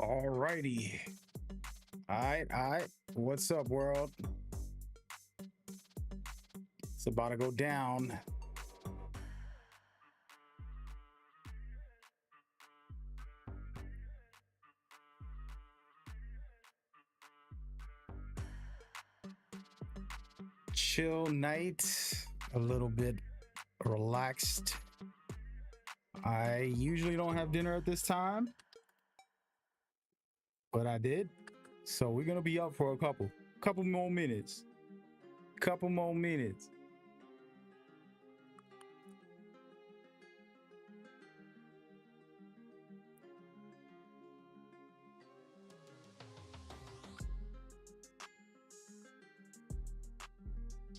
Alrighty. All right. What's up, world? It's about to go down. Chill night, a little bit relaxed. I usually don't have dinner at this time, but I did. So we're gonna be up for a couple more minutes. Couple more minutes.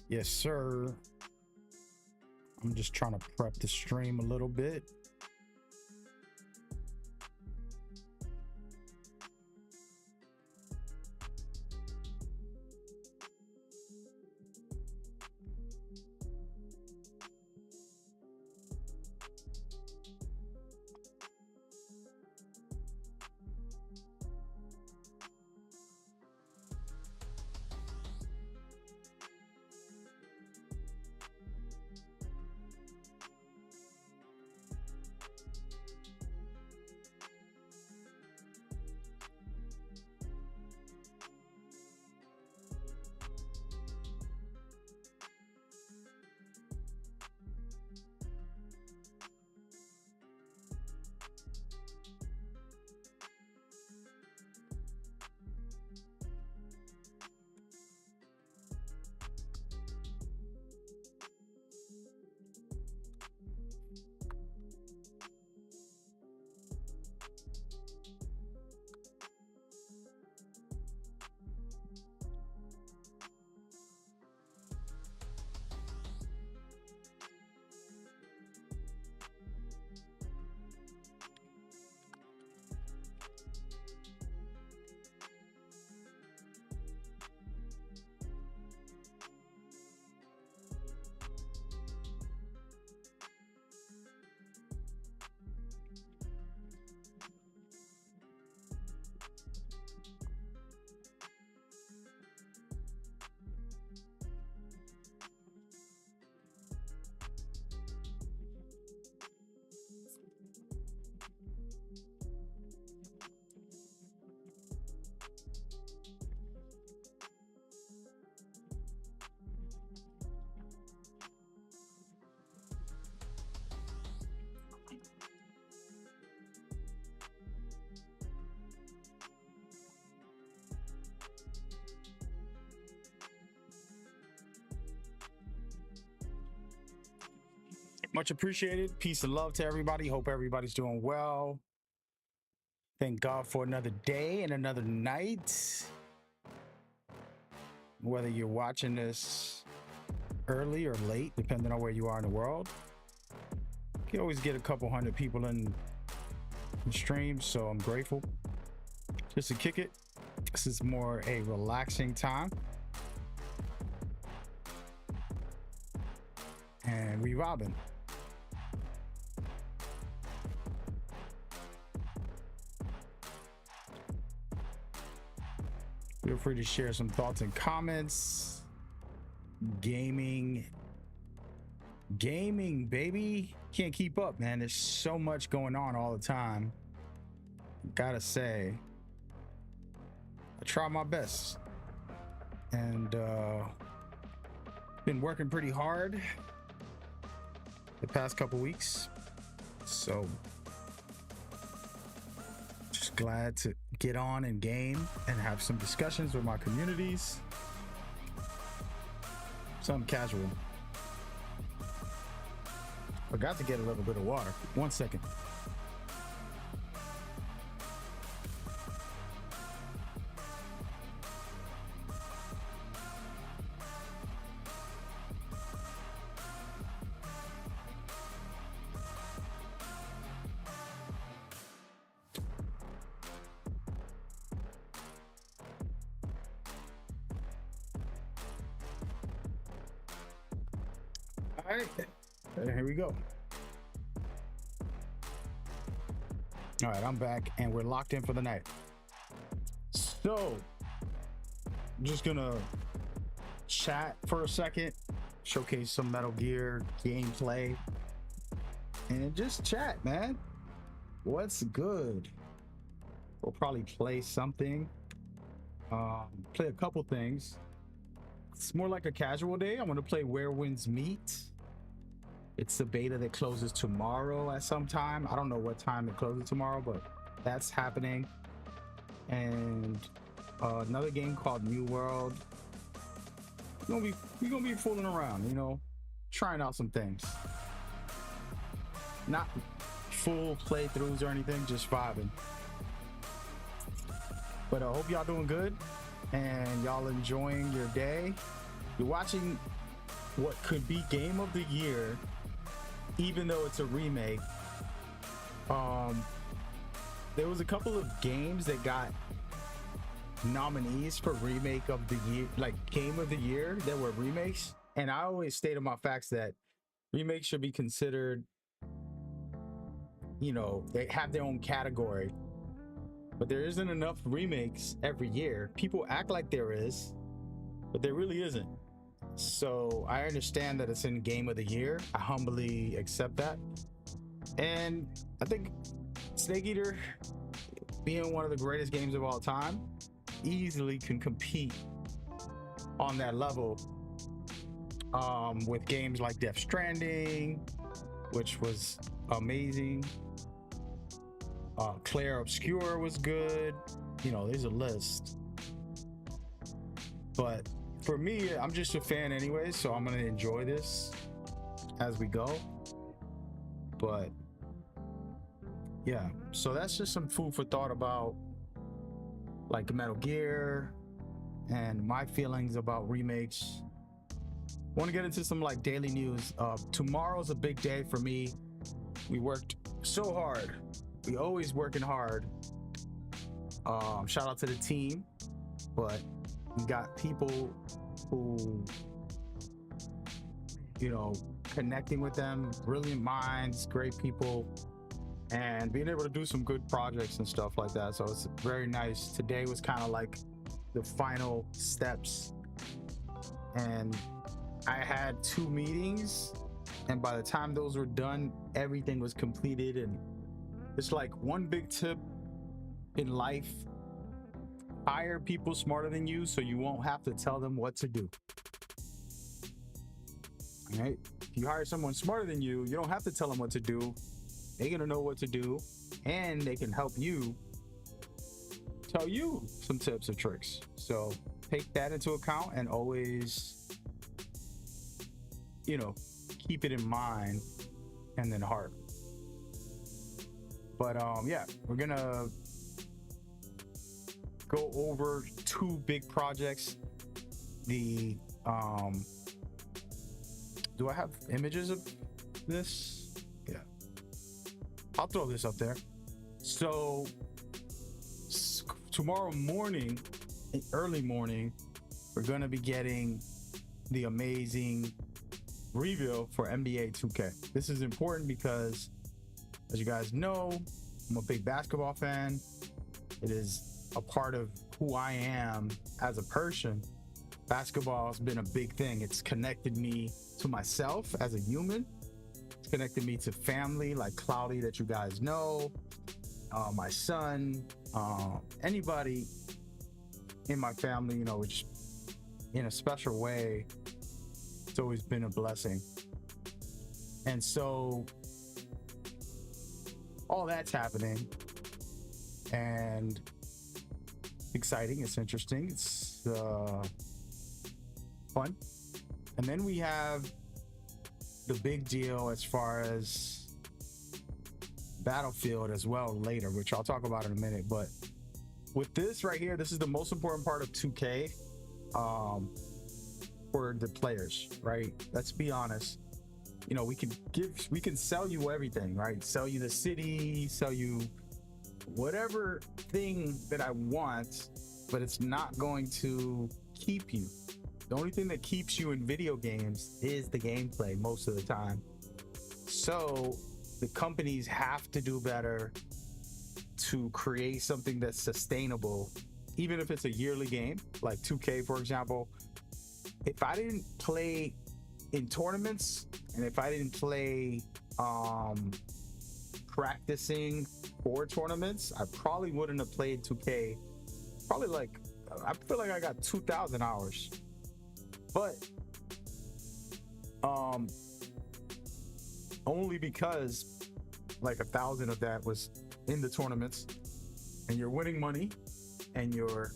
Yes, sir. I'm just trying to prep the stream a little bit. Much appreciated. Peace and love to everybody. Hope everybody's doing well. Thank God for another day and another night. Whether you're watching this early or late, depending on where you are in the world, you can always get a couple hundred people in the stream, so I'm grateful. Just to kick it, this is more a relaxing time. And we robbing. Feel free to share some thoughts and comments. Gaming, baby. Can't keep up, man. There's so much going on all the time. Gotta say, I try my best. And been working pretty hard the past couple weeks. So just glad to get on and game and have some discussions with my communities. Something casual. Forgot to get a little bit of water. 1 second. All right, here we go. All right, I'm back and we're locked in for the night. So, I'm just gonna chat for a second, showcase some Metal Gear gameplay, and just chat, man. What's good? We'll probably play something, play a couple things. It's more like a casual day. I'm gonna play Where Winds Meet. It's the beta that closes tomorrow at some time. I don't know what time it closes tomorrow, but that's happening. And another game called New World. We're gonna be fooling around, you know, trying out some things. Not full playthroughs or anything, just vibing. But I hope y'all doing good and y'all enjoying your day. You're watching what could be game of the year, even though it's a remake. There was a couple of games that got nominees for remake of the year, like game of the year, that were remakes. And I always stated my facts that remakes should be considered, you know, they have their own category, but there isn't enough remakes every year. People act like there is, but there really isn't. So I understand that it's in game of the year. I humbly accept that. And I think Snake Eater, being one of the greatest games of all time, easily can compete on that level with games like Death Stranding, which was amazing. Claire Obscure was good. You know, there's a list. But for me, I'm just a fan anyway, so I'm gonna enjoy this as we go. But yeah, so that's just some food for thought about like Metal Gear and my feelings about remakes. Want to get into some like daily news. Tomorrow's a big day for me. We worked so hard. We always working hard. Shout out to the team, but we got people who, you know, connecting with them, brilliant minds, great people, and being able to do some good projects and stuff like that. So it's very nice. Today was kind of like the final steps, and I had 2 meetings, and by the time those were done, everything was completed. And it's like one big tip in life: hire people smarter than you so you won't have to tell them what to do. All right? If you hire someone smarter than you, you don't have to tell them what to do. They're gonna know what to do, and they can help you, tell you some tips or tricks. So take that into account and always, you know, keep it in mind and then heart. But yeah, we're gonna go over 2 big projects. The do I have images of this? Yeah, I'll throw this up there. So tomorrow morning, early morning, we're gonna be getting the amazing reveal for NBA 2K. This is important because, as you guys know, I'm a big basketball fan. It is a part of who I am as a person. Basketball has been a big thing. It's connected me to myself as a human. It's connected me to family like Cloudy, that you guys know, my son, anybody in my family, you know, which in a special way, it's always been a blessing. And so all that's happening, and exciting. It's interesting. It's fun. And then we have the big deal as far as Battlefield as well later, which I'll talk about in a minute. But with this right here, this is the most important part of 2K for the players, right? Let's be honest. You know, we can sell you everything, right? Sell you the city, sell you whatever thing that I want, but it's not going to keep you. The only thing that keeps you in video games is the gameplay most of the time. So the companies have to do better to create something that's sustainable even if it's a yearly game, like 2K, for example, if I didn't play in tournaments and if I didn't play practicing for tournaments, I probably wouldn't have played 2K. Probably like, I feel like I got 2,000 hours, but only because like 1,000 of that was in the tournaments, and you're winning money and you're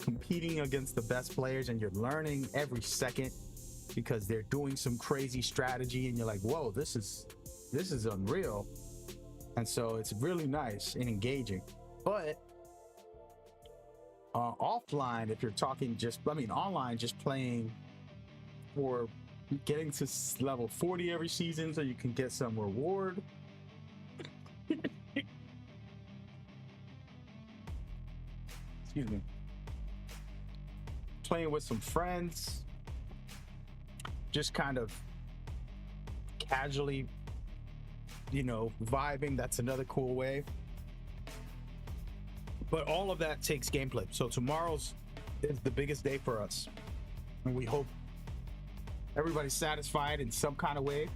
competing against the best players and you're learning every second because they're doing some crazy strategy and you're like, whoa, this is unreal. And so it's really nice and engaging. But offline, if you're talking just, I mean, online, just playing for getting to level 40 every season so you can get some reward. Excuse me. Playing with some friends, just kind of casually, you know, vibing. That's another cool way. But all of that takes gameplay. So tomorrow's is the biggest day for us, and we hope everybody's satisfied in some kind of way.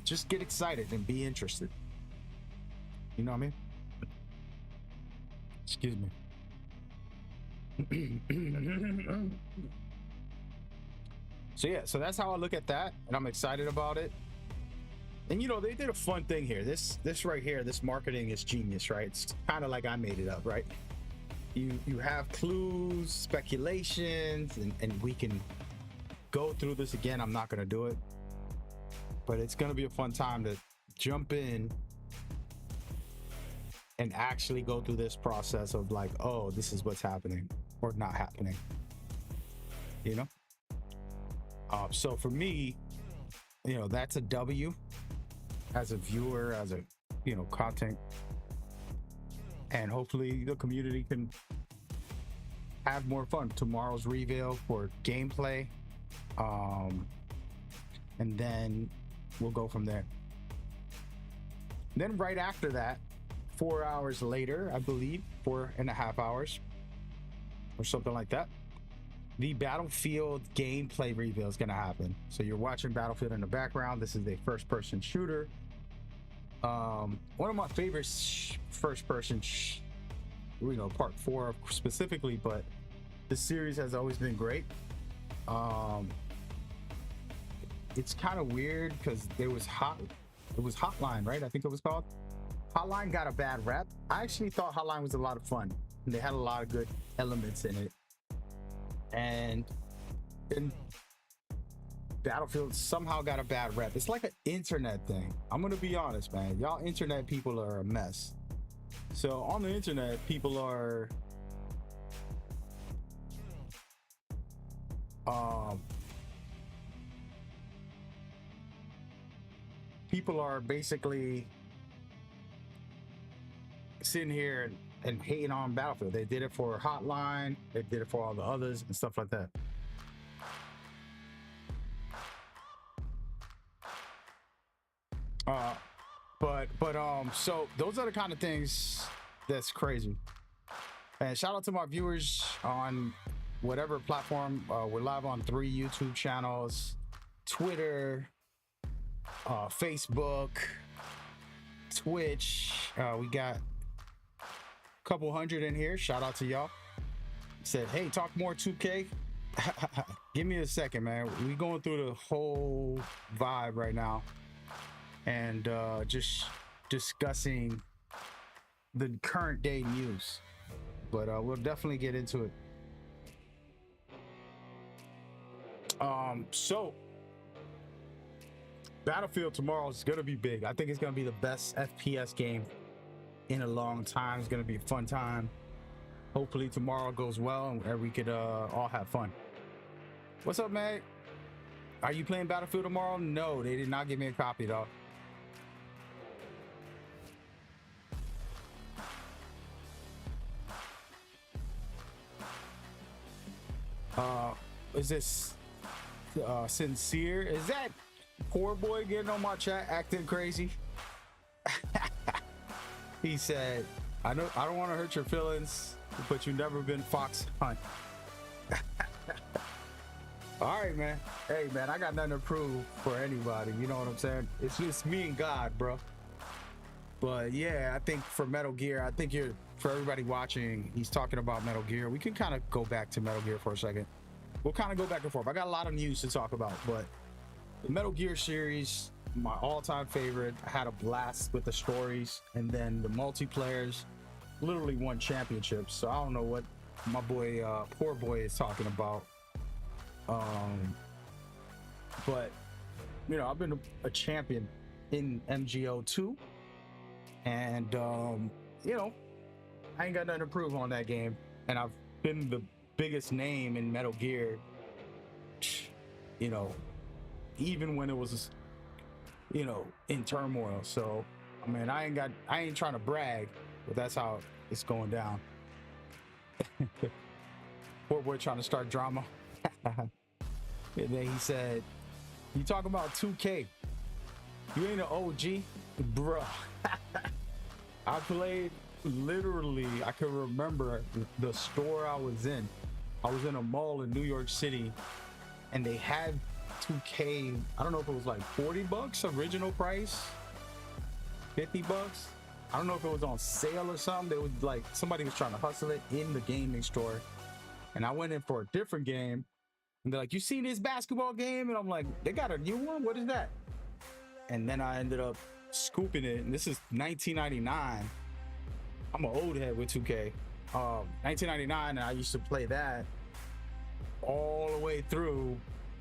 Just get excited and be interested. You know what I mean? Excuse me. So yeah, so that's how I look at that, and I'm excited about it. And you know, they did a fun thing here. This right here, this marketing is genius, right? It's kind of like I made it up, right? You have clues, speculations, and we can go through this again. I'm not gonna do it, but it's gonna be a fun time to jump in and actually go through this process of like, oh, this is what's happening or not happening, you know? So for me, you know, that's a W as a viewer, as a, you know, content, and hopefully the community can have more fun. Tomorrow's reveal for gameplay, and then we'll go from there. Then right after that, 4 hours later, I believe 4.5 hours or something like that, the Battlefield gameplay reveal is going to happen. So you're watching Battlefield in the background. This is a first-person shooter. One of my favorite first-person, you know, part 4 specifically, but the series has always been great. It's kind of weird because it was Hotline, right? I think it was called. Hotline got a bad rep. I actually thought Hotline was a lot of fun. And they had a lot of good elements in it. And Battlefield somehow got a bad rep. It's like an internet thing. I'm gonna be honest, man. Y'all internet people are a mess. So on the internet, people are basically sitting here and hating on Battlefield. They did it for Hotline, they did it for all the others and stuff like that. So those are the kind of things that's crazy. And shout out to my viewers on whatever platform. We're live on 3 YouTube channels, Twitter, Facebook, Twitch. We got couple hundred in here. Shout out to y'all. Said, hey, talk more 2K. Give me a second, man. We going through the whole vibe right now, and just discussing the current day news, but we'll definitely get into it. So Battlefield tomorrow is gonna be big. I think it's gonna be the best FPS game in a long time. It's gonna be a fun time. Hopefully tomorrow goes well and we could all have fun. What's up, man? Are you playing Battlefield tomorrow? No, they did not give me a copy, though. Is this sincere? Is that poor boy getting on my chat acting crazy? He said, I know I don't want to hurt your feelings, but you've never been Fox Hunt. All right, man. Hey, man, I got nothing to prove for anybody. You know what I'm saying? It's just me and God, bro. But yeah, I think for Metal Gear, I think for everybody watching, he's talking about Metal Gear. We can kind of go back to Metal Gear for a second. We'll kind of go back and forth. I got a lot of news to talk about, but the Metal Gear series, my all-time favorite. I had a blast with the stories, and then the multiplayers literally won championships. So I don't know what my boy, Poor Boy, is talking about. But you know, I've been a champion in MGO2, and you know, I ain't got nothing to prove on that game, and I've been the biggest name in Metal Gear, you know, even when it was, you know, in turmoil. So I mean, I ain't trying to brag, but that's how it's going down. Poor Boy trying to start drama. And then he said, "You talking about 2K? You ain't an OG, bruh." I played literally. I can remember the store I was in. I was in a mall in New York City, and they had 2K. I don't know if it was like $40 original price, $50. I don't know if it was on sale or something. They was like, somebody was trying to hustle it in the gaming store, and I went in for a different game. And they're like, "You seen this basketball game?" And I'm like, "They got a new one? What is that?" And then I ended up scooping it. And this is 1999. I'm an old head with 2K. 1999, and I used to play that all the way through,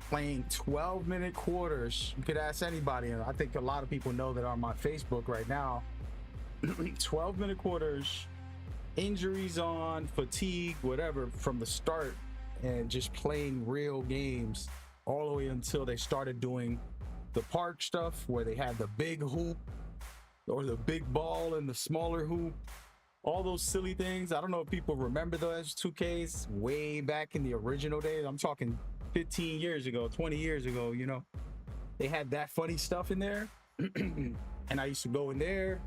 playing 12-minute quarters. You could ask anybody, and I think a lot of people know that on my Facebook right now. 12-minute quarters, injuries on, fatigue, whatever, from the start. And just playing real games all the way until they started doing the park stuff where they had the big hoop or the big ball and the smaller hoop, all those silly things. I don't know if people remember those 2Ks way back in the original days. I'm talking 15 years ago, 20 years ago. You know, they had that funny stuff in there. And I used to go in there.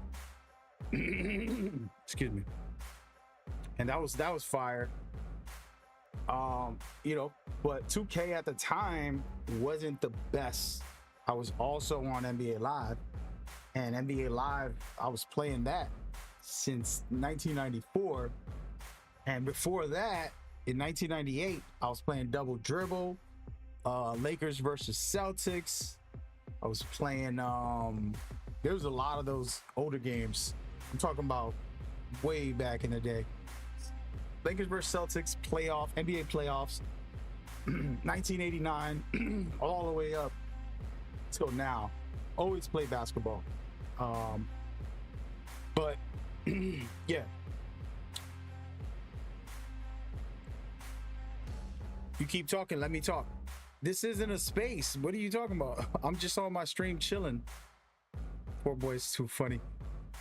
Excuse me. And that was fire. You know, but 2K at the time wasn't the best. I was also on NBA Live, and NBA Live, I was playing that since 1994. And before that, in 1998, I was playing Double Dribble, Lakers versus Celtics. I was playing, there was a lot of those older games. I'm talking about way back in the day. Lakers versus Celtics playoff, NBA playoffs, 1989, all the way up till now. Always play basketball. But yeah. You keep talking, let me talk. This isn't a space. What are you talking about? I'm just on my stream chilling. Poor Boy's too funny.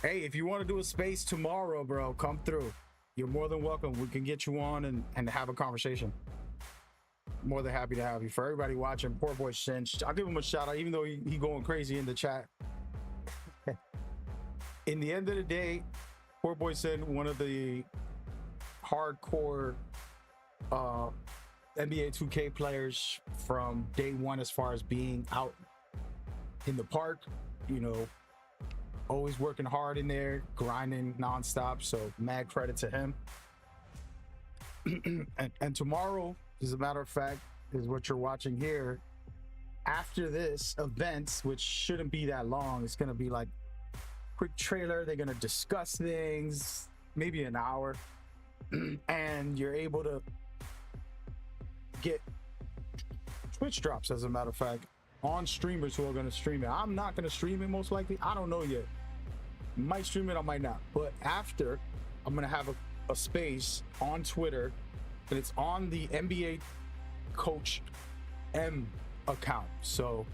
Hey, if you want to do a space tomorrow, bro, come through. You're more than welcome. We can get you on and have a conversation. More than happy to have you. For everybody watching, Poor Boy Shin, I'll give him a shout out, even though he going crazy in the chat. In the end of the day, Poor Boy Shin, one of the hardcore NBA 2K players from day one, as far as being out in the park, you know, always working hard in there, grinding nonstop. So mad credit to him. and tomorrow, as a matter of fact, is what you're watching here. After this event, which shouldn't be that long, it's gonna be like quick trailer. They're gonna discuss things, maybe an hour, and you're able to get Twitch drops, as a matter of fact, on streamers who are going to stream it. I'm not going to stream it, most likely. I don't know yet. Might stream it, I might not. But after, I'm going to have a space on Twitter, and it's on the NBA Coach M account. So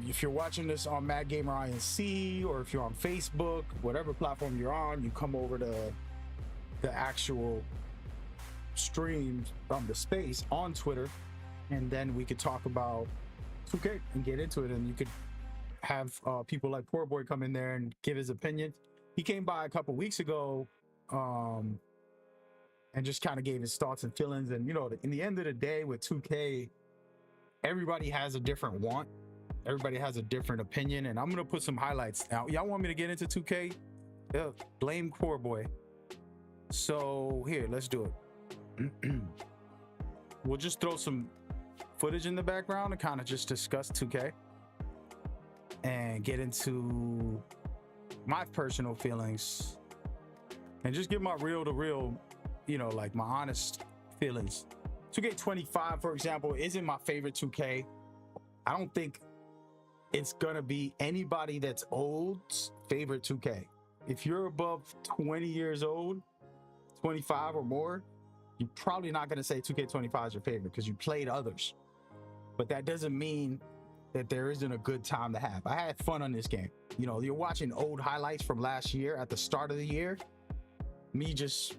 if you're watching this on Mad Gamer INC, or if you're on Facebook, whatever platform you're on, you come over to the actual stream from the space on Twitter, and then we could talk about 2K and get into it, and you could have people like Poor Boy come in there and give his opinion. he came by a couple weeks ago, um, and just kind of gave his thoughts and feelings. And you know, in the end of the day, with 2K, everybody has a different want. Everybody has a different opinion, and I'm gonna put some highlights. Now, y'all want me to get into 2K? Yeah, blame Core Boy. So here, let's do it. We'll just throw some footage in the background and kind of just discuss 2K and get into my personal feelings and just give my real to real, you know, like my honest feelings. 2K25, for example, isn't my favorite 2K. I don't think it's gonna be anybody that's old's favorite 2K. If you're above 20 years old, 25 or more, you're probably not gonna say 2K25 is your favorite because you played others. But that doesn't mean that there isn't a good time to have. I had fun on this game. You know, you're watching old highlights from last year at the start of the year. Me just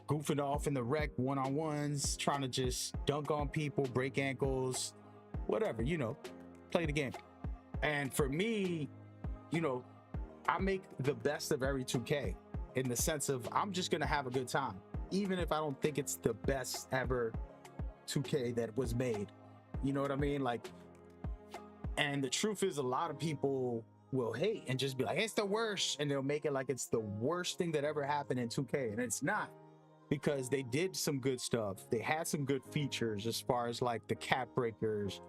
goofing off in the rec one-on-ones, trying to just dunk on people, break ankles, whatever, you know, play the game. And for me, you know, I make the best of every 2K in the sense of I'm just gonna have a good time, even if I don't think it's the best ever 2K that was made. You know what I mean? Like, and the truth is, a lot of people will hate and just be like, it's the worst, and they'll make it like it's the worst thing that ever happened in 2K, and it's not, because they did some good stuff. They had some good features as far as like the cap breakers,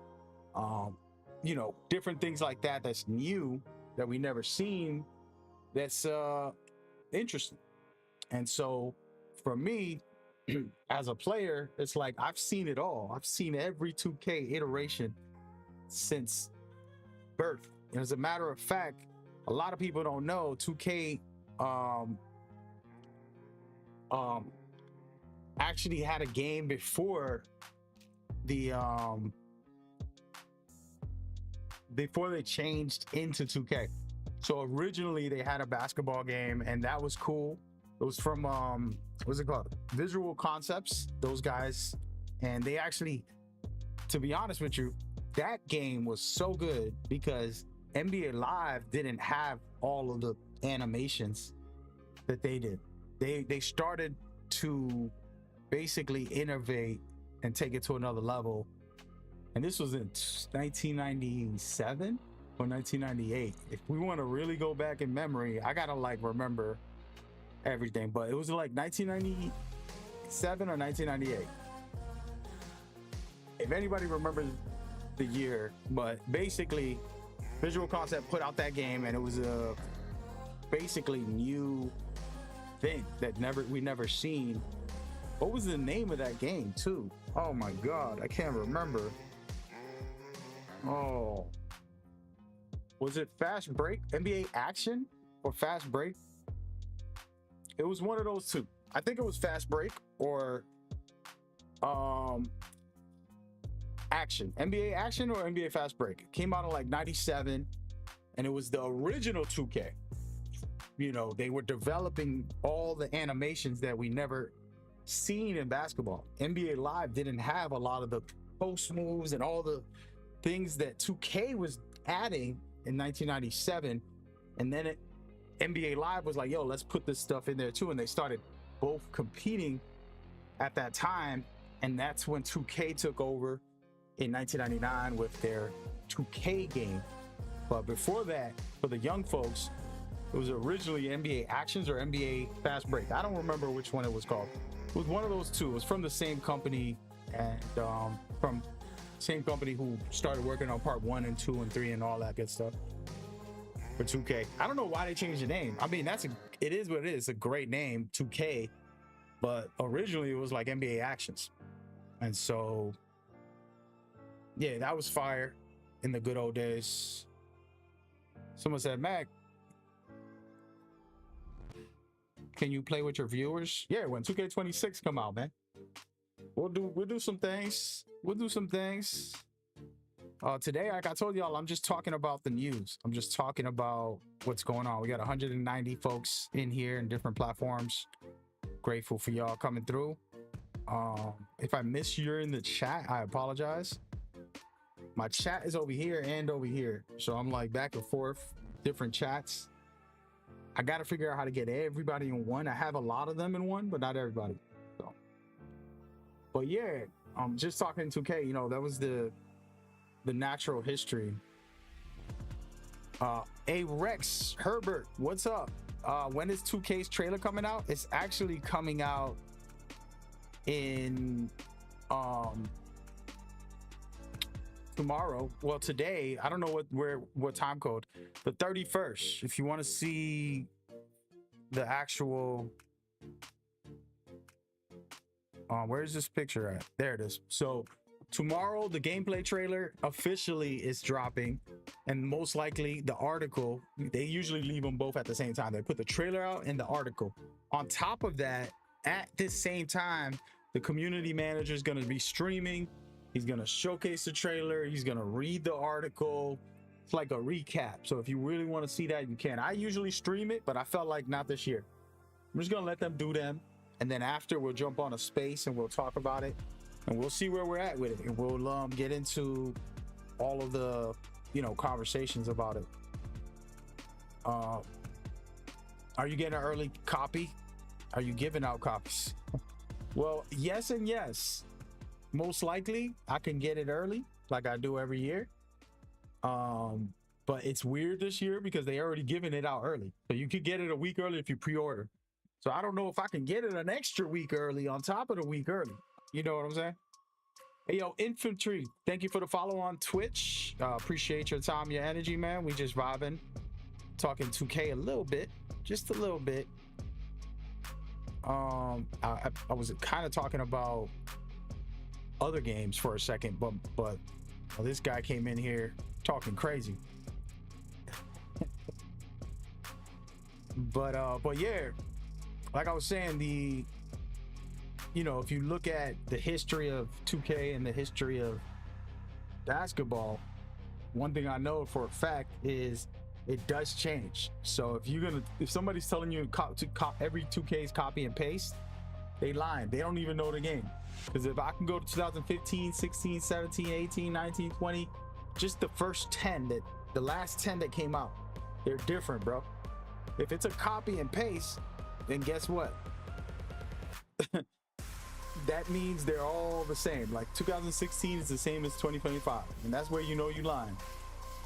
you know, different things like that that's new that we never seen, that's interesting. And so for me, as a player, it's like I've seen it all. I've seen every 2K iteration since birth. And as a matter of fact, a lot of people don't know 2K actually had a game before the before they changed into 2K. So originally they had a basketball game, and that was cool. It was from what's it called? Visual Concepts, those guys. And they actually, to be honest with you, that game was so good because NBA Live didn't have all of the animations that they did. They started to basically innovate and take it to another level. And this was in 1997 or 1998. If we want to really go back in memory, I gotta like remember everything, but it was like 1997 or 1998. If anybody remembers the year, but basically Visual Concept put out that game, and it was a basically new thing that we never seen. What was the name of that game too? Oh my god, I can't remember. Oh, was it Fast Break? NBA Action or Fast Break? It was one of those two. I think it was Fast Break or Action. NBA Action or NBA Fast Break. It came out in like 97, and it was the original 2K. You know, they were developing all the animations that we never seen in basketball. NBA Live didn't have a lot of the post moves and all the things that 2K was adding in 1997. And then NBA Live was like, yo, let's put this stuff in there too. And they started both competing at that time. And that's when 2K took over in 1999 with their 2K game. But before that, for the young folks, it was originally NBA Actions or NBA Fast Break. I don't remember which one it was called. It was one of those two. It was from the same company, and from same company who started working on part 1 and 2 and 3 and all that good stuff for 2K. I don't know why they changed the name. I mean, it is what it is. It's a great name, 2K, but originally it was like NBA Actions. And so, yeah, that was fire in the good old days. Someone said, Mac, can you play with your viewers? Yeah, when 2K26 come out, man. We'll do some things. We'll do some things. Today, like I told y'all, I'm just talking about the news. I'm just talking about what's going on. We got 190 folks in here in different platforms. Grateful for y'all coming through. If I miss you in the chat, I apologize. My chat is over here and over here. So I'm like back and forth, different chats. I got to figure out how to get everybody in one. I have a lot of them in one, but not everybody. So, but yeah, just talking 2K, you know, that was the natural history. Hey Rex Herbert, what's up? When is 2K's trailer coming out? It's actually coming out in tomorrow. Well, today, I don't know what time code. The 31st. If you want to see the actual where's this picture at? There it is. So tomorrow the gameplay trailer officially is dropping, and most likely the article, they usually leave them both at the same time. They put the trailer out and the article. On top of that, at this same time, the community manager is going to be streaming. He's going to showcase the trailer. He's going to read the article. It's like a recap. So if you really want to see that, you can. I usually stream it, but I felt like not this year. I'm just going to let them do them. And then after, we'll jump on a space and we'll talk about it. And we'll see where we're at with it. And we'll get into all of the, you know, conversations about it. Are you getting an early copy? Are you giving out copies? Well, yes and yes. Most likely I can get it early like I do every year. But it's weird this year because they already given it out early. So you could get it a week early if you pre-order. So I don't know if I can get it an extra week early on top of the week early. You know what I'm saying? Hey, yo, Infantry, thank you for the follow on Twitch. Appreciate your time, your energy, man. We just vibing, talking 2K a little bit, just a little bit. I was kind of talking about other games for a second, but well, this guy came in here talking crazy. but yeah, like I was saying, you know, if you look at the history of 2K and the history of basketball, one thing I know for a fact is it does change. So if somebody's telling you every 2K's copy and paste, they lying. They don't even know the game. Because if I can go to 2015, 16, 17, 18, 19, 20, just the first 10 the last 10 that came out, they're different, bro. If it's a copy and paste, then guess what? That means they're all the same. Like 2016 is the same as 2025. And that's where you know you lying.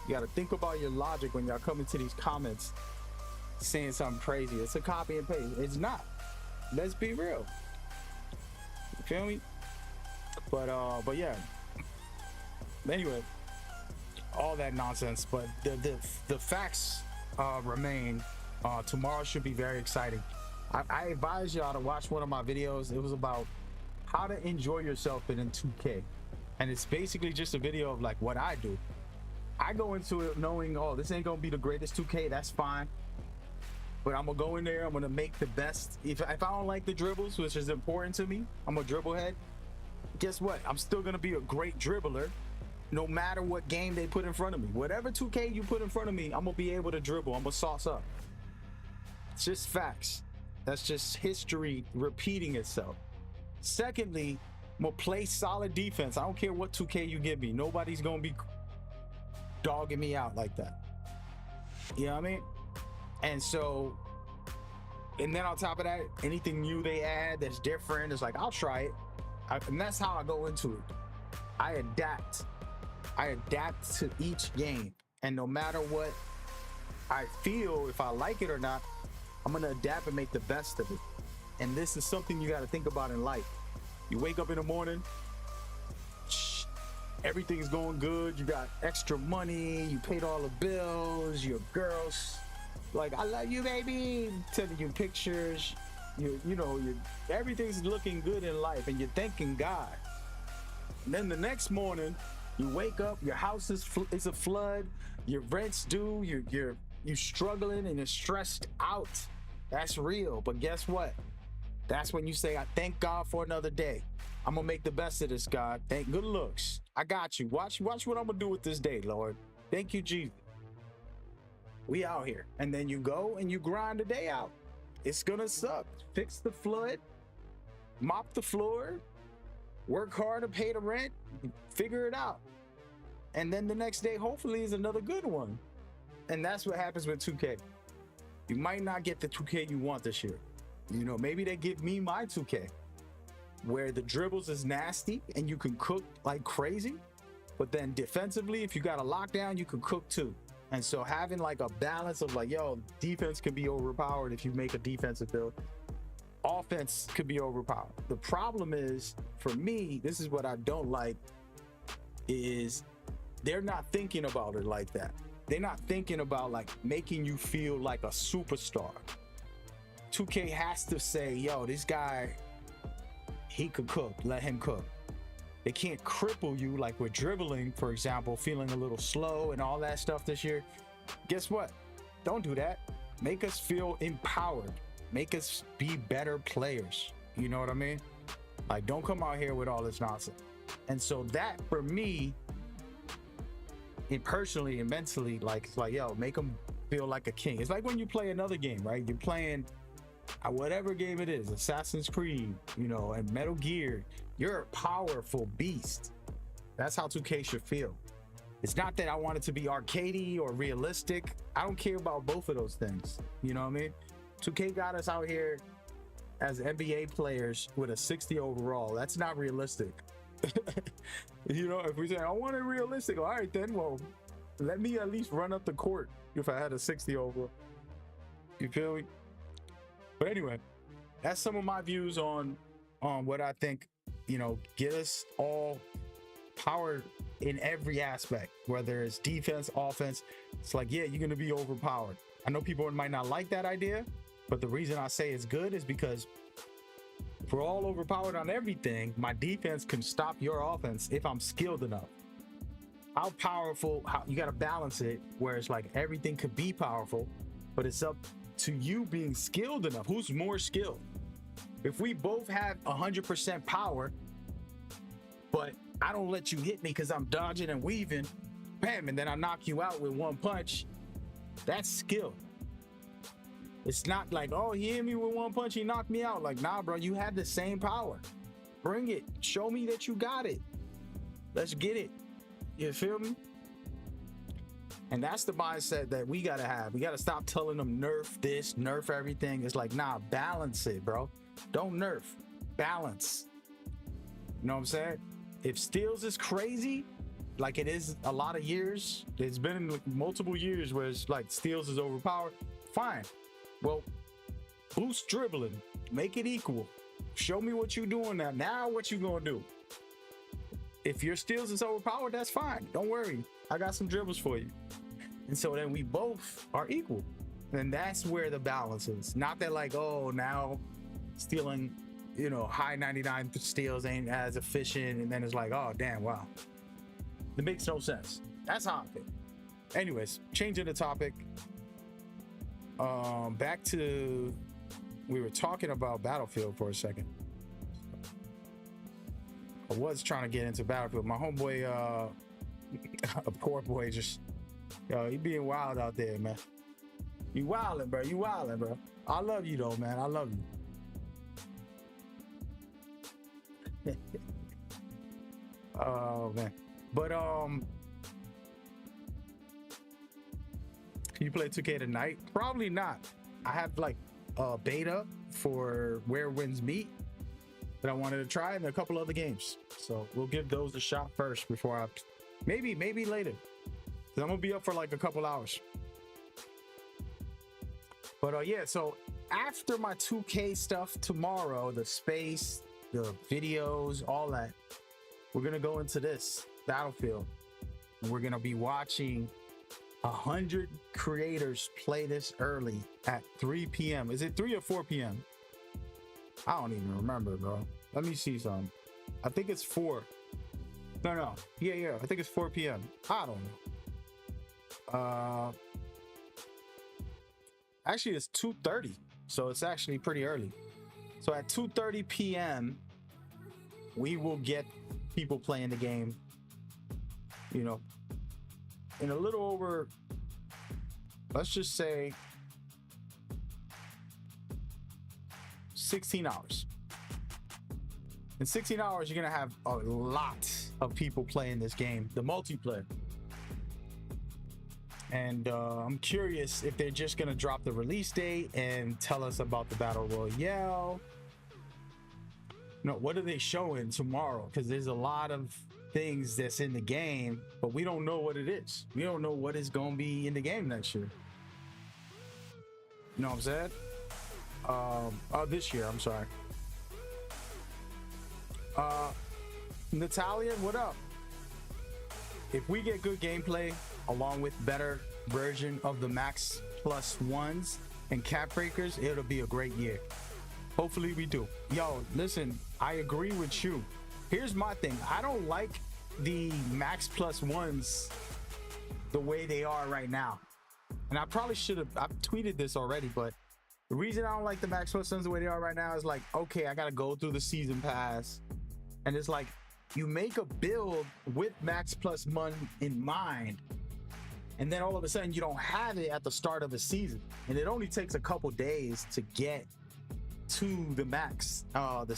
You got to think about your logic when y'all come into these comments saying something crazy. It's a copy and paste. It's not. Let's be real. You feel me? But yeah. Anyway, all that nonsense. But the facts remain. Tomorrow should be very exciting. I advise y'all to watch one of my videos. It was about how to enjoy yourself in 2K, and it's basically just a video of like what I do. I go into it knowing, oh, this ain't gonna be the greatest 2K. That's fine, but I'm gonna go in there. I'm gonna make the best. If I don't like the dribbles, which is important to me, I'm a dribble head. Guess what? I'm still gonna be a great dribbler, no matter what game they put in front of me. Whatever 2K you put in front of me, I'm gonna be able to dribble. I'm gonna sauce up. It's just facts. That's just history repeating itself. Secondly, I'm gonna play solid defense. I don't care what 2K you give me. Nobody's gonna be dogging me out like that. You know what I mean? And so, and then on top of that, anything new they add that's different, it's like, I'll try it. And that's how I go into it. I adapt to each game. And no matter what I feel, if I like it or not, I'm gonna adapt and make the best of it. And this is something you gotta think about in life. You wake up in the morning, everything's going good, you got extra money, you paid all the bills, your girls like, I love you, baby, sending you pictures, you know, everything's looking good in life, and you're thanking God. And then the next morning, you wake up, your house is a flood, your rent's due, you're struggling and you're stressed out. That's real. But guess what? That's when you say, I thank God for another day. I'm gonna make the best of this, God. Thank good looks. I got you. Watch what I'm gonna do with this day, Lord. Thank you, Jesus. We out here. And then you go and you grind the day out. It's gonna suck. Fix the flood, mop the floor, work hard to pay the rent, figure it out. And then the next day, hopefully, is another good one. And that's what happens with 2K. You might not get the 2K you want this year. You know, maybe they give me my 2K where the dribbles is nasty and you can cook like crazy, but then defensively, if you got a lockdown, you can cook too. And so having like a balance of like, yo, defense can be overpowered if you make a defensive build. Offense could be overpowered. The problem is, for me, this is what I don't like, is they're not thinking about it like that. They're not thinking about like making you feel like a superstar. 2K has to say, yo, this guy, he could cook, let him cook. They can't cripple you like with dribbling, for example, feeling a little slow and all that stuff this year. Guess what? Don't do that. Make us feel empowered. Make us be better players. You know what I mean? Like, don't come out here with all this nonsense. And so that, for me, and personally and mentally, like, it's like, yo, make them feel like a king. It's like when you play another game, right? You're playing whatever game it is, Assassin's Creed, you know, and Metal Gear. You're a powerful beast. That's how 2K should feel. It's not that I want it to be arcadey or realistic. I don't care about both of those things. You know what I mean? 2K got us out here as NBA players with a 60 overall. That's not realistic. You know, if we say I want it realistic, all right then, well, let me at least run up the court if I had a 60 overall. You feel me? But anyway, that's some of my views on what I think, you know, get us all powered in every aspect, whether it's defense, offense. It's like, yeah, you're gonna be overpowered. I know people might not like that idea, but the reason I say it's good is because if we're all overpowered on everything, my defense can stop your offense if I'm skilled enough. How powerful, how you got to balance it where it's like everything could be powerful, but it's up to you being skilled enough. Who's more skilled? If we both have 100% power, but I don't let you hit me because I'm dodging and weaving, bam, and then I knock you out with one punch, that's skill. It's not like, oh, he hit me with one punch, he knocked me out. Like, nah, bro, you had the same power. Bring it. Show me that you got it. Let's get it. You feel me? And that's the mindset that we gotta have. We gotta stop telling them nerf this, nerf everything. It's like, nah, balance it, bro. Don't nerf. Balance. You know what I'm saying? If steals is crazy, like it is a lot of years, it's been multiple years where it's like steals is overpowered, fine. Well, boost dribbling, make it equal. Show me what you're doing now. Now what you gonna do? If your steals is overpowered, that's fine. Don't worry. I got some dribbles for you. And so then we both are equal. And that's where the balance is. Not that like, oh, now stealing, you know, high 99 steals ain't as efficient. And then it's like, oh, damn, wow. It makes no sense. That's how I feel. Anyways, changing the topic. Back to, we were talking about Battlefield for a second. I was trying to get into Battlefield. My homeboy, a poor boy, just, yo, he being wild out there, man. You wildin', bro. You wildin', bro. I love you though, man. I love you. Oh man. But can you play 2K tonight? Probably not. I have like a beta for Where Winds Meet that I wanted to try, and a couple other games. So we'll give those a shot first before I maybe later. 'Cause I'm gonna be up for like a couple hours. But yeah, so after my 2K stuff tomorrow, the space, the videos, all that, we're gonna go into this Battlefield. And we're gonna be watching 100 creators play this early at 3 p.m. Is it 3 or 4 p.m.? I don't even remember, bro. Let me see something. I think it's 4. No. Yeah. I think it's 4 p.m. I don't know. Actually, it's 2:30, so it's actually pretty early. So at 2:30 p.m., we will get people playing the game, you know, in a little over, let's just say 16 hours. In 16 hours, you're gonna have a lot of people playing this game, the multiplayer. And I'm curious if they're just gonna drop the release date and tell us about the battle royale. No, what are they showing tomorrow? Because there's a lot of things that's in the game, but we don't know what it is. We don't know what is gonna be in the game next year. You know what I'm saying? This year, I'm sorry. Natalia, what up? If we get good gameplay along with better version of the Max Plus ones and cap breakers, it'll be a great year. Hopefully we do. Yo, listen, I agree with you. Here's my thing. I don't like the Max Plus ones the way they are right now. And I probably should have, I've tweeted this already, but the reason I don't like the Max Plus ones the way they are right now is like, okay, I gotta go through the season pass. And it's like, you make a build with Max Plus One in mind, and then all of a sudden you don't have it at the start of the season. And it only takes a couple days to get to the max, through the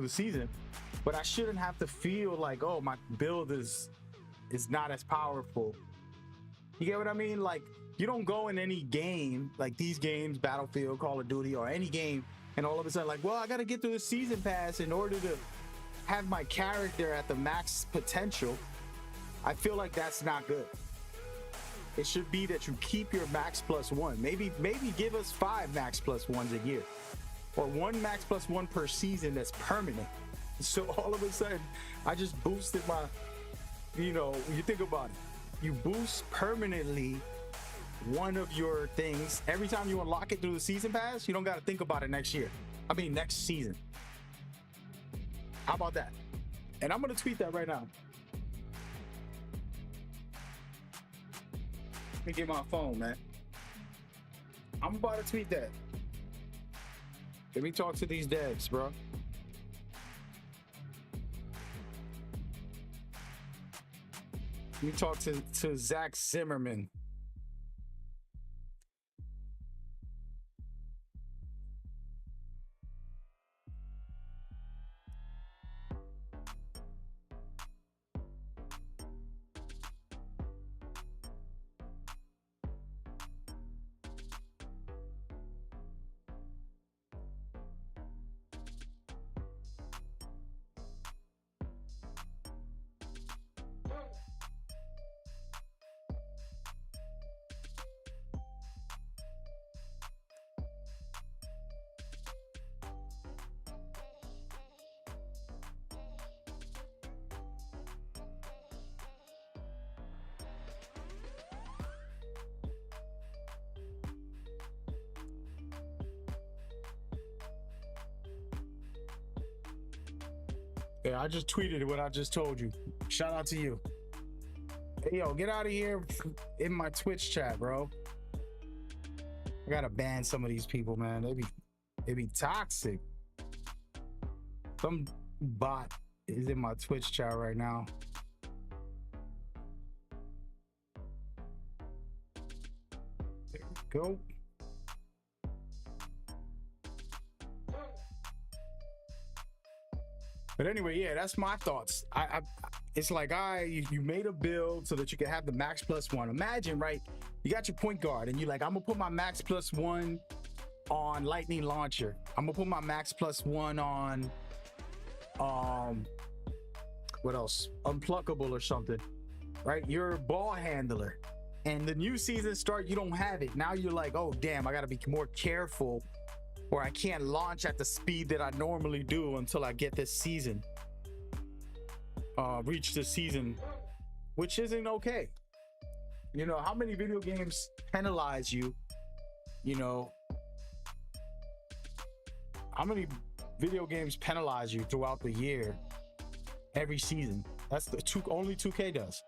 season. But I shouldn't have to feel like, oh, my build is not as powerful. You get what I mean? Like, you don't go in any game, like these games, Battlefield, Call of Duty, or any game, and all of a sudden like, well, I gotta get through the season pass in order to have my character at the max potential. I feel like that's not good. It should be that you keep your Max Plus One. Maybe give us 5 Max Plus Ones a year, or 1 Max Plus One per season that's permanent. So all of a sudden, I just boosted my, you know, you think about it, you boost permanently one of your things every time you unlock it through the season pass. You don't got to think about it next year. I mean, next season. How about that? And I'm gonna tweet that right now. Let me get my phone, man. I'm about to tweet that. Let me talk to these devs, bro. Let me talk to Zach Zimmerman. Yeah, I just tweeted what I just told you. Shout out to you. Hey, yo, get out of here in my Twitch chat, bro. I gotta ban some of these people, man. They be toxic. Some bot is in my Twitch chat right now. There we go. But anyway, yeah, that's my thoughts. It's like, you made a build so that you can have the Max Plus One. Imagine, right? You got your point guard, and you're like, I'm gonna put my Max Plus One on Lightning Launcher. I'm gonna put my Max Plus One on, what else? Unpluckable or something, right? You're a ball handler, and the new season start, you don't have it. Now you're like, oh damn, I gotta be more careful, or I can't launch at the speed that I normally do until I get this season, reach the season, which isn't okay. You know, how many video games penalize you? You know, how many video games penalize you throughout the year, every season? That's the only 2K does.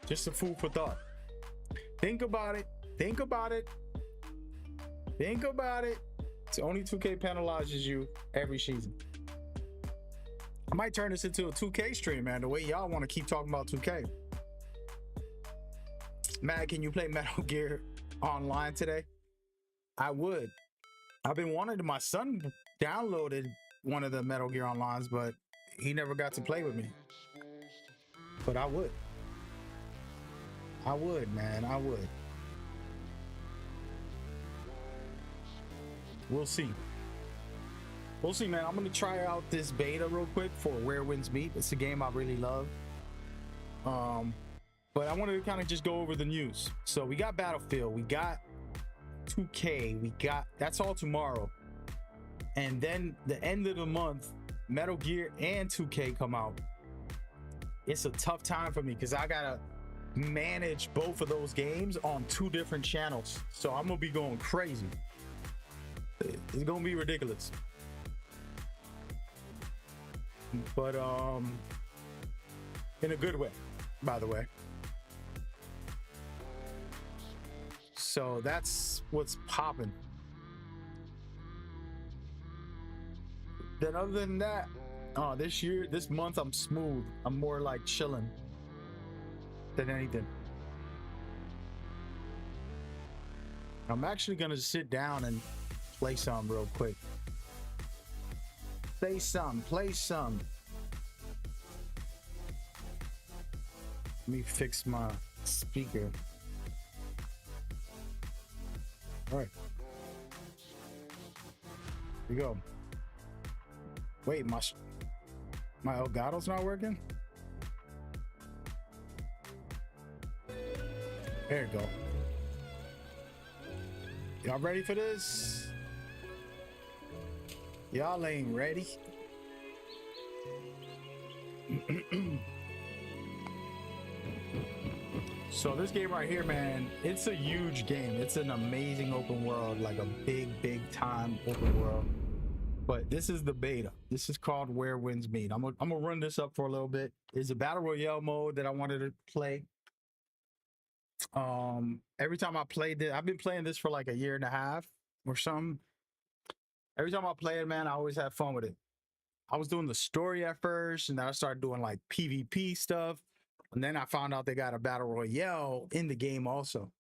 Just a food for thought. Think about it. Think about it. Think about it. It's only 2K penalizes you every season. I might turn this into a 2K stream, man. The way y'all want to keep talking about 2K. Matt, can you play Metal Gear online today? I would. I've been wanting to. My son downloaded one of the Metal Gear Onlines, but he never got to play with me. But I would. I would, man. I would. We'll see. We'll see, man. I'm gonna try out this beta real quick for Where Winds Meet. It's a game I really love. But I wanted to kind of just go over the news. So we got Battlefield, we got 2K, we got, that's all tomorrow. And then the end of the month, Metal Gear and 2K come out. It's a tough time for me because I gotta manage both of those games on 2 different channels. So I'm gonna be going crazy. It's gonna be ridiculous. But in a good way, by the way. So that's what's popping. Then other than that, this month I'm smooth. I'm more like chilling than anything. I'm actually gonna sit down and play some real quick. Play some. Let me fix my speaker. All right. Here we go. Wait, my Elgato's not working? There you go. Y'all ready for this? Y'all ain't ready. So this game right here, man, it's a huge game. It's an amazing open world, like a big time open world. But this is the beta. This is called Where Winds Meet. I'm gonna run this up for a little bit. It's a battle royale mode that I wanted to play. Every time I played it, I've been playing this for like a year and a half or something. Every time I play it, man, I always have fun with it. I was doing the story at first, and then I started doing like PvP stuff. And then I found out they got a battle royale in the game also.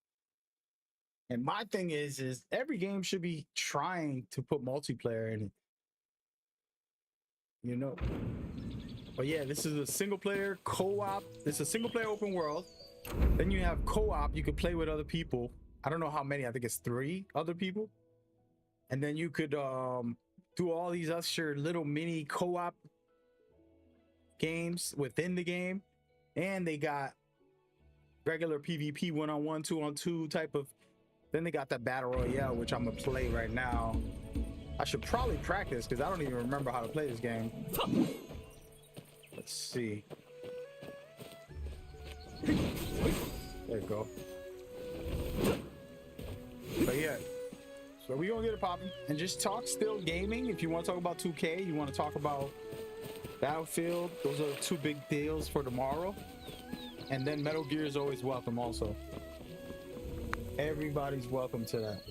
And my thing is every game should be trying to put multiplayer in it. You know? But yeah, this is a single player co-op. This is a single player open world. Then you have co-op. You could play with other people. I don't know how many. I think it's 3 other people. And then you could do all these other little mini co-op games within the game. And they got regular PvP 1-on-1, 2-on-2 type of. Then they got that battle royale, which I'm gonna play right now. I should probably practice because I don't even remember how to play this game. Let's see. There you go. But yeah, so we gonna get it popping and just talk still gaming. If you want to talk about 2K, you want to talk about Battlefield, those are 2 big deals for tomorrow. And then Metal Gear is always welcome also. Everybody's welcome to that.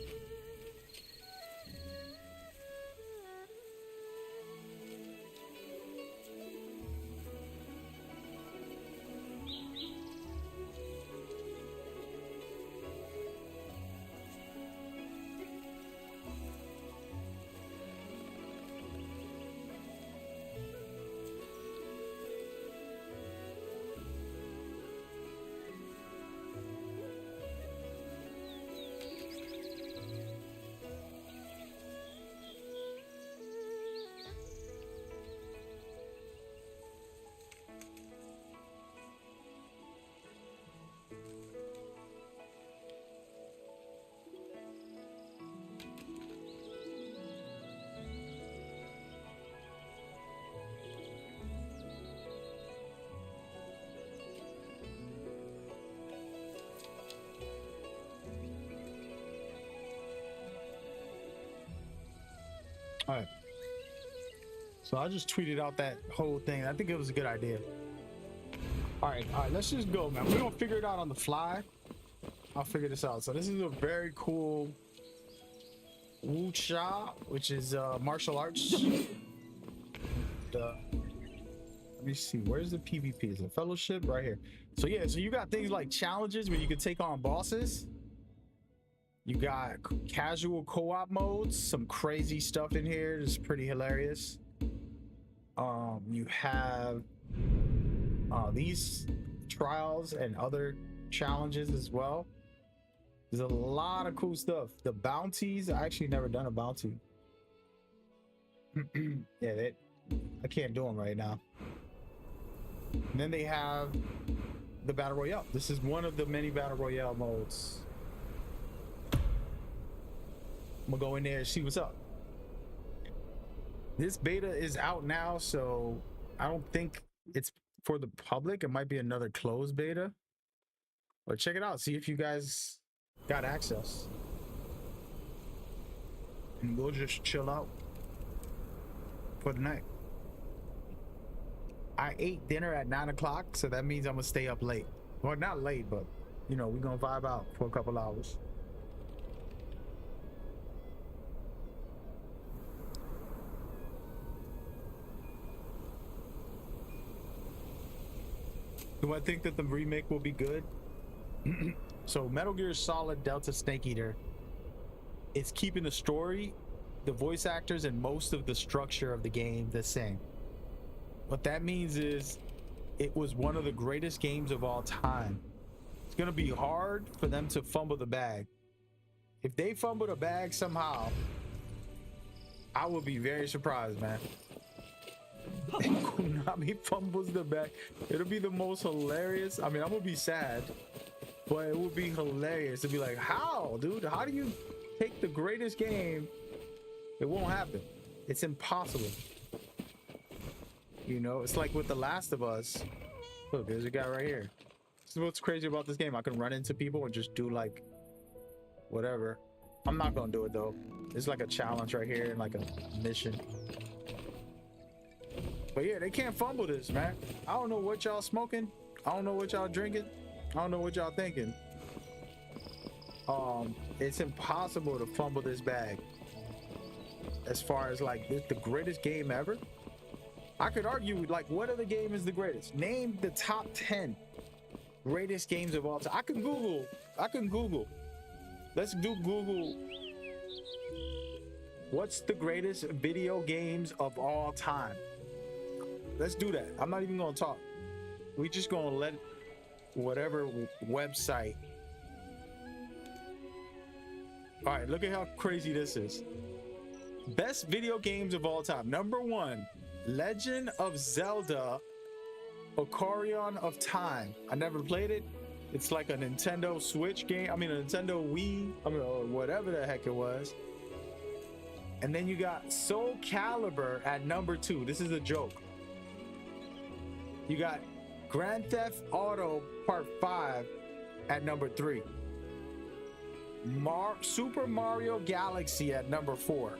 All right. So I just tweeted out that whole thing. I think it was a good idea. All right, let's just go, man. We're gonna figure it out on the fly. I'll figure this out. So this is a very cool Wuxia, which is martial arts. Let me see, where's the PvP? Is it Fellowship? Right here. So yeah, so you got things like challenges where you can take on bosses. You got casual co-op modes, some crazy stuff in here. It's pretty hilarious. You have these trials and other challenges as well. There's a lot of cool stuff. The bounties, I actually never done a bounty. Yeah, I can't do them right now. And then they have the Battle Royale. This is one of the many Battle Royale modes. I'm gonna go in there and see what's up. This beta is out now, so I don't think it's for the public. It might be another closed beta. But check it out. See if you guys got access. And we'll just chill out for the night. I ate dinner at 9 o'clock, so that means I'm gonna stay up late. Well, not late, but you know, we're gonna vibe out for a couple hours. Do I think that the remake will be good? So Metal Gear Solid Delta Snake Eater, it's keeping the story, the voice actors, and most of the structure of the game the same. What that means is it was one of the greatest games of all time. It's gonna be hard for them to fumble the bag. If they fumble the bag somehow, I will be very surprised, man. If Konami fumbles the bag, it'll be the most hilarious. I mean, I'm gonna be sad, but it would be hilarious to be like, how, dude? How do you take the greatest game? It won't happen. It's impossible. You know, it's like with The Last of Us. Look, there's a guy right here. This is what's crazy about this game. I can run into people and just do like whatever. I'm not gonna do it though. It's like a challenge right here and like a mission. But yeah, they can't fumble this, man. I don't know what y'all smoking. I don't know what y'all drinking. I don't know what y'all thinking. It's impossible to fumble this bag. As far as like the greatest game ever. I could argue like what other game is the greatest? Name the top 10 greatest games of all time. I can Google. Let's do Google. What's the greatest video games of all time? Let's do that. I'm not even gonna talk. We just gonna let whatever website. All right, look at how crazy this is. Best video games of all time. Number 1, Legend of Zelda Ocarina of Time. I never played it. It's like a Nintendo Switch game. I mean, a Nintendo Wii. I mean, or whatever the heck it was. And then you got Soul Calibur at number 2. This is a joke. You got Grand Theft Auto Part 5 at number 3. Super Mario Galaxy at number 4.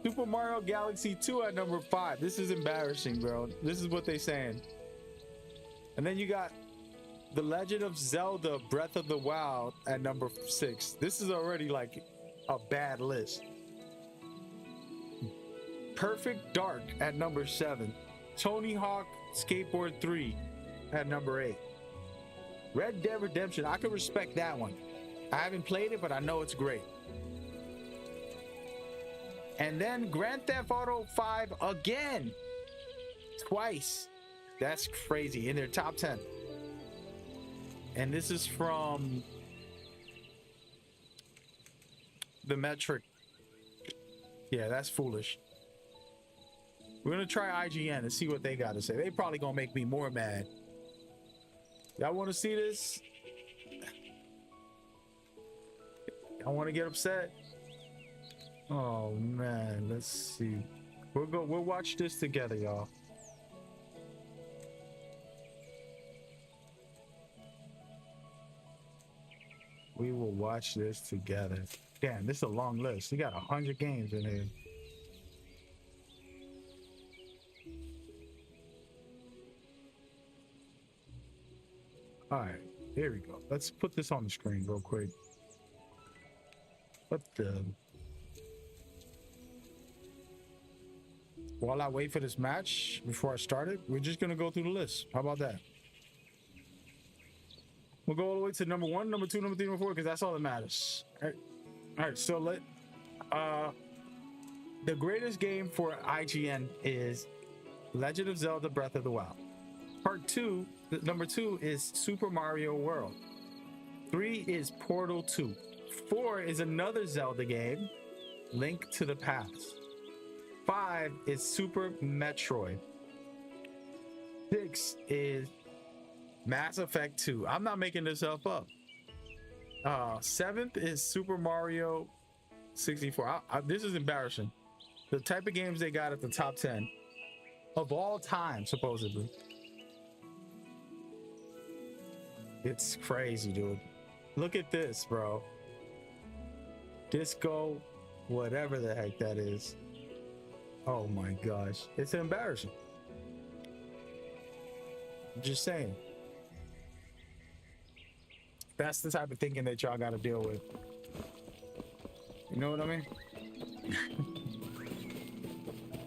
Super Mario Galaxy 2 at number 5. This is embarrassing, bro. This is what they saying. And then you got The Legend of Zelda Breath of the Wild at number 6. This is already like a bad list. Perfect Dark at number 7. Tony Hawk Skateboard 3 at number 8. Red Dead Redemption, I can respect that one. I haven't played it, but I know it's great. And then Grand Theft Auto 5 again. Twice. That's crazy. In their top 10. And this is from the metric. Yeah, that's foolish. We're gonna try IGN and see what they got to say. They probably gonna make me more mad. Y'all want to see this? I want to get upset. Oh man, let's see. We'll watch this together, y'all. We will watch this together. Damn, this is a long list. You got 100 games in here. All right, here we go. Let's put this on the screen real quick. What the? While I wait for this match before I start it, we're just gonna go through the list. How about that? We'll go all the way to number 1, number 2, number 3, number 4, because that's all that matters. All right. So the greatest game for IGN is Legend of Zelda Breath of the Wild. Part two, number 2 is Super Mario World. 3 is Portal 2. 4 is another Zelda game, Link to the Past. 5 is Super Metroid. 6 is Mass Effect 2. I'm not making this stuff up. 7th is Super Mario 64. This is embarrassing. The type of games they got at the top 10 of all time, supposedly. It's crazy, dude. Look at this, bro. Disco, whatever the heck that is. Oh my gosh. It's embarrassing. I'm just saying. That's the type of thinking that y'all got to deal with. You know what I mean?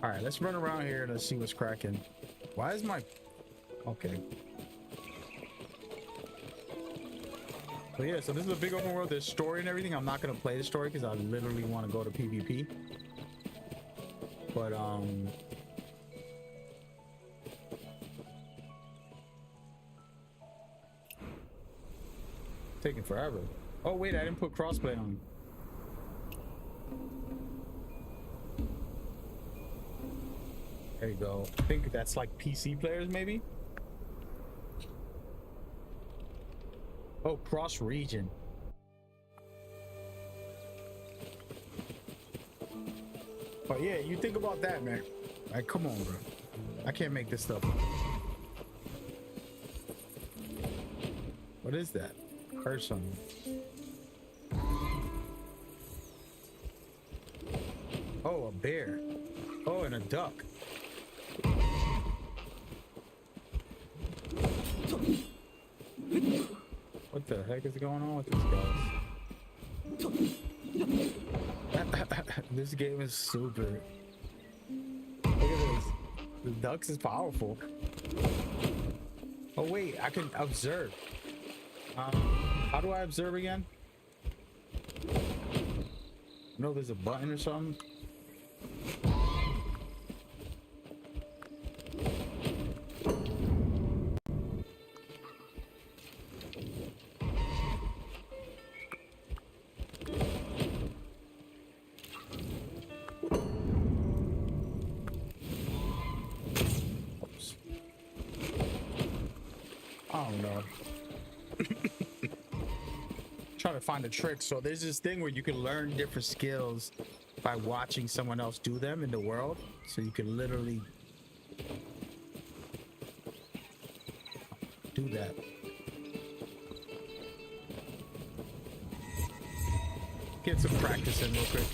All right, let's run around here and let's see what's cracking. Why is my... Okay. But yeah, so this is a big open world. There's story and everything. I'm not going to play the story because I literally want to go to PvP. But, taking forever. Oh, wait, I didn't put crossplay on. There you go. I think that's like PC players, maybe? Oh, cross region. But yeah, you think about that, man. Like, come on, bro. I can't make this stuff up. What is that? Heard something. Oh, a bear. Oh, and a duck. What the heck is going on with these guys? This game is super. Look at this. The ducks is powerful. Oh wait, I can observe. How do I observe again? No, there's a button or something. Trying to find a trick. So there's this thing where you can learn different skills by watching someone else do them in the world. So you can literally do that. Get some practice in real quick.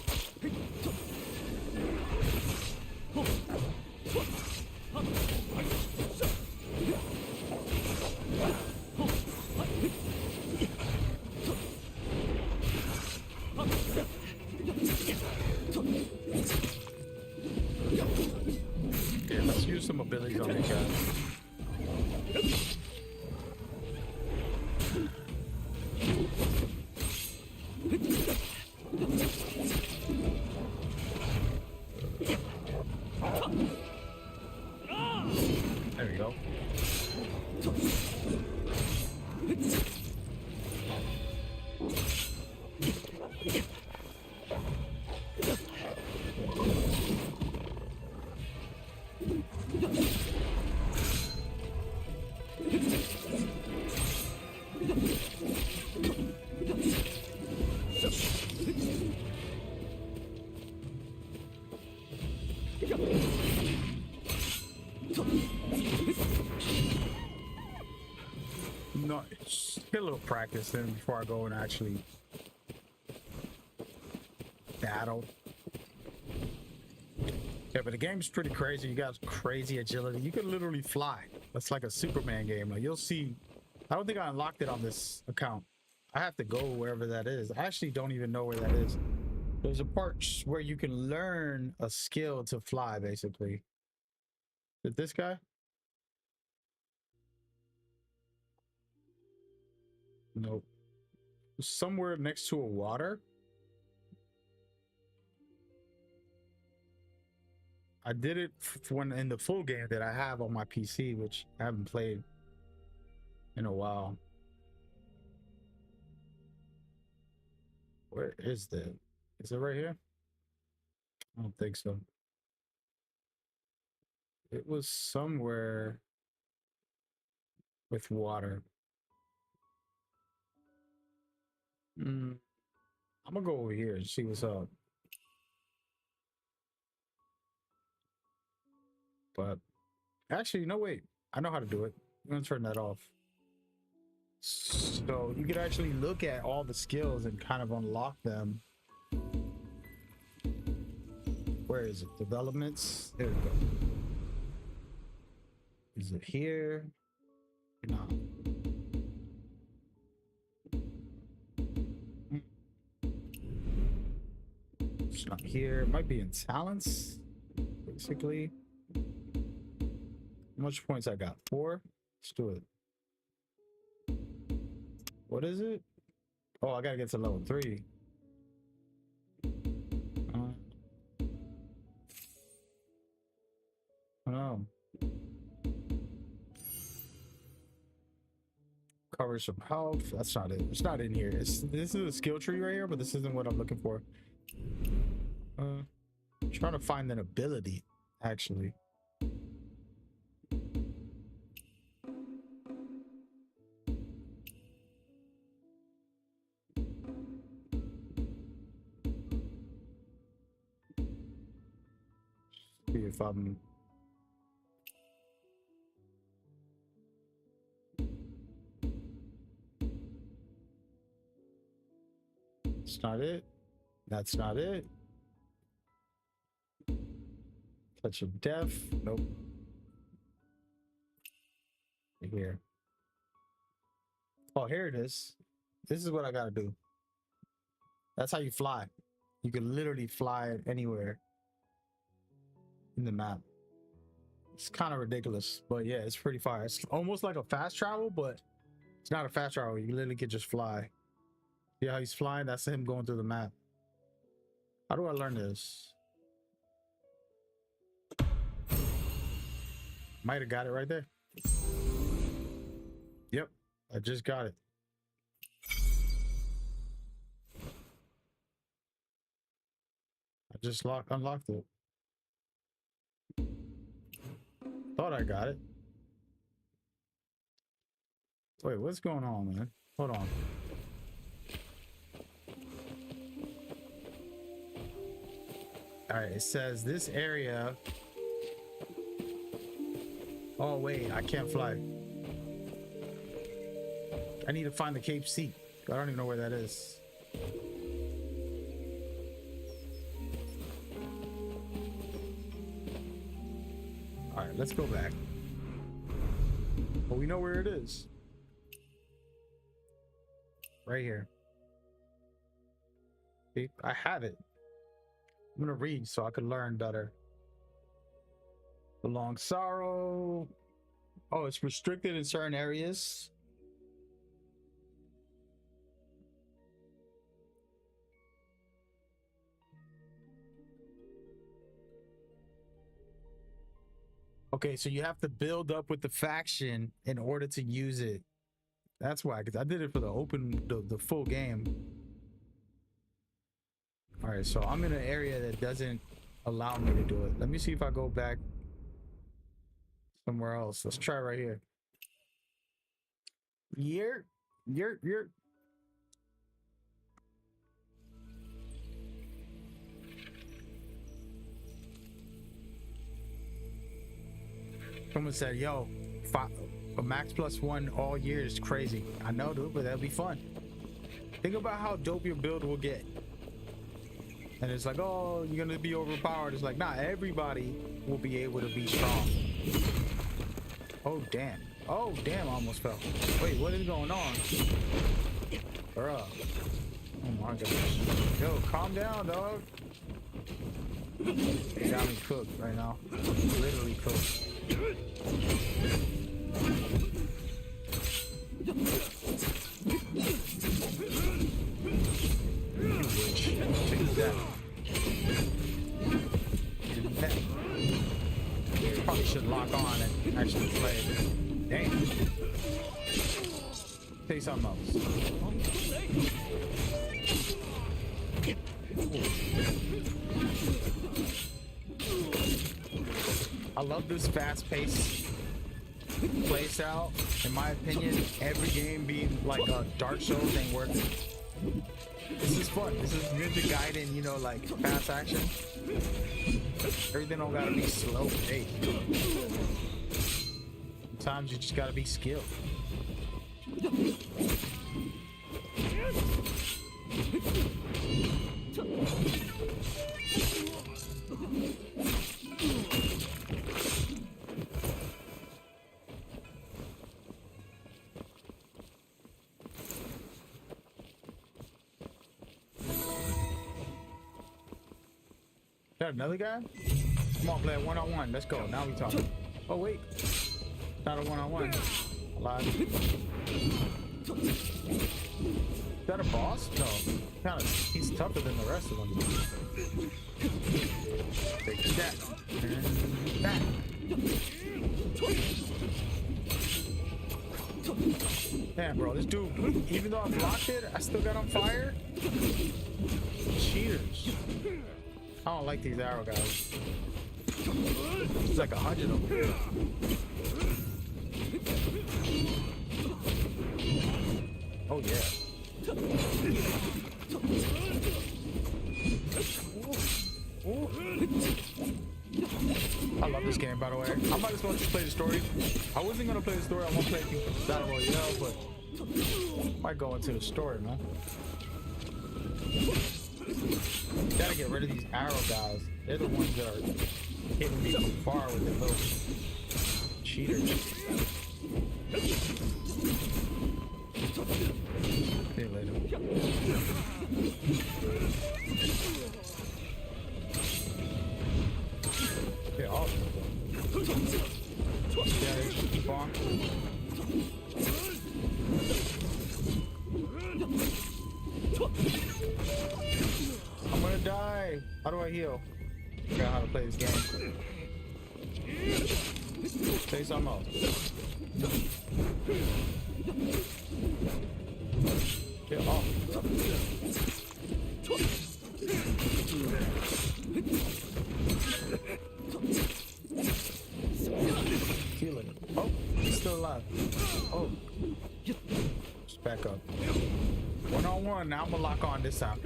Yeah, let's use some abilities on these guys. There we go. No, get a little practice in before I go and actually battle. Yeah, but the game's pretty crazy. You got crazy agility. You can literally fly. That's like a Superman game. Like you'll see. I don't think I unlocked it on this account. I have to go wherever that is. I actually don't even know where that is. There's a part where you can learn a skill to fly, basically. Is it this guy? Nope. Somewhere next to a water. I did it when in the full game that I have on my PC, which I haven't played in a while. Where is the? Is it right here? I don't think so. It was somewhere with water. I'm gonna go over here and see what's up. But actually, no, wait. I know how to do it. I'm gonna turn that off. So you can actually look at all the skills and kind of unlock them. Where is it? Developments. There we go. Is it here? No. It's not here. It might be in talents, basically. How much points I got? 4? Let's do it. What is it? Oh, I gotta get to level 3. Oh. Covers some health. That's not it. It's not in here. This is a skill tree right here, but this isn't what I'm looking for. I'm trying to find an ability, actually. See if I'm... That's not it. That's not it. Touch of death. Nope. Right here. Oh, here it is. This is what I gotta do. That's how you fly. You can literally fly anywhere in the map. It's kind of ridiculous, but yeah, it's pretty fire. It's almost like a fast travel, but it's not a fast travel. You literally can just fly. See how he's flying? That's him going through the map. How do I learn this? Might have got it right there. Yep, I just got it. I just unlocked it. Thought I got it. Wait, what's going on, man? Hold on. All right, it says this area. Oh wait, I can't fly. I need to find the Cape Seat. I don't even know where that is. All right, let's go back. But we know where it is. Right here. See, I have it. I'm gonna read so I can learn better. The Long Sorrow. Oh, it's restricted in certain areas. Okay, so you have to build up with the faction in order to use it. That's why, because I did it for the full game. All right, so I'm in an area that doesn't allow me to do it. Let me see if I go back somewhere else. Let's try right here. You're. Someone said, yo, a max +1 all year is crazy. I know, dude, but that'll be fun. Think about how dope your build will get. And it's like, oh, you're gonna be overpowered. It's like, nah, everybody will be able to be strong. Oh, damn. Oh, damn, I almost fell. Wait, what is going on? Bruh. Oh my gosh. Yo, calm down, dog. They got me cooked right now. Literally cooked. Take that. Say something else. I love this fast-paced playstyle. In my opinion, every game being like a Dark Souls ain't worth it. This is fun. This is Ninja Gaiden, you know, like fast action. Everything don't gotta be slow paced. Sometimes you just gotta be skilled. Got another guy? Come on, play one-on-one. Let's go. Now we talking. Oh wait, not a one-on-one. Live. Is that a boss? No. Kind of. He's tougher than the rest of them. Take that. And that. Damn, bro, this dude, even though I blocked it, I still got on fire. Cheaters. I don't like these arrow guys. There's like 100 of them. Oh yeah. Ooh. I love this game, by the way. I might as well just play the story. I wasn't gonna play the story. I won't play Battle Royale, but I might go into the story, man. Gotta get rid of these arrow guys. They're the ones that are hitting me from far with their little cheaters. See you later. Yeah, awesome. Yeah, they should keep on. I'm gonna die. How do I heal? I forgot how to play this game. Say something else. Get off. Kill it. Oh, he's still alive. Oh. Just back up. One-on-one. Now I'm gonna lock on this time.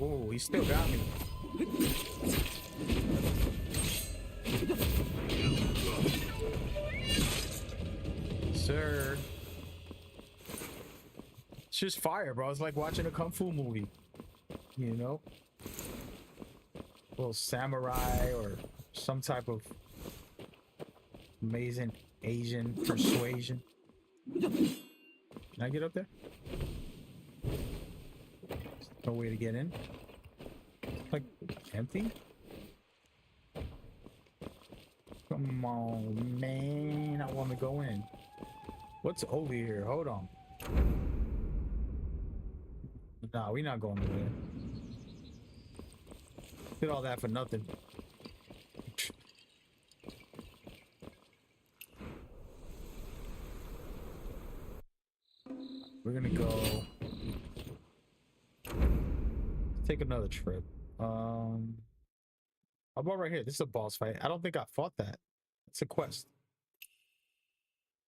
Oh, he still got me. Sir. It's just fire, bro. It's like watching a kung fu movie. You know? A little samurai or some type of amazing Asian persuasion. Can I get up there? No way to get in. Like empty. Come on, man. I want to go in. What's over here? Hold on. Nah, we're not going over there. Did all that for nothing. We're gonna go take another trip. How about right here? This is a boss fight. I don't think I fought that. It's a quest.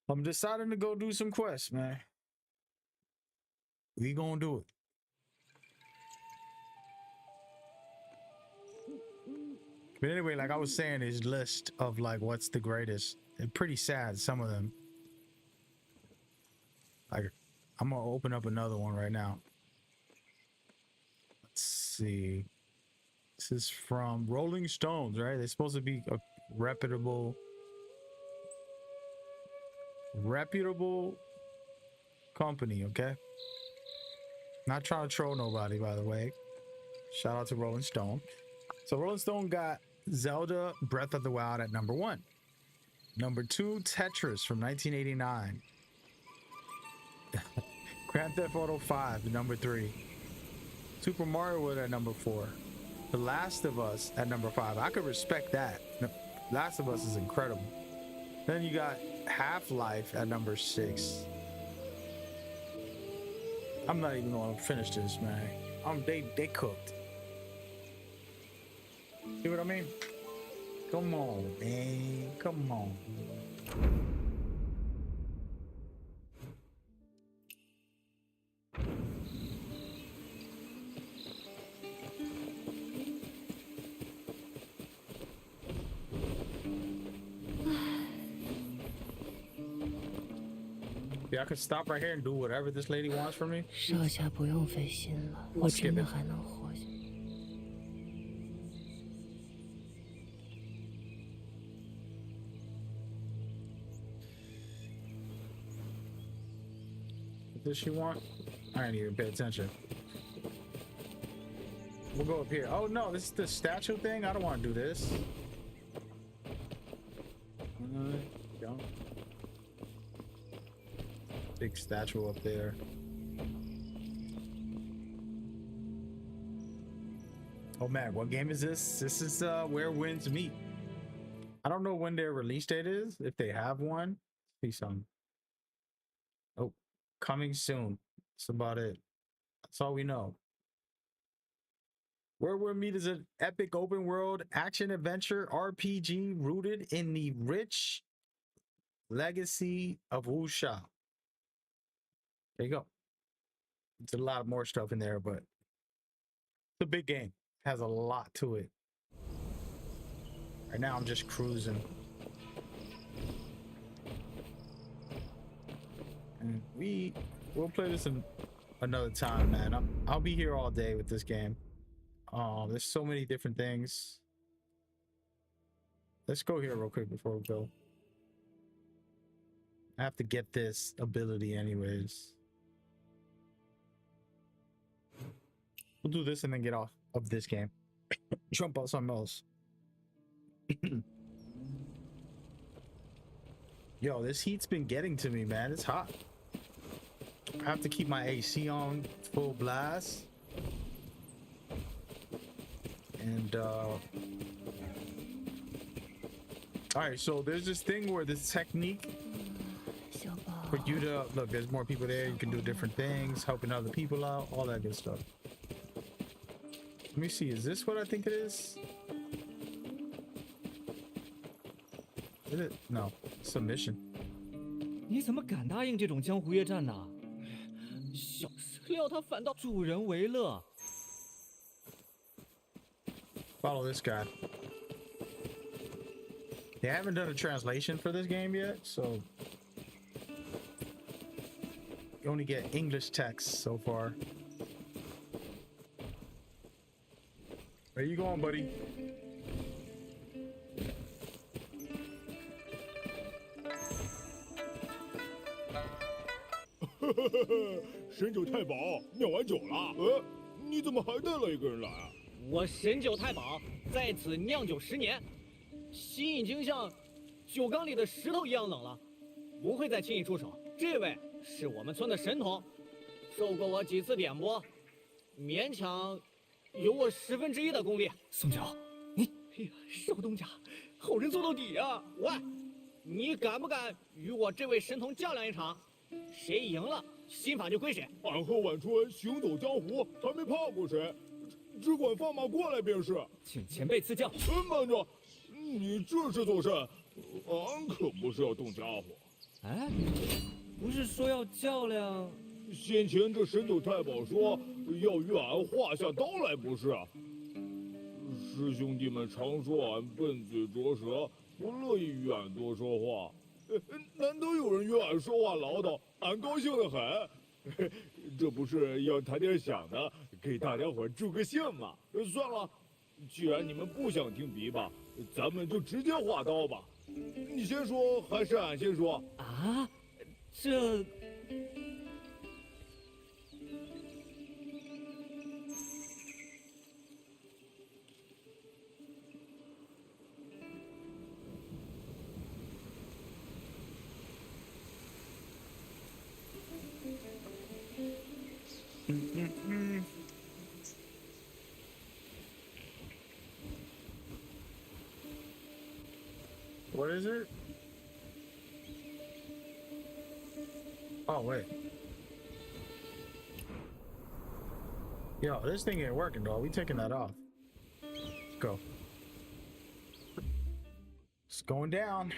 I'm deciding to go do some quests, man. We gonna do it. But anyway, like I was saying, his list of like what's the greatest. They're pretty sad, some of them. Like, I'm gonna open up another one right now. Let's see. This is from Rolling Stones, right? They're supposed to be a reputable company, okay? Not trying to troll nobody, by the way. Shout out to Rolling Stone. So Rolling Stone got Zelda Breath of the Wild at number 1. Number 2, Tetris from 1989. Grand Theft Auto 5 at number 3. Super Mario World at number 4. The Last of Us at number 5. I could respect that. Last of Us is incredible. Then you got Half-Life at number 6. I'm not even gonna finish this, man. They cooked. See what I mean? Come on, man. Come on. Yeah, I could stop right here and do whatever this lady wants from me. 少侠不用费心了，我真的还能活下去。What does she want? I didn't even pay attention. We'll go up here. Oh no, this is the statue thing. I don't want to do this. Go. Big statue up there. Oh man, what game is this? This is Where Winds Meet. I don't know when their release date is, if they have one. See some. Oh, coming soon. That's about it. That's all we know. Where Winds Meet is an epic open world action adventure RPG rooted in the rich legacy of Wuxia. There you go. It's a lot more stuff in there, but it's a big game. It has a lot to it. Right now, I'm just cruising. And we'll play this another time, man. I'll be here all day with this game. There's so many different things. Let's go here real quick before we go. I have to get this ability anyways. We'll do this and then get off of this game. Jump on something else. Yo, this heat's been getting to me, man. It's hot. I have to keep my AC on full blast. And all right, so there's this thing where this technique for you to look, there's more people there, you can do different things, helping other people out, all that good stuff. Let me see, is this what I think it is? Is it? No, submission. 你怎么敢答应这种江湖夜战呢？小谁料他反倒助人为乐。Follow this guy. They haven't done a translation for this game yet, so you only get English text so far. Where you going, buddy? Huh? 神酒太保酿完酒了，你怎么还带了一个人来啊？我神酒太保在此酿酒10年，心已经像酒缸里的石头一样冷了，不会再轻易出手。这位是我们村的神童，受过我几次点拨，勉强有我1/10的功力。宋九，你，哎呀，少东家，好人做到底啊！喂，你敢不敢与我这位神童较量一场？谁赢了，新法就归谁。俺和晚春行走江湖，还没怕过谁，只管放马过来便是。请前辈赐教。慢着，你这是做甚？俺可不是要动家伙。哎，不是说要较量？先前这神酒太保说要与俺划下刀来，不是？师兄弟们常说俺笨嘴拙舌，不乐意与俺多说话。难得有人与俺说话唠叨，俺高兴得很。这不是要谈点响的，给大家伙助个兴嘛。算了，既然你们不想听琵琶，咱们就直接划刀吧。你先说还是俺先说？啊，这。What is it? Oh, wait. Yo, this thing ain't working, dog. We taking that off. Let's go. It's going down.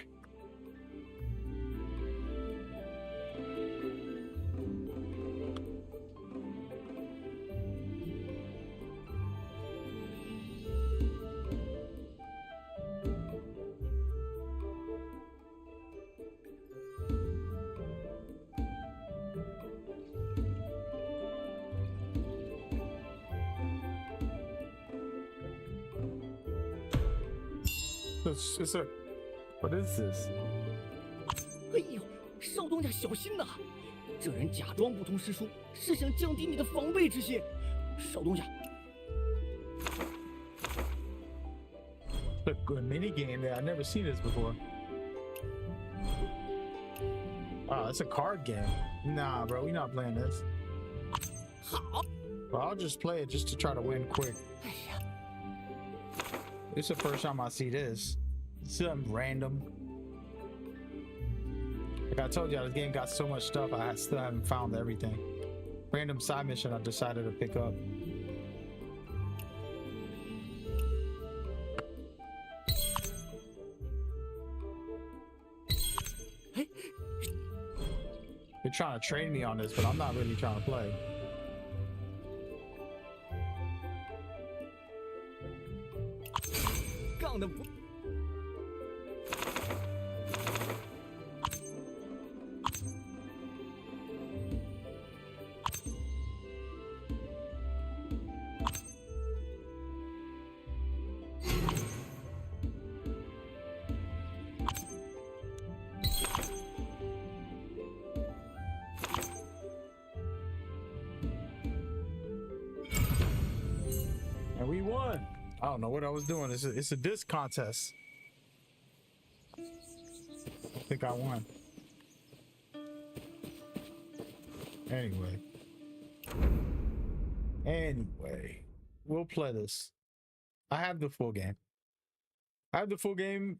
It's a, what is this? 哎呦，少东家小心呐！这人假装不通诗书，是想降低你的防备之心。少东家， A good mini game that I've never seen this before. Wow, it's a card game. Nah, bro, we not playing this. 好。 Well, I'll just play it just to try to win quick. 哎呀， It's the first time I see this. Something random. Like I told you, this game got so much stuff. I still haven't found everything. Random side mission I decided to pick up. They're trying to train me on this, but I'm not really trying to play. And we won. I don't know what I was doing. It's a disc contest. I think I won. Anyway, we'll play this. I have the full game. I have the full game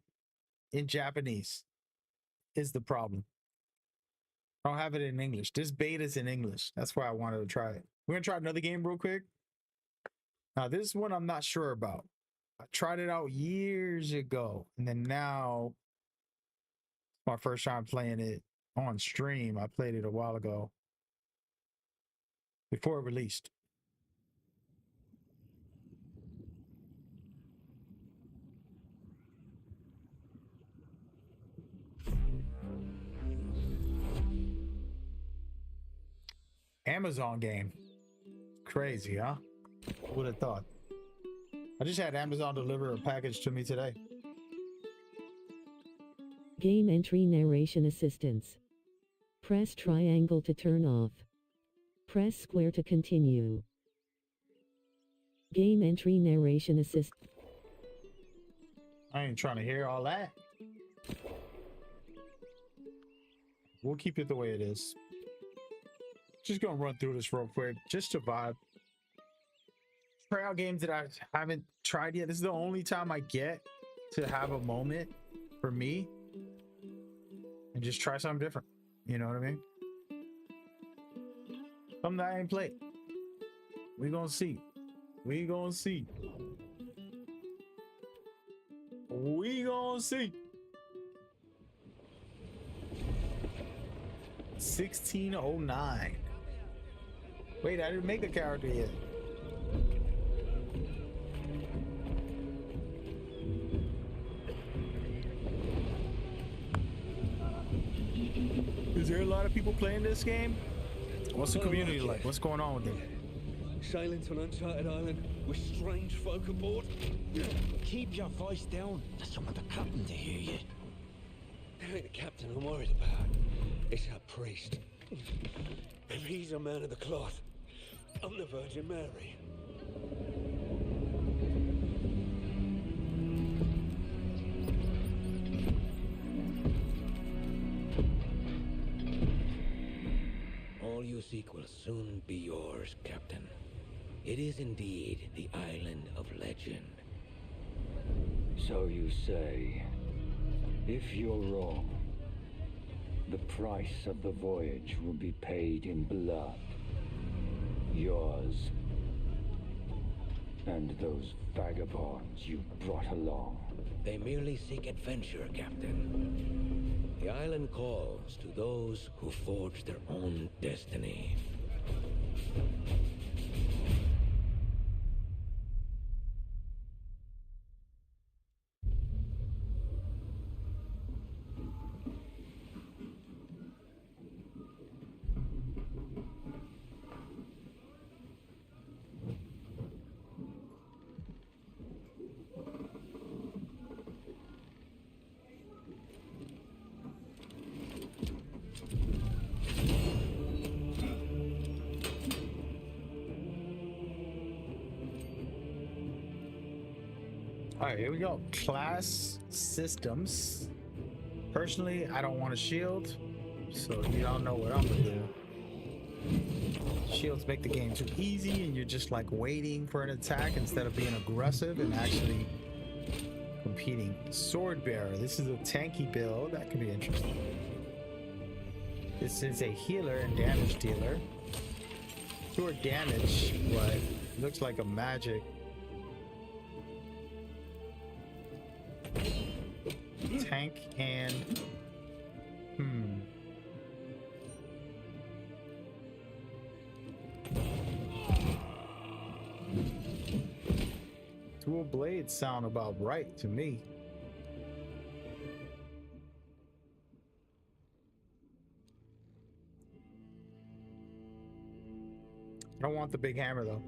in Japanese. Is the problem. I don't have it in English. This beta's in English. That's why I wanted to try it. We're gonna try another game real quick. Now, this one I'm not sure about. I tried it out years ago, and then now my first time playing it on stream. I played it a while ago before it released. Amazon game. Crazy, huh? Who would have thought? I just had Amazon deliver a package to me today. Game entry narration assistance. Press triangle to turn off. Press square to continue. Game entry narration assist. I ain't trying to hear all that. We'll keep it the way it is. Just gonna run through this real quick, just to vibe. Try out games that I haven't tried yet. This is the only time I get to have a moment for me and just try something different. You know what I mean? Something that I ain't played. We gonna see. We gonna see. We gonna see. 1609. Wait, I didn't make a character yet. Is there a lot of people playing this game? What's the community like? What's going on with it? Sailing to an uncharted island with strange folk aboard. Keep your voice down. I just don't want the captain to hear you. It ain't the captain I'm worried about. It's our priest. If he's a man of the cloth, I'm the Virgin Mary. All you seek will soon be yours, Captain. It is indeed the island of legend. So you say. If you're wrong, the price of the voyage will be paid in blood. Yours And those vagabonds you brought along. They merely seek adventure, Captain. The island calls to those who forge their own destiny. All right, here we go. Class systems. Personally, I don't want a shield, so you don't know what I'm gonna do. Shields make the game too easy, and you're just like waiting for an attack instead of being aggressive and actually competing. Sword bearer. This is a tanky build. That could be interesting. This is a healer and damage dealer. Pure damage, but looks like a magic. Tank and dual blades sound about right to me. I don't want the big hammer though.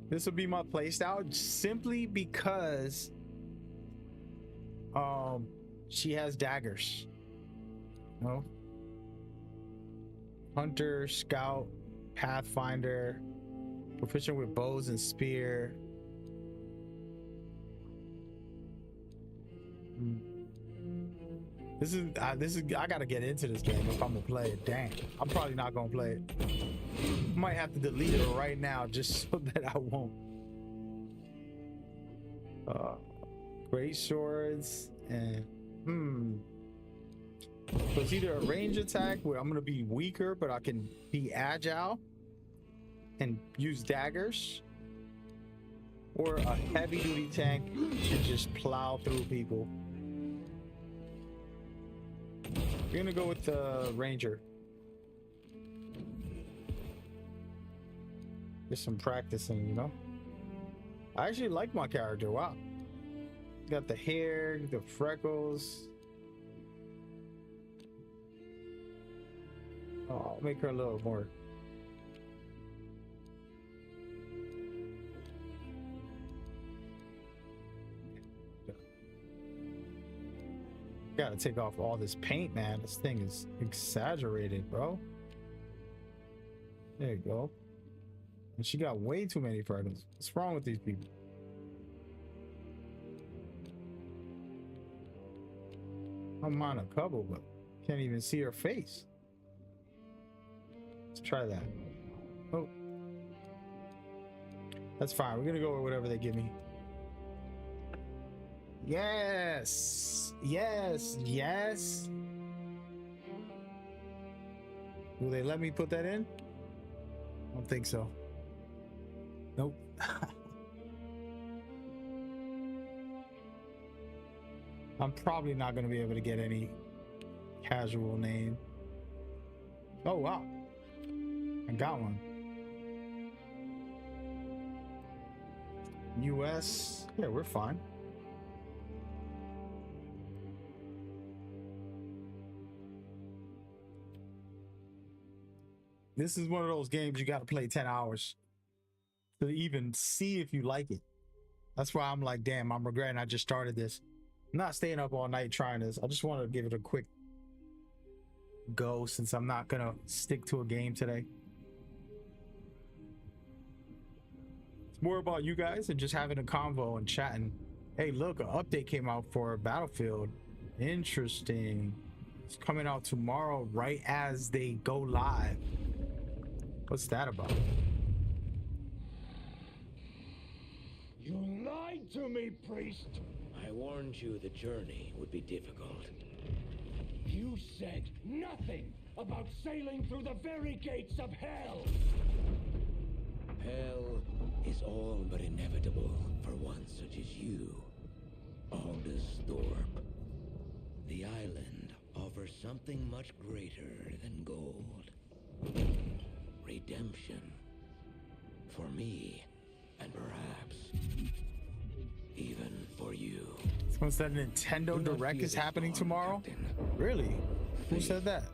This will be my playstyle simply because she has daggers. No. Hunter, scout, pathfinder, proficient with bows and spear. This is I gotta get into this game if I'm gonna play it. Dang, I'm probably not gonna play it. Might have to delete it right now just so that I won't. Great swords and so it's either a range attack where I'm gonna be weaker but I can be agile and use daggers, or a heavy duty tank and just plow through people. We're gonna go with the ranger. Just some practicing, you know. I actually like my character. Wow. Got the hair, the freckles. Oh, I'll make her a little more. Gotta take off all this paint, man. This thing is exaggerated, bro. There you go. And she got way too many freckles. What's wrong with these people? I'm on a couple, but can't even see her face. Let's try that. Oh, that's fine. We're gonna go with whatever they give me. Yes, yes, yes. Will they let me put that in? I don't think so. Nope. I'm probably not going to be able to get any casual name. Oh, wow. I got one. US. Yeah, we're fine. This is one of those games you got to play 10 hours to even see if you like it. That's why I'm like, damn, I'm regretting I just started this. I'm not staying up all night trying this. I just want to give it a quick go since I'm not gonna stick to a game today. It's more about you guys and just having a convo and chatting. Hey, look, an update came out for Battlefield. Interesting. It's coming out tomorrow right as they go live. What's that about? You lied to me, priest! I warned you the journey would be difficult. You said nothing about sailing through the very gates of hell! Hell is all but inevitable for one such as you, Aldous Thorpe. The island offers something much greater than gold. Redemption. For me, and perhaps even for you. Someone said Nintendo Direct is happening tomorrow? Really? Who said that?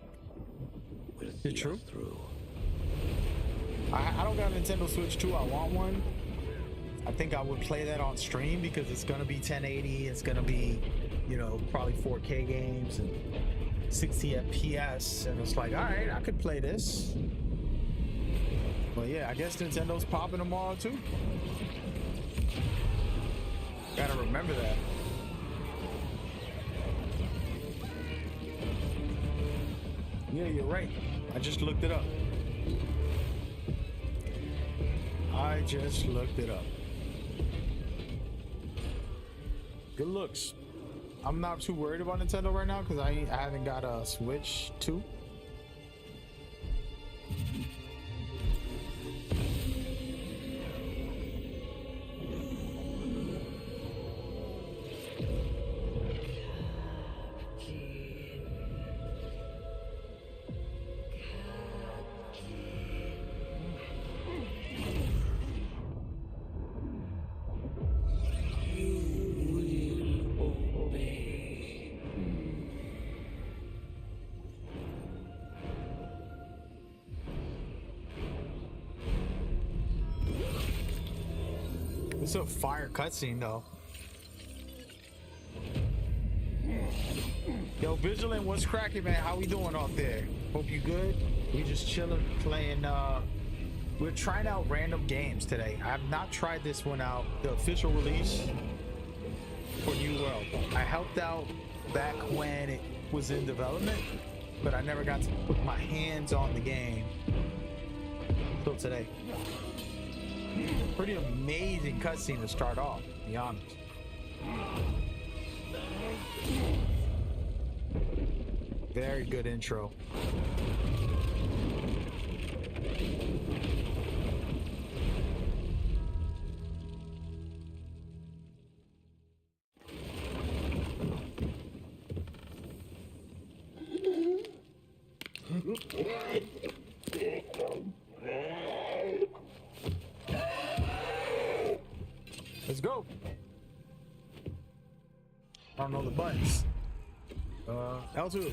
Will Is see it true? us through. I don't got a Nintendo Switch 2. I want one. I think I would play that on stream because it's gonna be 1080. It's gonna be, you know, probably 4K games and 60 FPS. And it's like, all right, I could play this. But yeah, I guess Nintendo's popping tomorrow too. Gotta remember that. Yeah, you're right. I just looked it up. I just looked it up. Good looks. I'm not too worried about Nintendo right now because I haven't got a Switch 2. It's a fire cutscene though. Yo, Vigilant, what's cracking, man? How we doing out there? Hope you good. We just chilling, playing. We're trying out random games today. I have not tried this one out, the official release for New World. I helped out back when it was in development, but I never got to put my hands on the game until today. Pretty amazing cutscene to start off, to be honest. Very good intro. Let's go. I don't know the buttons. L2.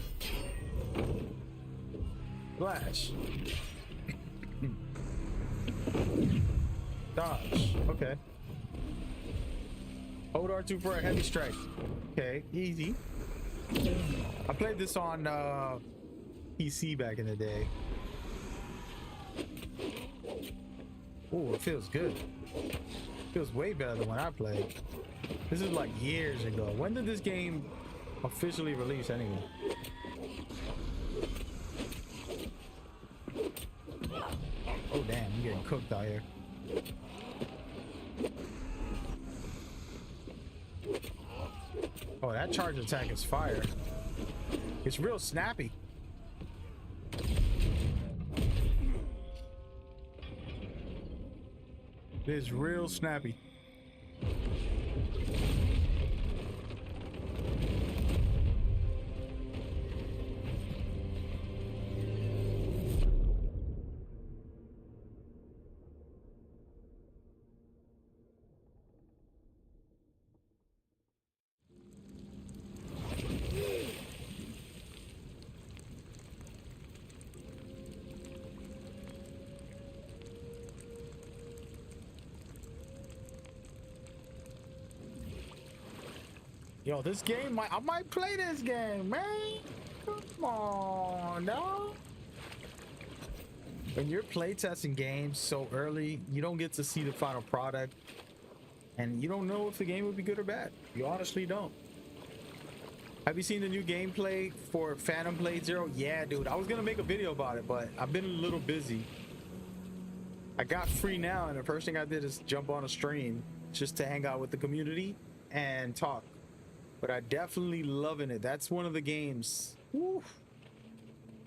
Flash. Dodge. Okay. Hold R2 for a heavy strike. Okay, easy. I played this on PC back in the day. Oh, it feels good. Feels way better than when I played. This is like years ago. When did this game officially release anyway? Oh damn, I'm getting cooked out here. Oh, that charge attack is fire. It's real snappy. It is real snappy. Yo, this game, I might play this game, man. Come on, dog. When you're playtesting games so early, you don't get to see the final product, and you don't know if the game would be good or bad. You honestly don't. Have you seen the new gameplay for Phantom Blade Zero? Yeah, dude. I was gonna make a video about it, but I've been a little busy. I got free now, and the first thing I did is jump on a stream just to hang out with the community and talk. But I definitely loving it. That's one of the games. Woo.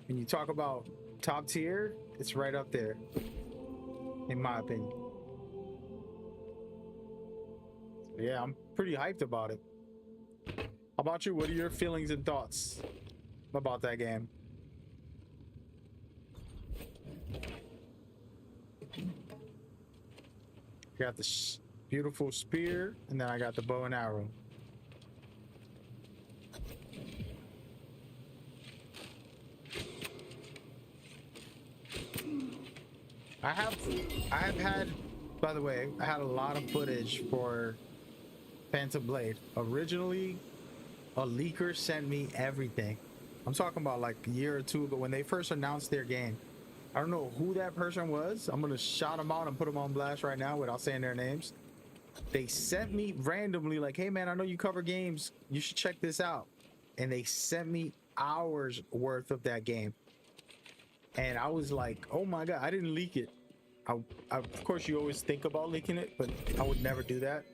When you talk about top tier, it's right up there. in my opinion. Yeah, I'm pretty hyped about it. How about you? What are your feelings and thoughts about that game? Got the beautiful spear, and then I got the bow and arrow. I have had, by the way, I had a lot of footage for Phantom Blade. Originally, a leaker sent me everything. I'm talking about like a year or two ago when they first announced their game. I don't know who that person was. I'm gonna shout them out and put them on blast right now without saying their names. They sent me randomly like, hey man, I know you cover games. You should check this out. And they sent me hours worth of that game. And I was like, oh my God, I didn't leak it. Of course, you always think about leaking it, but I would never do that.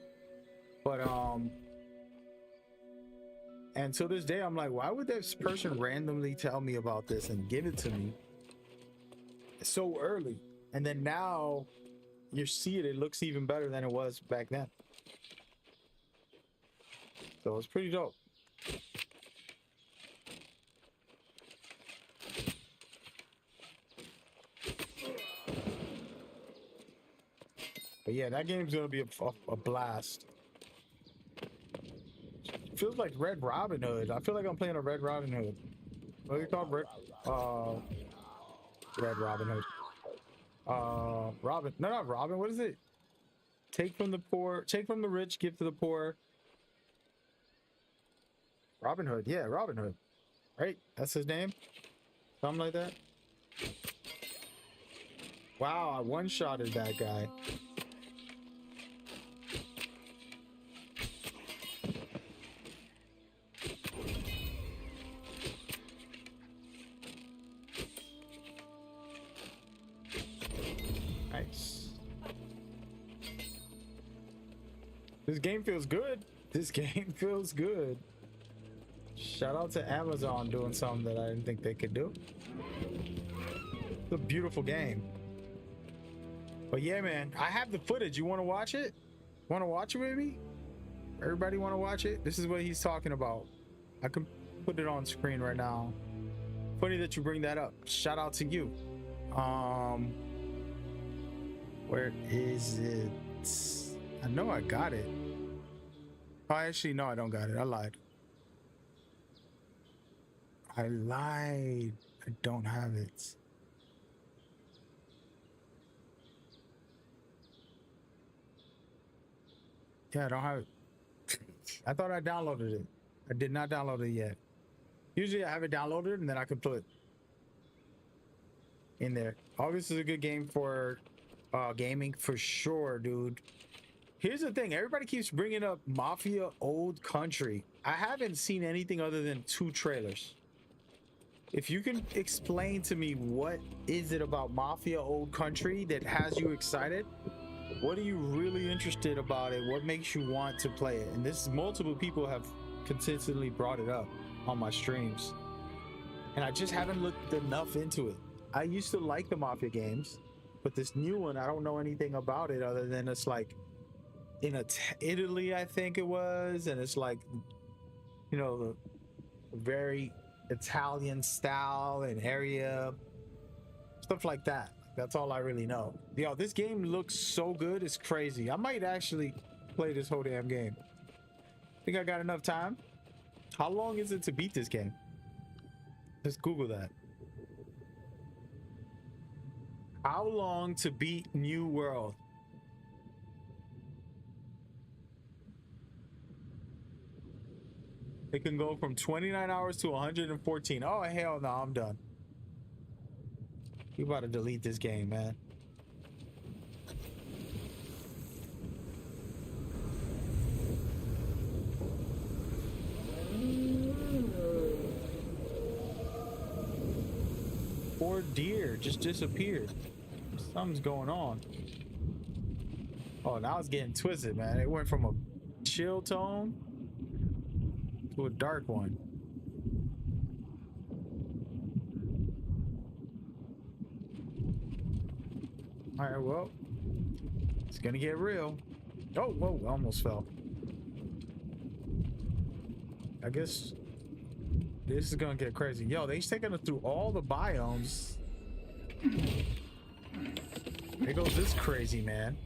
But, and to this day, I'm like, why would this person randomly tell me about this and give it to me so early? And then now you see it, it looks even better than it was back then. So it's pretty dope. But yeah, that game's gonna be a blast. Feels like Red Robin Hood. I feel like I'm playing a Red Robin Hood. What do you call it? Red Robin Hood. Robin. No, not Robin. What is it? Take from the poor. Take from the rich. Give to the poor. Robin Hood. Yeah, Robin Hood. Right? That's his name. Something like that. Wow, I one-shotted that guy. Nice. This game feels good. This game feels good. Shout out to Amazon doing something that I didn't think they could do. It's a beautiful game. But yeah, man, I have the footage. You want to watch it? Want to watch it with me? Everybody want to watch it? This is what he's talking about. I can put it on screen right now. Funny that you bring that up. Shout out to you. Where is it? I know I got it. Oh, actually, no, I don't got it. I lied. I don't have it. Yeah, I don't have it. I thought I downloaded it. I did not download it yet. Usually I have it downloaded and then I can put it in there. August is a good game for gaming for sure, dude. Here's the thing. Everybody keeps bringing up Mafia Old Country. I haven't seen anything other than 2 trailers. If you can explain to me what is it about Mafia Old Country that has you excited? What are you really interested about it? What makes you want to play it? And this multiple people have consistently brought it up on my streams. And I just haven't looked enough into it. I used to like the Mafia games, but this new one, I don't know anything about it other than it's like in Italy, I think it was. And it's like, you know, the very Italian style and area, stuff like that. That's all I really know. Yo, this game looks so good, it's crazy. I might actually play this whole damn game. Think I got enough time? How long is it to beat this game? Let's Google that. How long to beat New World? It can go from 29 hours to 114. Oh, hell no, I'm done. You about to delete this game, man. Poor deer just disappeared. Something's going on. Oh, now it's getting twisted, man. It went from a chill tone to a dark one. All right, well, it's gonna get real. Oh, whoa, I almost fell. I guess this is gonna get crazy. Yo, they's taking us through all the biomes. There goes this crazy man.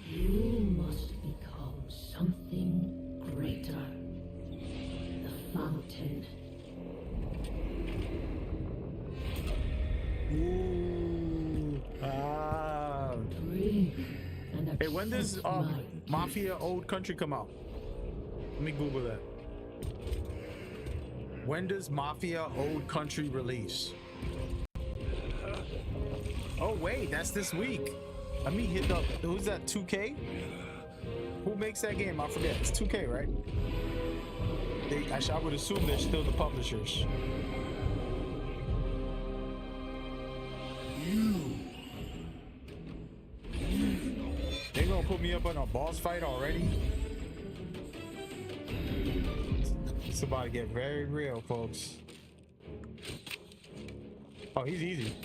You must become something greater. The fountain. Ooh. Ah. Drink and Hey, when does accept my Mafia gift. Old Country come out? Let me Google that. When does Mafia Old Country release? Oh wait, that's this week. Let me hit up. Who's that? 2K? Who makes that game? I forget. It's 2K, right? I would assume they're still the publishers. They gonna put me up on a boss fight already? It's about to get very real, folks. Oh, he's easy.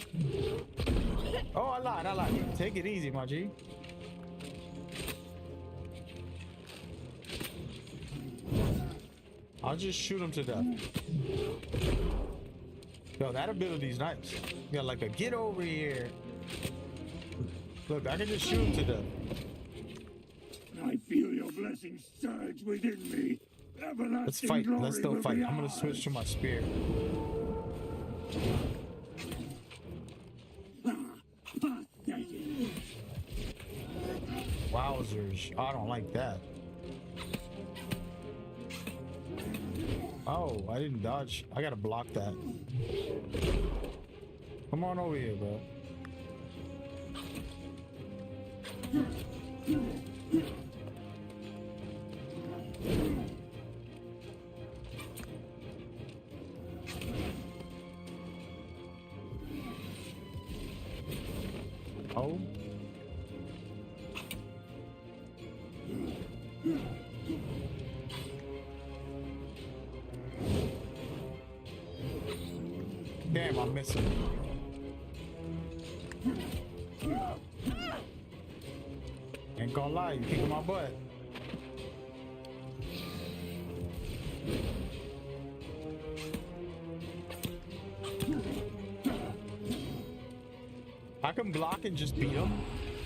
Oh, I lied. Take it easy, my G. I'll just shoot him to death. Yo, that ability's nice. You got like a get over here. Look, I can just shoot him to death. I feel your blessings surge within me. Everlasting Let's fight. Let's still glory fight. will be I'm gonna ours. switch to my spear. Pathetic. Wowzers. I don't like that. Oh, I didn't dodge. I gotta block that. Come on over here, bro. Oh. Damn, I'm missing. Ain't gonna lie, you kicking my butt. I can block and just beat him,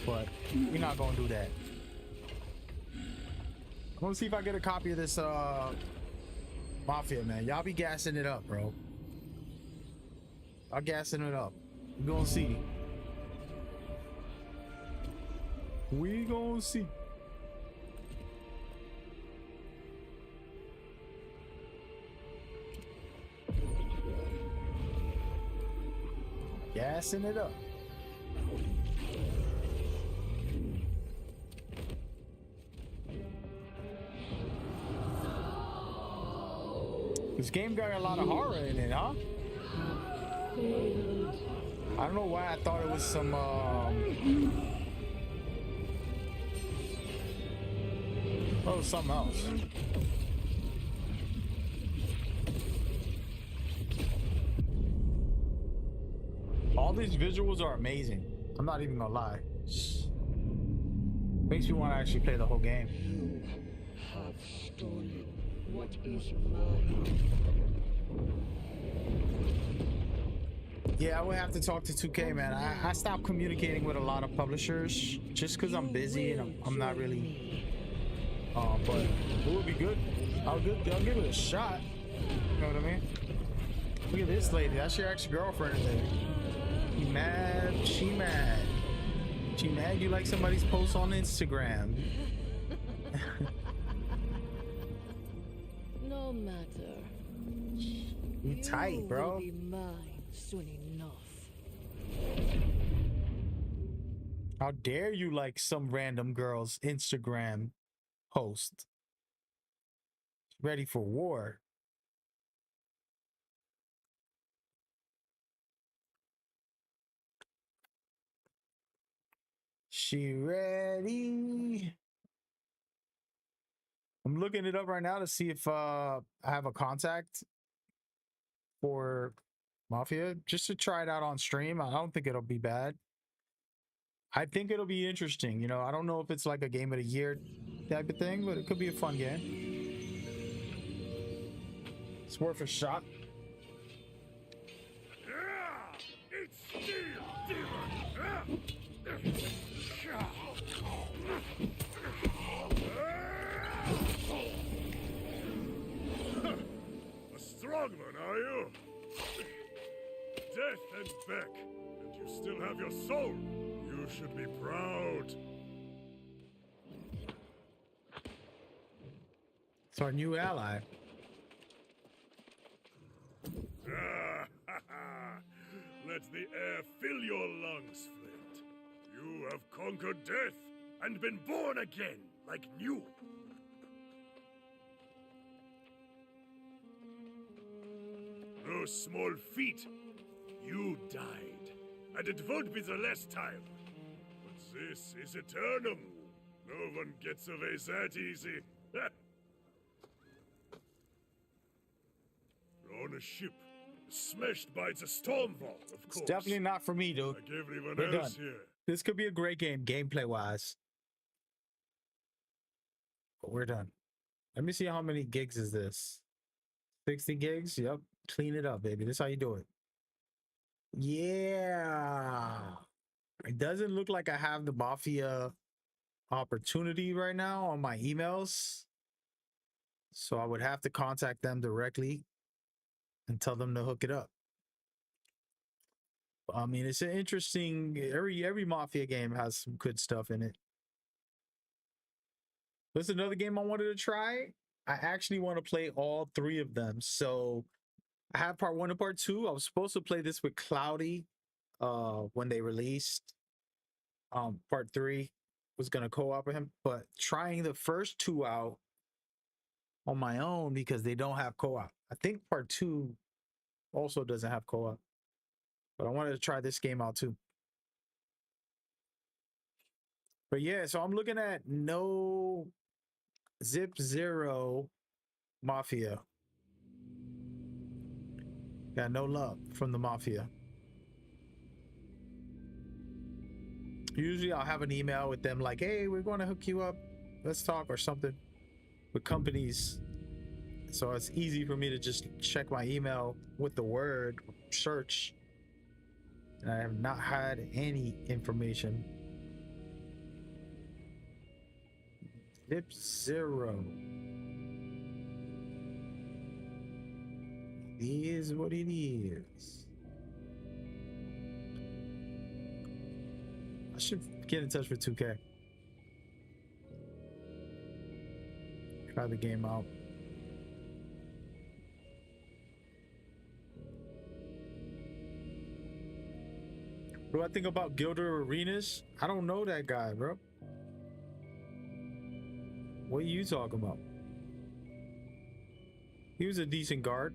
but we're not gonna do that. I'm gonna see if I get a copy of this Mafia, man. Y'all be gassing it up, bro. I'm gassing it up. We gonna see. We gonna see. Gassing it up. This game got a lot of horror in it, huh? I don't know why I thought it was some oh, something else. All these visuals are amazing. I'm not even gonna lie. Makes me want to actually play the whole game. Have stolen what is mine. Yeah, I would have to talk to 2K, man. I stopped communicating with a lot of publishers just because I'm busy and I'm not really. But it would be good. I'll give it a shot. You know what I mean? Look at this lady. That's your ex-girlfriend in there. You mad? She mad. She mad you like somebody's post on Instagram. No matter. You tight, bro. Will be mine soon enough. How dare you like some random girl's Instagram post? Ready for war. She ready? I'm looking it up right now to see if I have a contact for Mafia, just to try it out on stream. I don't think it'll be bad. I think it'll be interesting. You know, I don't know if it's like a game of the year type of thing, but it could be a fun game. It's worth a shot. It's steel, demon! A strong one, are you? Death and back, and you still have your soul. You should be proud. It's our new ally. Let the air fill your lungs, Flint. You have conquered death and been born again like new. Those small feet. You died, and it won't be the last time. But this is Eternum. No one gets away that easy. You're on a ship, smashed by the storm vault, of course. It's definitely not for me, dude. Like everyone We're else done. here. This could be a great game, gameplay wise. But we're done. Let me see how many gigs is this. 60 gigs? Yep. Clean it up, baby. This is how you do it. Yeah. It doesn't look like I have the Mafia opportunity right now on my emails. So I would have to contact them directly and tell them to hook it up. I mean, it's an interesting, every Mafia game has some good stuff in it. There's another game I wanted to try. I actually want to play all three of them. So I have part 1 and part 2. I was supposed to play this with Cloudy when they released. Part 3 was gonna co-op with him, but trying the first 2 out on my own because they don't have co-op. I think part 2 also doesn't have co-op, but I wanted to try this game out too. But yeah, so I'm looking at no Zip Zero Mafia. Got no love from the Mafia. Usually I'll have an email with them like, hey, we're going to hook you up. Let's talk or something with companies. So it's easy for me to just check my email with the word search. And I have not had any information. Zip Zero. It is what it is. I should get in touch with 2K. Try the game out. What do I think about Gilder Arenas? I don't know that guy, bro. What are you talking about? He was a decent guard.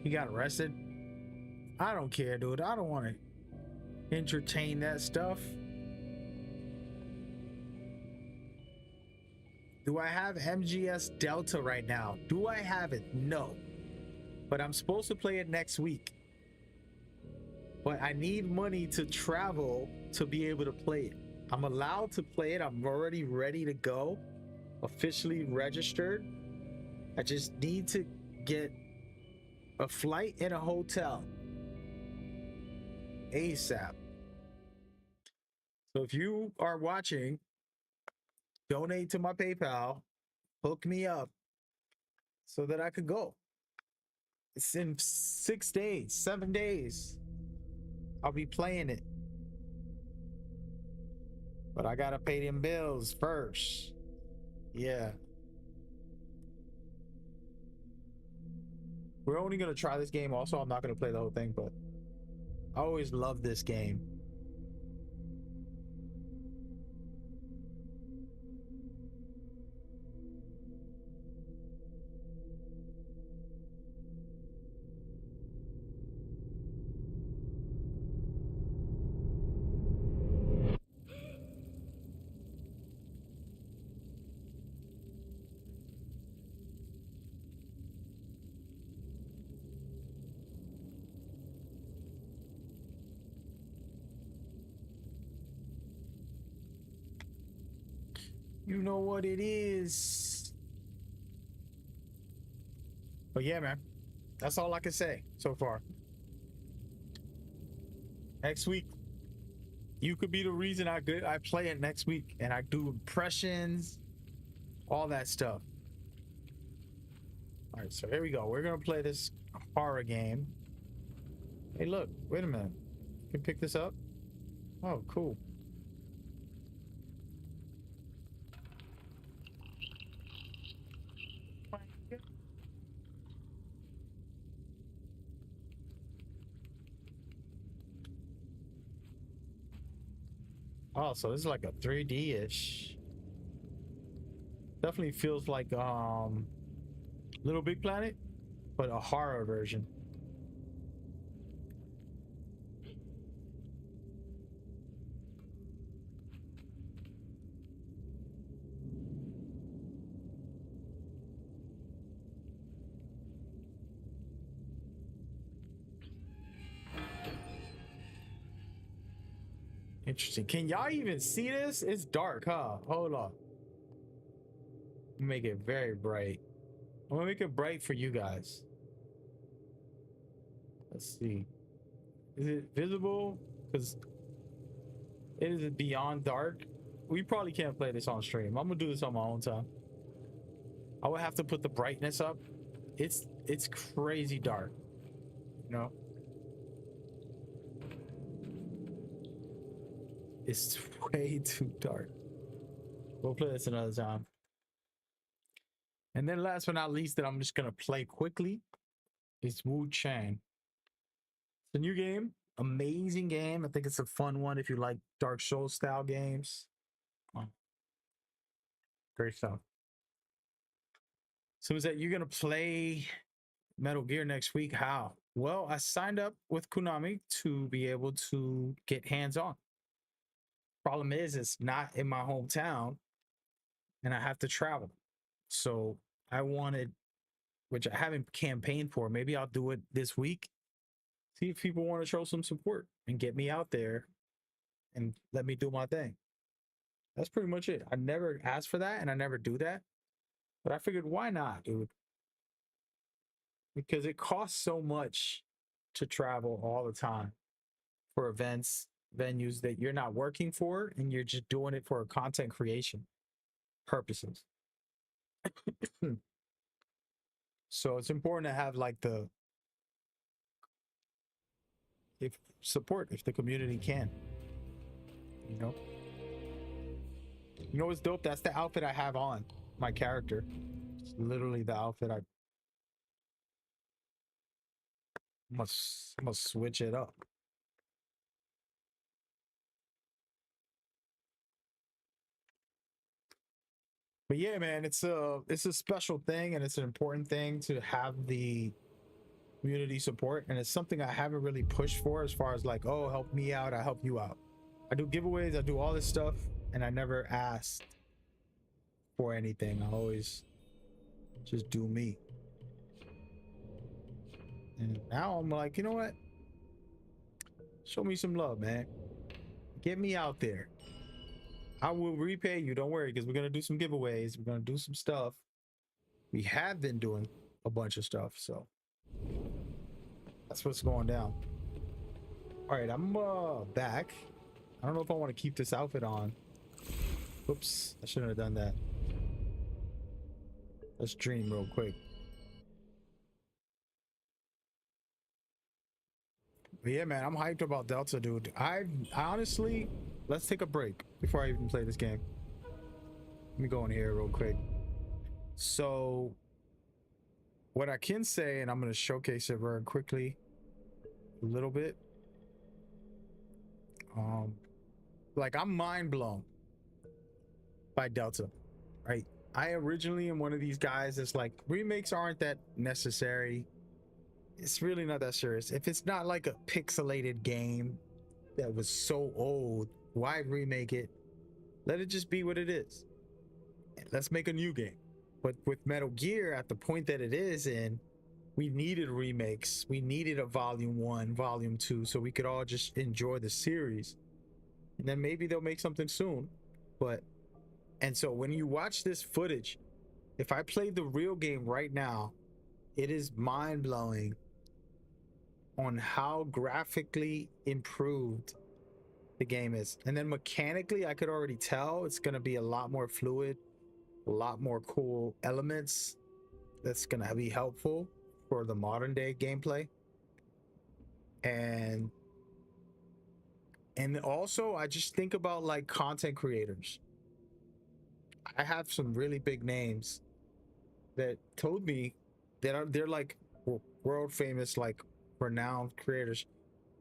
He got arrested. I don't care, dude. I don't want to entertain that stuff. Do I have MGS Delta right now? Do I have it? No. But I'm supposed to play it next week. But I need money to travel to be able to play it. I'm allowed to play it. I'm already ready to go. Officially registered. I just need to get a flight and a hotel ASAP. So if you are watching, donate to my PayPal, hook me up so that I could go. It's in 6 days, 7 days. I'll be playing it. But I gotta pay them bills first. Yeah. We're only gonna try this game. Also, I'm not gonna play the whole thing, but I always love this game. You know what it is. But yeah, man, that's all I can say so far. Next week, you could be the reason I play it next week, and I do impressions, all that stuff. All right, so here we go. We're gonna play this horror game. Hey, look, wait a minute. You can pick this up. Oh, cool. Oh, so this is like a 3D-ish. Definitely feels like Little Big Planet, but a horror version. Interesting. Can y'all even see this? It's dark, huh? Hold on. Make it very bright. I'm gonna make it bright for you guys. Let's see. Is it visible? Because it is beyond dark. We probably can't play this on stream. I'm gonna do this on my own time. I would have to put the brightness up. It's crazy dark. You know? It's way too dark. We'll play this another time. And then last but not least that I'm just gonna play quickly is Wu Chang. It's a new game, amazing game. I think it's a fun one if you like Dark Souls style games. Oh. Great stuff. So is that you're gonna play Metal Gear next week? How? Well, I signed up with Konami to be able to get hands-on. Problem is, it's not in my hometown and I have to travel. So I wanted, which I haven't campaigned for, maybe I'll do it this week. See if people want to show some support and get me out there and let me do my thing. That's pretty much it. I never asked for that and I never do that. But I figured, why not, dude? Because it costs so much to travel all the time for events, venues that you're not working for and you're just doing it for content creation purposes. So it's important to have like the support if the community can, you know what's dope? That's the outfit I have on my character. It's literally the outfit I must switch it up. But yeah, man, it's a special thing and it's an important thing to have the community support, and it's something I haven't really pushed for as far as like, oh, help me out, I help you out. I do giveaways, I do all this stuff, and I never asked for anything. I always just do me. And now I'm like, you know what? Show me some love, man. Get me out there. I will repay you, don't worry, because we're gonna do some giveaways. We're gonna do some stuff. We have been doing a bunch of stuff, so that's what's going down. All right, I'm back. I don't know if I want to keep this outfit on. Oops, I shouldn't have done that. Let's dream real quick. But yeah, man, I'm hyped about Delta, dude. I honestly, let's take a break before I even play this game. Let me go in here real quick. So what I can say, and I'm going to showcase it very quickly a little bit. Like, I'm mind blown by Delta, right? I originally am one of these guys that's like, remakes aren't that necessary. It's really not that serious. If it's not like a pixelated game that was so old, why remake it? Let it just be what it is. Let's make a new game. But with Metal Gear, at the point that it is in, we needed remakes. We needed a volume 1, volume 2, so we could all just enjoy the series. And then maybe they'll make something soon. But And so when you watch this footage, if I play the real game right now, it is mind-blowing on how graphically improved the game is. And then mechanically, I could already tell it's going to be a lot more fluid, a lot more cool elements that's going to be helpful for the modern day gameplay. And also, I just think about like content creators. I have some really big names that told me that they're like world famous, like renowned creators.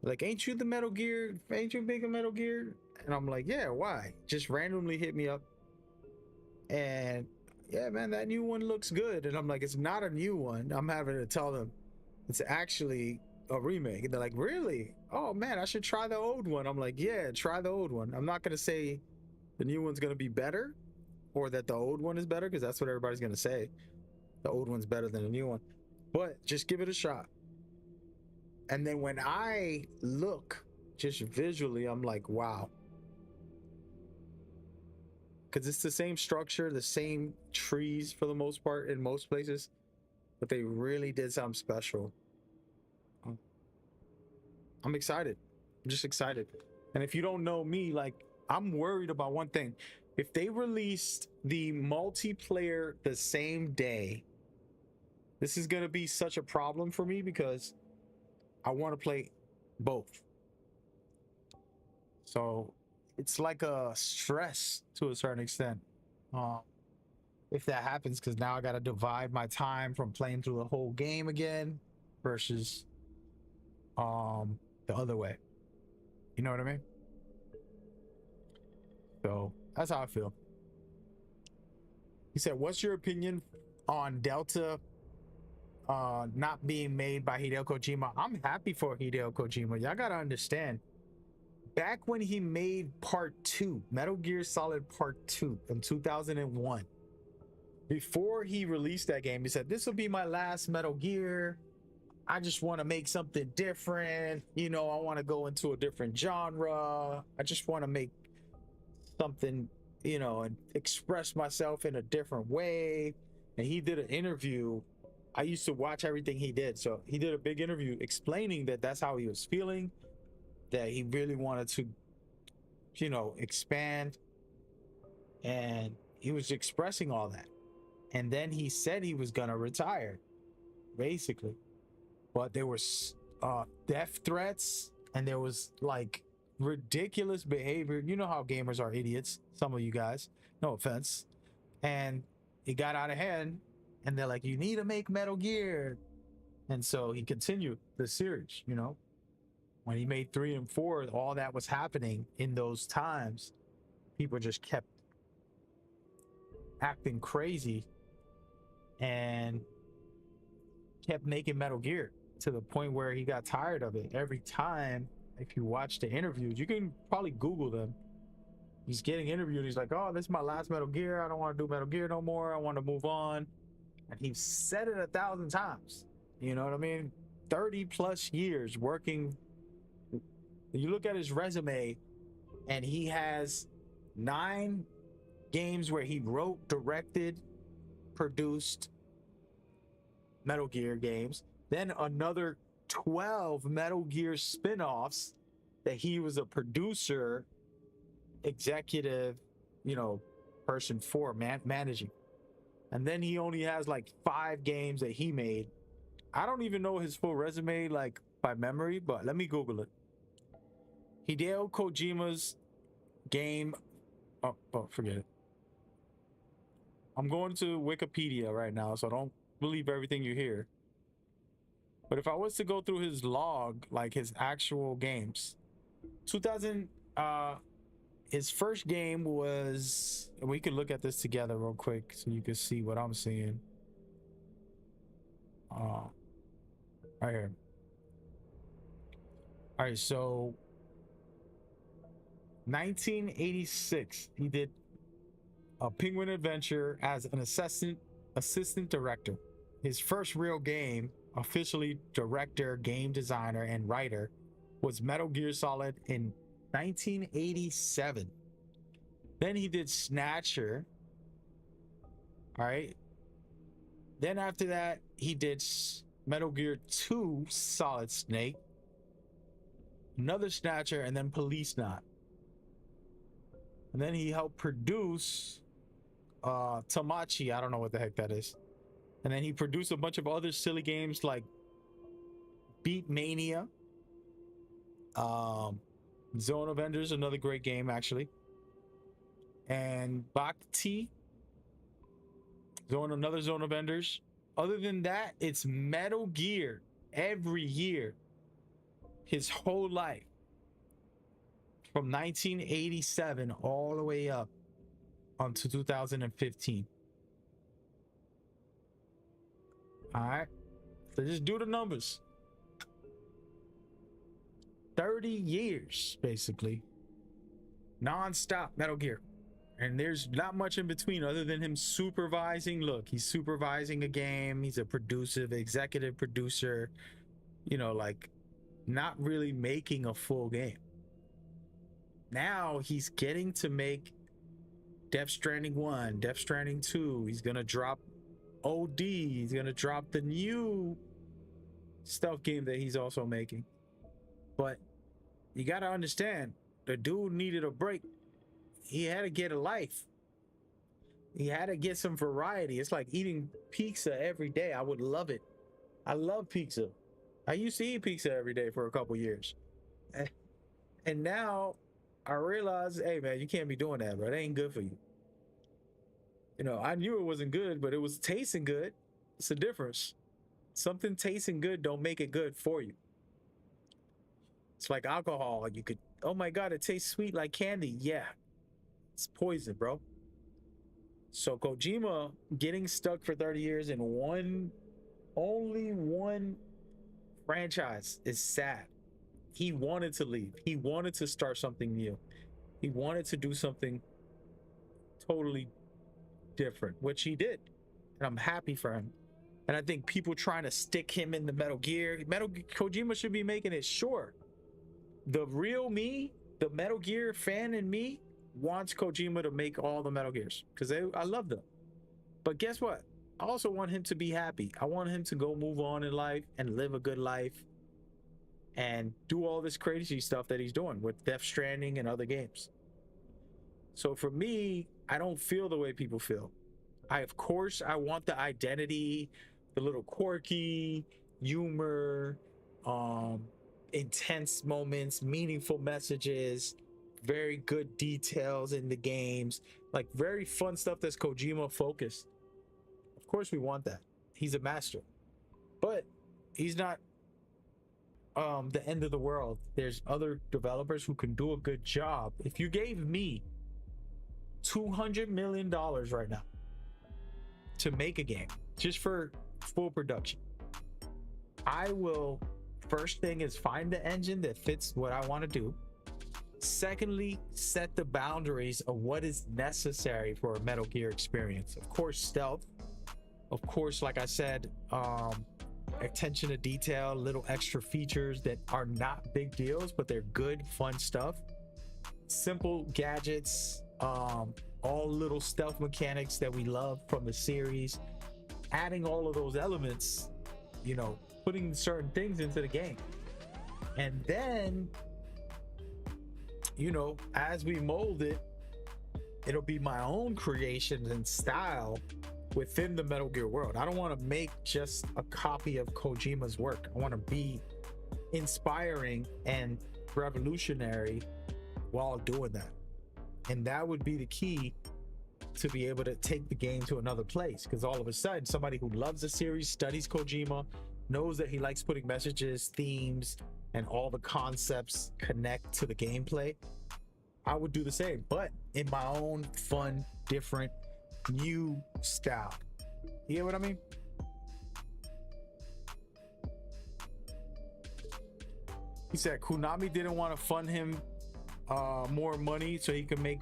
Like, ain't you big in Metal Gear? And I'm like, yeah, why? Just randomly hit me up. And yeah, man, that new one looks good. And I'm like, it's not a new one. I'm having to tell them it's actually a remake. And they're like, really? Oh man, I should try the old one. I'm like, yeah, try the old one. I'm not gonna say the new one's gonna be better or that the old one is better, because that's what everybody's gonna say. The old one's better than the new one. But just give it a shot. And then when I look just visually, I'm like, wow. Because it's the same structure, the same trees for the most part in most places, but they really did something special. I'm excited. I'm just excited. And if you don't know me, like, I'm worried about one thing. If they released the multiplayer the same day, this is going to be such a problem for me because I want to play both. So it's like a stress to a certain extent. If that happens, because now I got to divide my time from playing through the whole game again versus the other way. You know what I mean? So that's how I feel. He said, what's your opinion on Delta not being made by Hideo Kojima? I'm happy for Hideo Kojima. Y'all gotta understand, back when he made Part 2, Metal Gear Solid Part 2 in 2001, before he released that game, he said, this will be my last Metal Gear. I just want to make something different. You know, I want to go into a different genre. I just want to make something, you know, and express myself in a different way. And he did an interview. I used to watch everything he did. So he did a big interview explaining that that's how he was feeling, that he really wanted to, you know, expand. And he was expressing all that. And then he said he was going to retire, basically. But there was death threats, and there was like ridiculous behavior. You know how gamers are idiots, some of you guys, no offense. And it got out of hand, and they're like, you need to make Metal Gear. And so he continued the series, you know. When he made 3 and 4, all that was happening in those times. People just kept acting crazy and kept making Metal Gear, to the point where he got tired of it. Every time, if you watch the interviews, you can probably Google them. He's getting interviewed. He's like, oh, this is my last Metal Gear. I don't want to do Metal Gear no more. I want to move on. And he's said it 1,000 times. You know what I mean? 30 plus years working. You look at his resume, and he has 9 games where he wrote, directed, produced Metal Gear games. Then another 12 Metal Gear spin-offs that he was a producer, executive, you know, person for, managing. And then he only has like 5 games that he made. I don't even know his full resume, like, by memory, but let me Google it. Hideo Kojima's game. Oh, forget it. I'm going to Wikipedia right now, so don't believe everything you hear. But if I was to go through his log, like his actual games, 2000, his first game was, we could look at this together real quick so you can see what I'm seeing. Right here. All right, so 1986, he did a Penguin Adventure as an assistant director. His first real game, officially director, game designer, and writer, was Metal Gear Solid in 1987. Then he did Snatcher. All right. Then after that, he did Metal Gear 2 Solid Snake, another Snatcher, and then Police Knot. And then he helped produce Tamachi. I don't know what the heck that is. And then he produced a bunch of other silly games like Beat Mania, Zone of Enders, another great game actually, and Bhakti, another Zone of Enders. Other than that, it's Metal Gear every year, his whole life, from 1987 all the way up until 2015. All right, so just do the numbers. 30 years, basically, non-stop Metal Gear. And there's not much in between other than him supervising. Look, he's supervising a game. He's a executive producer, you know, like not really making a full game. Now he's getting to make Death Stranding 1, Death Stranding 2. He's going to drop OD. He's going to drop the new stealth game that he's also making. But you got to understand, the dude needed a break. He had to get a life. He had to get some variety. It's like eating pizza every day. I would love it. I love pizza. I used to eat pizza every day for a couple years. And now I realize, hey man, you can't be doing that, bro. It ain't good for you. You know, I knew it wasn't good, but it was tasting good. It's a difference. Something tasting good don't make it good for you. It's like alcohol. You could, oh my God, it tastes sweet like candy. Yeah. It's poison, bro. So Kojima getting stuck for 30 years in only one franchise is sad. He wanted to leave. He wanted to start something new. He wanted to do something totally different, which he did. And I'm happy for him. And I think people trying to stick him in the Metal Gear, Kojima should be making it sure. The real me, the Metal Gear fan in me, wants Kojima to make all the Metal Gears because I love them. But guess what? I also want him to be happy. I want him to go move on in life and live a good life and do all this crazy stuff that he's doing with Death Stranding and other games. So for me, I don't feel the way people feel. Of course, I want the identity, the little quirky humor, intense moments, meaningful messages, very good details in the games, like very fun stuff that's Kojima focused. Of course we want that. He's a master. But he's not the end of the world. There's other developers who can do a good job. If you gave me $200 million right now to make a game just for full production, I will, first thing is find the engine that fits what I want to do. Secondly, set the boundaries of what is necessary for a Metal Gear experience. Of course, stealth. Of course, like I said, attention to detail, little extra features that are not big deals, but they're good, fun stuff. Simple gadgets, all little stealth mechanics that we love from the series. Adding all of those elements, you know, putting certain things into the game. And then, you know, as we mold it, it'll be my own creations and style within the Metal Gear world. I don't want to make just a copy of Kojima's work. I want to be inspiring and revolutionary while doing that. And that would be the key to be able to take the game to another place. Because all of a sudden, somebody who loves the series, studies Kojima, knows that he likes putting messages, themes, and all the concepts connect to the gameplay, I would do the same, but in my own fun, different, new style. You get what I mean? He said Konami didn't want to fund him more money so he could make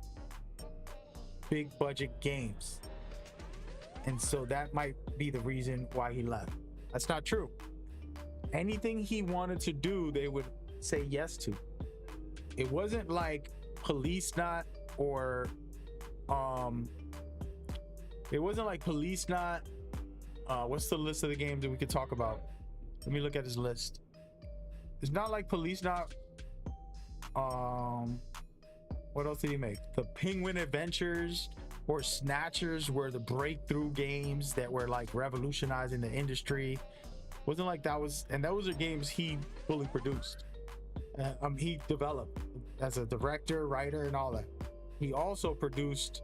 big budget games. And so that might be the reason why he left. That's not true. Anything he wanted to do, they would say yes to. It wasn't like Police Knot or it wasn't like Police Knot. What's the list of the games that we could talk about? Let me look at his list. It's not like Police Knot. What else did he make? The Penguin Adventures or Snatchers were the breakthrough games that were like revolutionizing the industry. Wasn't like that was, and those are games he fully produced. He developed as a director, writer, and all that. He also produced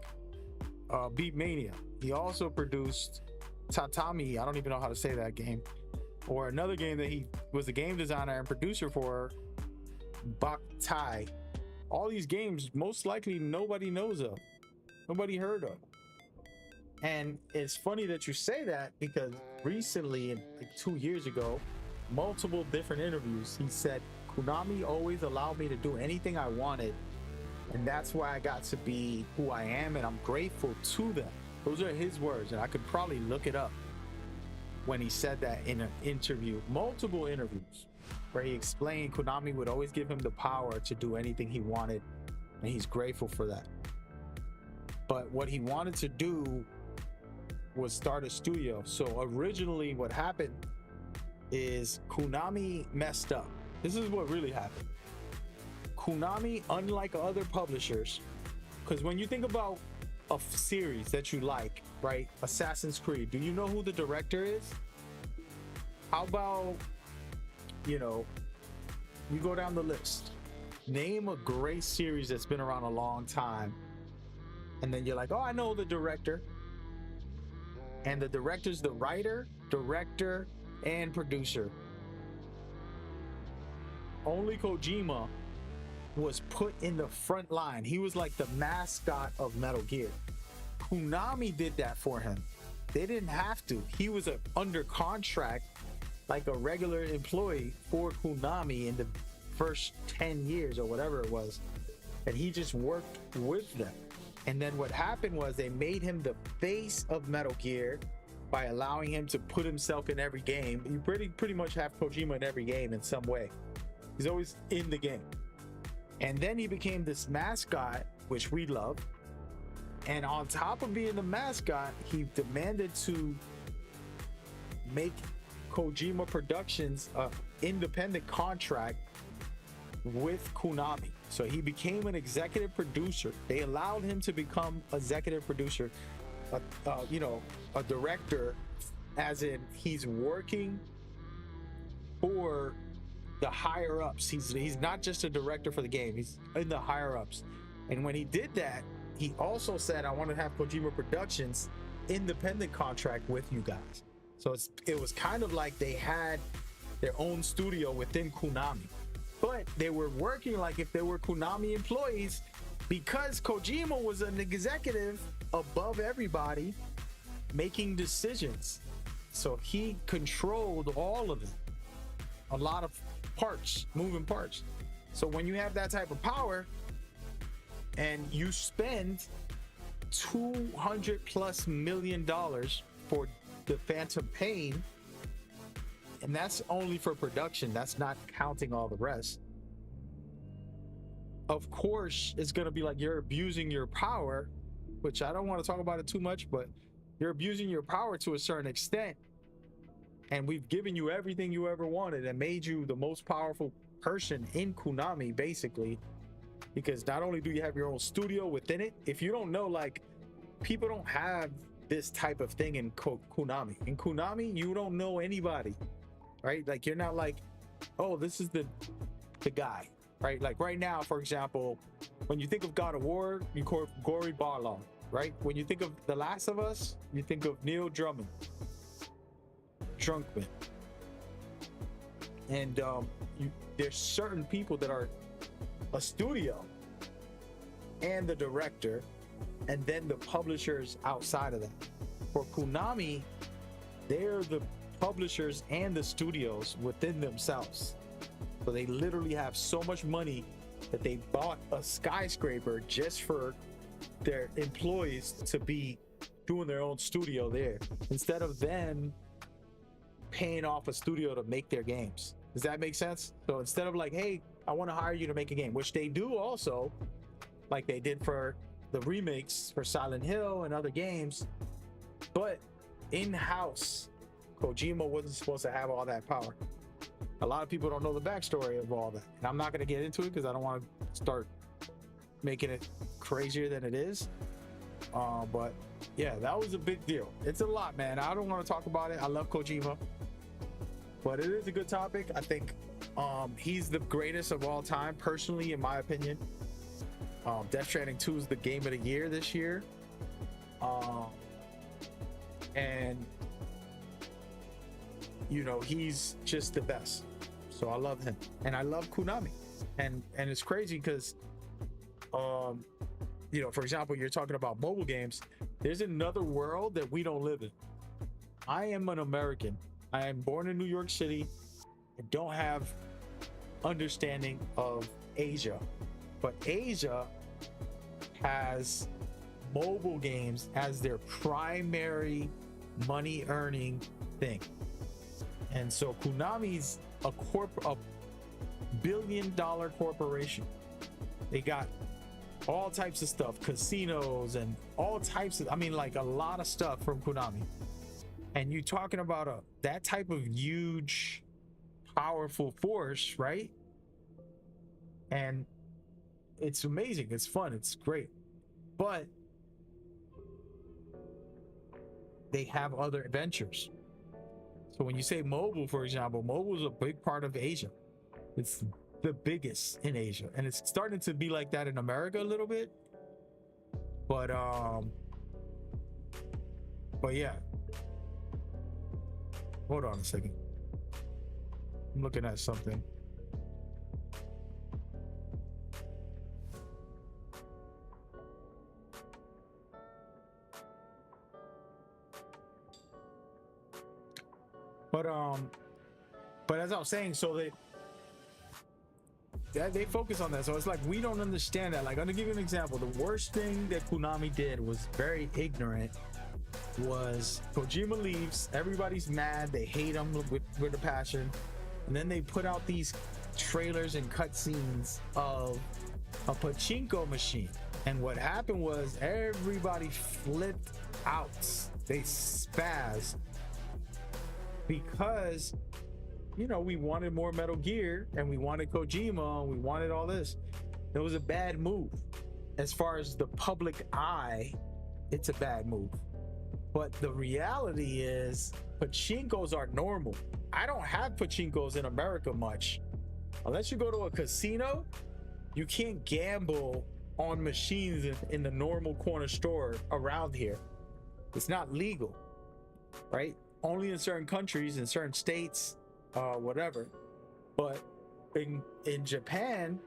Beat Mania. He also produced Tatami. I don't even know how to say that game. Or another game that he was a game designer and producer for, Baktai. All these games, most likely nobody knows of, nobody heard of. And it's funny that you say that because recently, like 2 years ago, multiple different interviews, he said, Konami always allowed me to do anything I wanted. And that's why I got to be who I am, and I'm grateful to them. Those are his words, and I could probably look it up when he said that in an interview, multiple interviews, where he explained Konami would always give him the power to do anything he wanted, and he's grateful for that. But what he wanted to do was start a studio. So originally what happened is Konami messed up. This is what really happened. Konami, unlike other publishers, because when you think about a series that you like, right? Assassin's Creed, do you know who the director is? How about, you go down the list, name a great series that's been around a long time, and then you're like, oh, I know the director. And the director's the writer, director, and producer. Only Kojima was put in the front line. He was like the mascot of Metal Gear. Konami did that for him. They didn't have to. He was under contract like a regular employee for Konami in the first 10 years or whatever it was. And he just worked with them. And then what happened was they made him the face of Metal Gear by allowing him to put himself in every game. You pretty much have Kojima in every game in some way. He's always in the game. And then he became this mascot, which we love. And on top of being the mascot, he demanded to make Kojima Productions an independent contract with Konami. So he became an executive producer. They allowed him to become executive producer, a director, as in he's working for the higher ups. He's not just a director for the game, he's in the higher ups. And when he did that, he also said, I want to have Kojima Productions independent contract with you guys. So it was kind of like they had their own studio within Konami, but they were working like if they were Konami employees, because Kojima was an executive above everybody making decisions. So he controlled all of it, a lot of parts, moving parts. So when you have that type of power and you spend $200+ million for the Phantom Pain, and that's only for production, that's not counting all the rest. Of course, it's going to be like you're abusing your power, which I don't want to talk about it too much, but you're abusing your power to a certain extent. And we've given you everything you ever wanted and made you the most powerful person in Konami, basically. Because not only do you have your own studio within it, if you don't know, like, people don't have this type of thing in Konami. In Konami, you don't know anybody, right? Like, you're not like, oh, this is the guy, right? Like right now, for example, when you think of God of War, you call Gory Barlow, right? When you think of The Last of Us, you think of Neil Druckmann. And there's certain people that are a studio and the director, and then the publishers outside of that. For Konami, they're the publishers and the studios within themselves. So they literally have so much money that they bought a skyscraper just for their employees to be doing their own studio there, instead of them paying off a studio to make their games. Does that make sense? So instead of like, hey, I want to hire you to make a game, which they do also, like they did for the remakes for Silent Hill and other games, but in-house, Kojima wasn't supposed to have all that power. A lot of people don't know the backstory of all that, and I'm not going to get into it because I don't want to start making it crazier than it is. But yeah, that was a big deal. It's a lot, man. I don't want to talk about it. I love Kojima, but it is a good topic. I think he's the greatest of all time, personally, in my opinion. Death Stranding 2 is the game of the year this year. And you know, he's just the best. So I love him, and I love Konami. And it's crazy because you know, for example, you're talking about mobile games. There's another world that we don't live in. I am an American. I am born in New York City. I don't have understanding of Asia, but Asia has mobile games as their primary money earning thing. And so Konami's a billion-dollar corporation. They got all types of stuff, casinos and all types of, I mean, like a lot of stuff from Konami. And you're talking about that type of huge, powerful force, right? And it's amazing. It's fun. It's great. But they have other adventures. So when you say mobile, for example, mobile is a big part of Asia. It's the biggest in Asia, and it's starting to be like that in America a little bit. But yeah. Hold on a second. I'm looking at something. But as I was saying, so they focus on that. So it's like we don't understand that. Like, I'm gonna give you an example. The worst thing that Konami did was very ignorant. Was Kojima leaves, everybody's mad, they hate him with a passion, and then they put out these trailers and cutscenes of a pachinko machine. And what happened was everybody flipped out. They spazzed because, you know, we wanted more Metal Gear and we wanted Kojima and we wanted all this. It was a bad move. As far as the public eye, it's a bad move. But the reality is, pachinkos are normal. I don't have pachinkos in America much. Unless you go to a casino, you can't gamble on machines in the normal corner store around here. It's not legal, right? Only in certain countries, in certain states, whatever. But in Japan,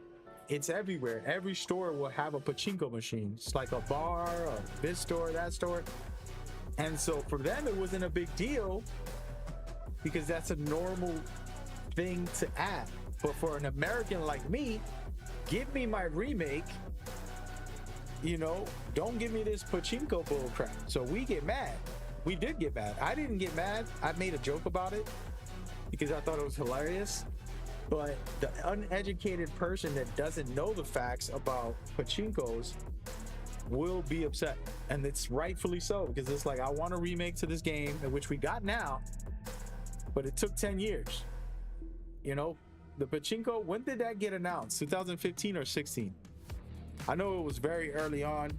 it's everywhere. Every store will have a pachinko machine. It's like a bar, or this store, that store. And so for them, it wasn't a big deal because that's a normal thing to add. But for an American like me, give me my remake, you know, don't give me this pachinko bull crap. So we get mad. We did get mad. I didn't get mad. I made a joke about it because I thought it was hilarious. But the uneducated person that doesn't know the facts about pachinkos will be upset, and it's rightfully so, because it's like, I want a remake to this game, which we got now, but it took 10 years. You know, the pachinko, when did that get announced? 2015 or 16? I know it was very early on.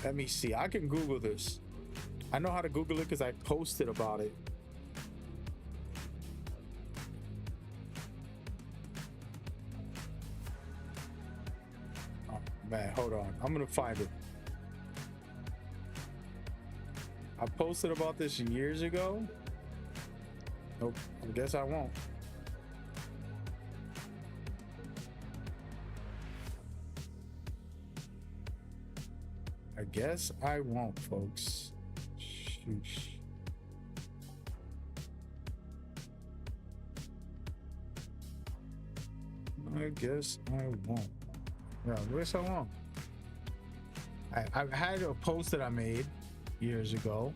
Let me see. I can Google this. I know how to Google it because I posted about it. Man, hold on. I'm gonna find it. I posted about this years ago. Nope, I guess I won't. I guess I won't, folks. Sheesh. I guess I won't. Yeah, where's so long? I've had a post that I made years ago.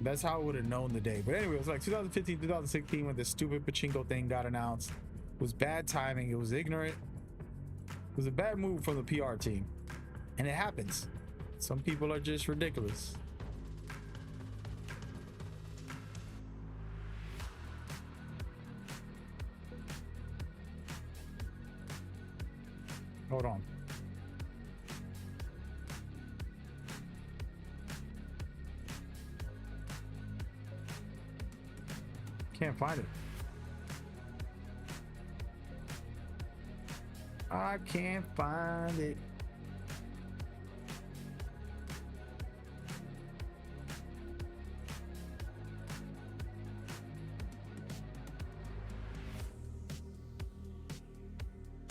That's how I would have known the day. But anyway, it was like 2015, 2016 when this stupid pachinko thing got announced. It was bad timing. It was ignorant. It was a bad move from the PR team. And it happens. Some people are just ridiculous. Hold on. Can't find it. I can't find it.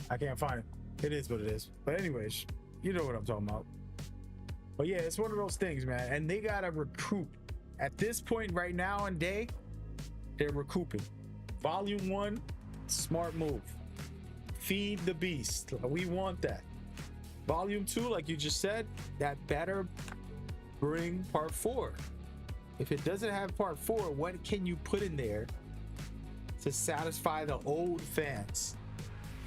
I can't find it. It is what it is. But anyways, you know what I'm talking about. But yeah, it's one of those things, man. And they gotta recoup. At this point right now in day, they're recouping. Volume 1, smart move. Feed the beast. We want that. Volume 2, like you just said, that better bring part 4. If it doesn't have part 4, what can you put in there to satisfy the old fans?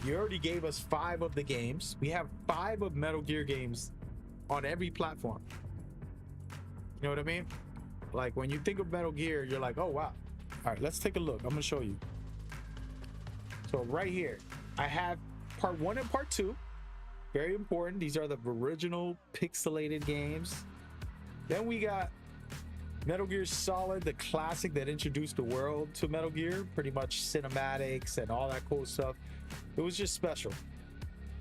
You already gave us 5 of the games. We have 5 of Metal Gear games on every platform. You know what I mean? Like when you think of Metal Gear, you're like, oh wow. All right, let's take a look. I'm gonna show you. So right here, I have part 1 and part 2. Very important. These are the original pixelated games. Then we got Metal Gear Solid, the classic that introduced the world to Metal Gear, pretty much cinematics and all that cool stuff. It was just special.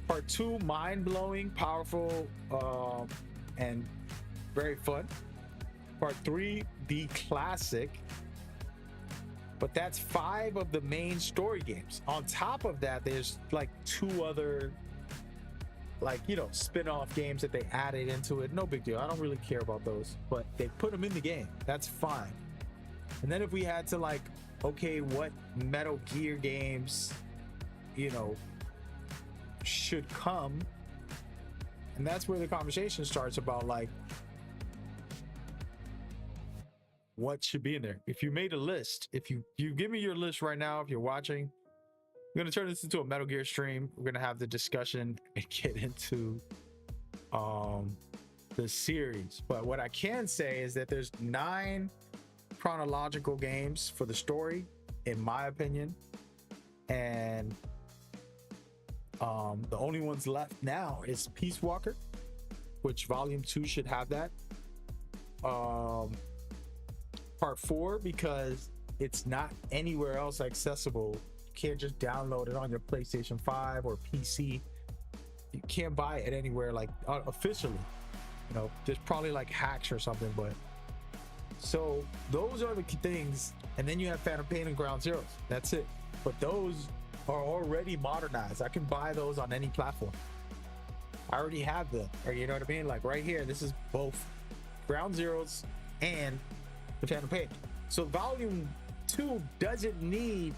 Part 2, mind-blowing, powerful, and very fun. Part 3, the classic. But that's 5 of the main story games. On top of that, there's like 2 other, like, you know, spin-off games that they added into it. No big deal. I don't really care about those, but they put them in the game. That's fine. And then if we had to like, okay, what Metal Gear games, you know, should come, and that's where the conversation starts about like what should be in there. If you made a list, if you give me your list right now, if you're watching, I'm gonna turn this into a Metal Gear stream. We're gonna have the discussion and get into the series. But what I can say is that there's 9 chronological games for the story, in my opinion, and the only ones left now is Peace Walker, which Volume 2 should have that. Part 4, because it's not anywhere else accessible. You can't just download it on your PlayStation 5 or PC. You can't buy it anywhere like officially. You know, there's probably like hacks or something, but so those are the things. And then you have Phantom Pain and Ground Zeroes. That's it. But those are already modernized. I can buy those on any platform. I already have them, or you know what I mean? Like right here, this is both Ground Zeroes and the Phantom Pain. So Volume 2 doesn't need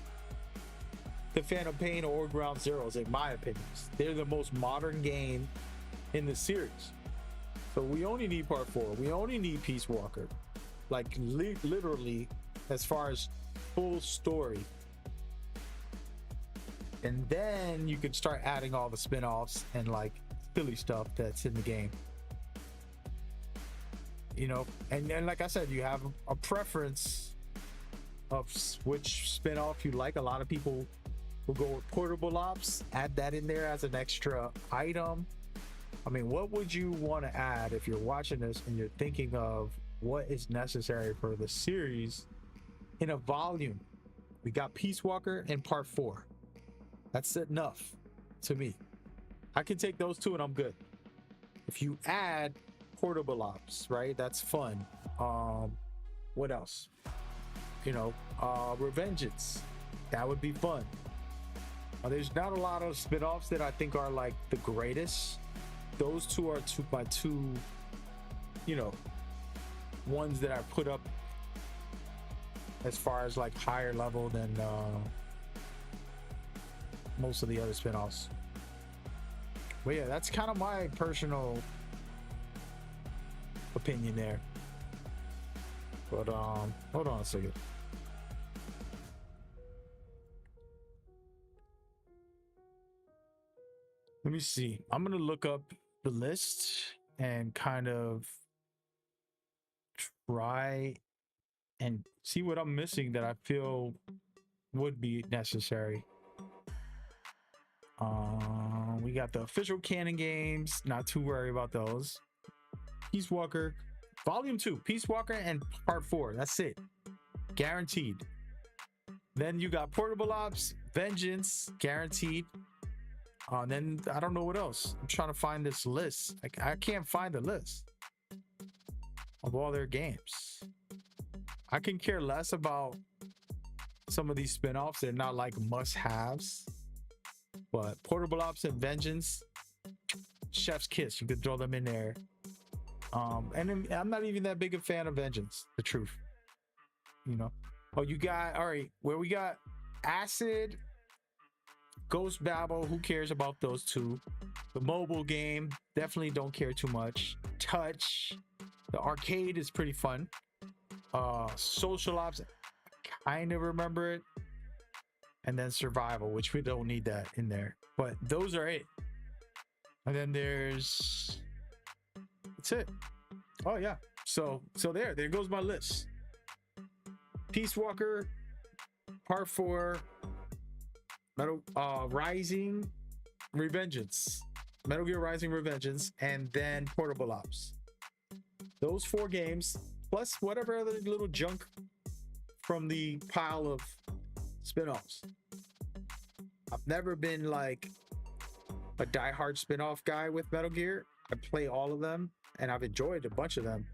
the Phantom Pain or Ground Zeroes, in my opinion. They're the most modern game in the series. So we only need part 4. We only need Peace Walker. Like literally, as far as full story. And then you can start adding all the spin-offs and like silly stuff that's in the game. You know, and like I said, you have a preference of which spin-off you like. A lot of people will go with Portable Ops, add that in there as an extra item. I mean, what would you want to add if you're watching this and you're thinking of what is necessary for the series in a volume? We got Peace Walker and part 4. That's enough to me. I can take those 2 and I'm good. If you add Portable Ops, right? That's fun. What else? You know, Revengeance. That would be fun. There's not a lot of spin-offs that I think are like the greatest. Those 2 are my two, you know, ones that I put up as far as like higher level than most of the other spin-offs. But yeah, that's kind of my personal opinion there. But hold on a second. Let me see. I'm gonna look up the list and kind of try and see what I'm missing that I feel would be necessary. We got the official canon games, not too worried about those. Peace Walker Volume 2, Peace Walker, and Part 4. That's it, guaranteed. Then you got Portable Ops, Vengeance, guaranteed. Then I don't know what else. I'm trying to find this list. I can't find the list of all their games. I can care less about some of these spin-offs. They're not like must-haves. But Portable Ops and Vengeance, chef's kiss. You could throw them in there. And then I'm not even that big a fan of Vengeance, the truth. You know. Oh, you got, all right, where we got Acid, Ghost Babel, who cares about those two? The mobile game, definitely don't care too much. Touch, the arcade is pretty fun. Social Ops, kind of remember it. And then Survival, which we don't need that in there. But those are it. And then there's, that's it. Oh yeah. So there goes my list. Peace Walker, Part 4, Rising, Revengeance, Metal Gear Rising Revengeance, and then Portable Ops. Those 4 games, plus whatever other little junk from the pile of spin-offs. I've never been like a diehard spin-off guy with Metal Gear. I play all of them, and I've enjoyed a bunch of them,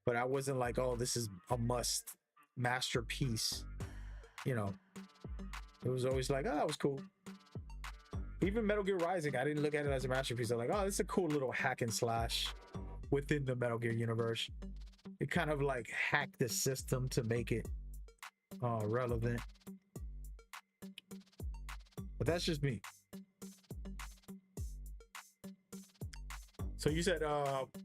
but I wasn't like, oh, this is a must masterpiece. You know, it was always like, oh, that was cool. Even Metal Gear Rising, I didn't look at it as a masterpiece. I'm like, oh, this is a cool little hack and slash within the Metal Gear universe. It kind of like hacked the system to make it relevant. But that's just me. So you said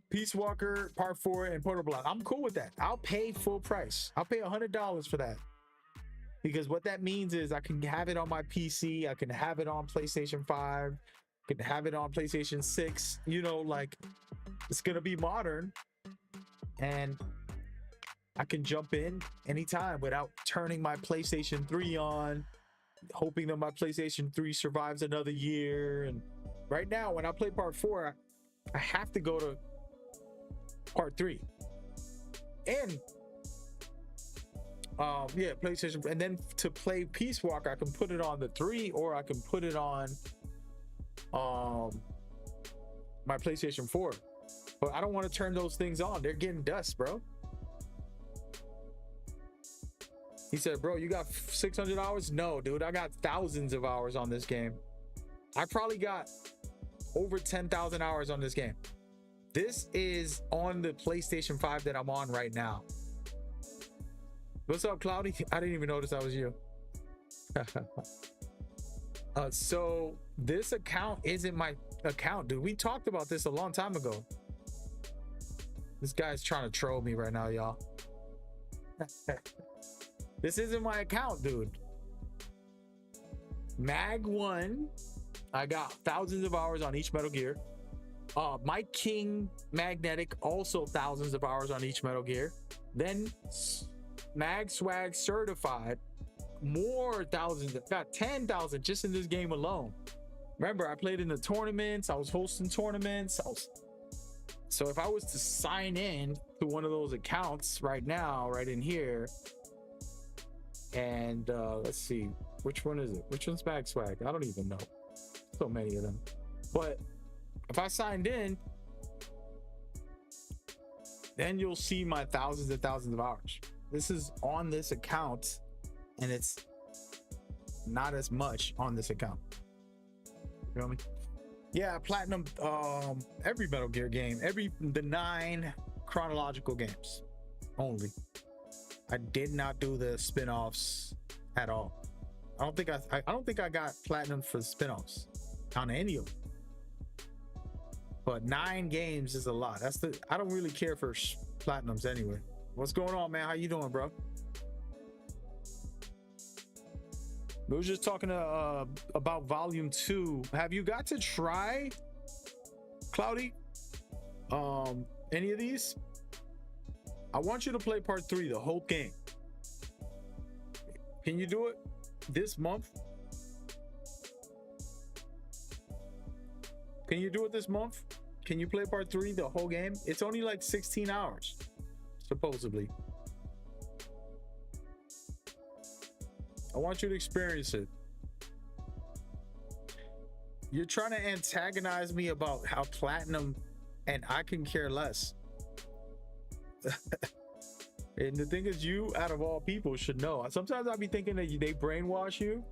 Peace Walker, Part 4, and Portable Ops. I'm cool with that. I'll pay full price. I'll pay $100 for that. Because what that means is I can have it on my PC. I can have it on PlayStation 5. I can have it on PlayStation 6. You know, like, it's going to be modern. And I can jump in anytime without turning my PlayStation 3 on, hoping that my PlayStation 3 survives another year. And right now, when I play Part 4, I have to go to Part 3. And yeah, PlayStation. And then to play Peace Walker, I can put it on the 3, or I can put it on my PlayStation 4. But I don't want to turn those things on. They're getting dust, bro. He said, bro, you got 600 hours? No, dude, I got thousands of hours on this game. I probably got over 10,000 hours on this game. This is on the PlayStation 5 that I'm on right now. What's up, Cloudy? I didn't even notice that was you. So this account isn't my account, dude. We talked about this a long time ago. This guy's trying to troll me right now, y'all. This isn't my account, dude. Mag 1, I got thousands of hours on each Metal Gear. Mike King Magnetic, also thousands of hours on each Metal Gear. Then Mag Swag Certified, more thousands. Got 10,000 just in this game alone. Remember, I played in the tournaments. I was hosting tournaments. So if I was to sign in to one of those accounts right now, right in here, and let's see, which one is it? Which one's Mag Swag? I don't even know. So many of them. But if I signed in, then you'll see my thousands and thousands of hours. This is on this account, and it's not as much on this account. You feel me? Yeah, platinum every Metal Gear game, the 9 chronological games only. I did not do the spin-offs at all. I don't think I got platinum for spin-offs on any of them. But 9 games is a lot. I don't really care for platinums anyway. What's going on, man? How you doing, bro? We were just talking about Volume 2. Have you got to try, Cloudy, any of these? I want you to play Part 3, the whole game. Can you do it this month? Can you do it this month? Can you play Part 3, the whole game? It's only like 16 hours, supposedly. I want you to experience it. You're trying to antagonize me about how platinum, and I can care less. And the thing is, you, out of all people, should know. Sometimes I be thinking that they brainwash you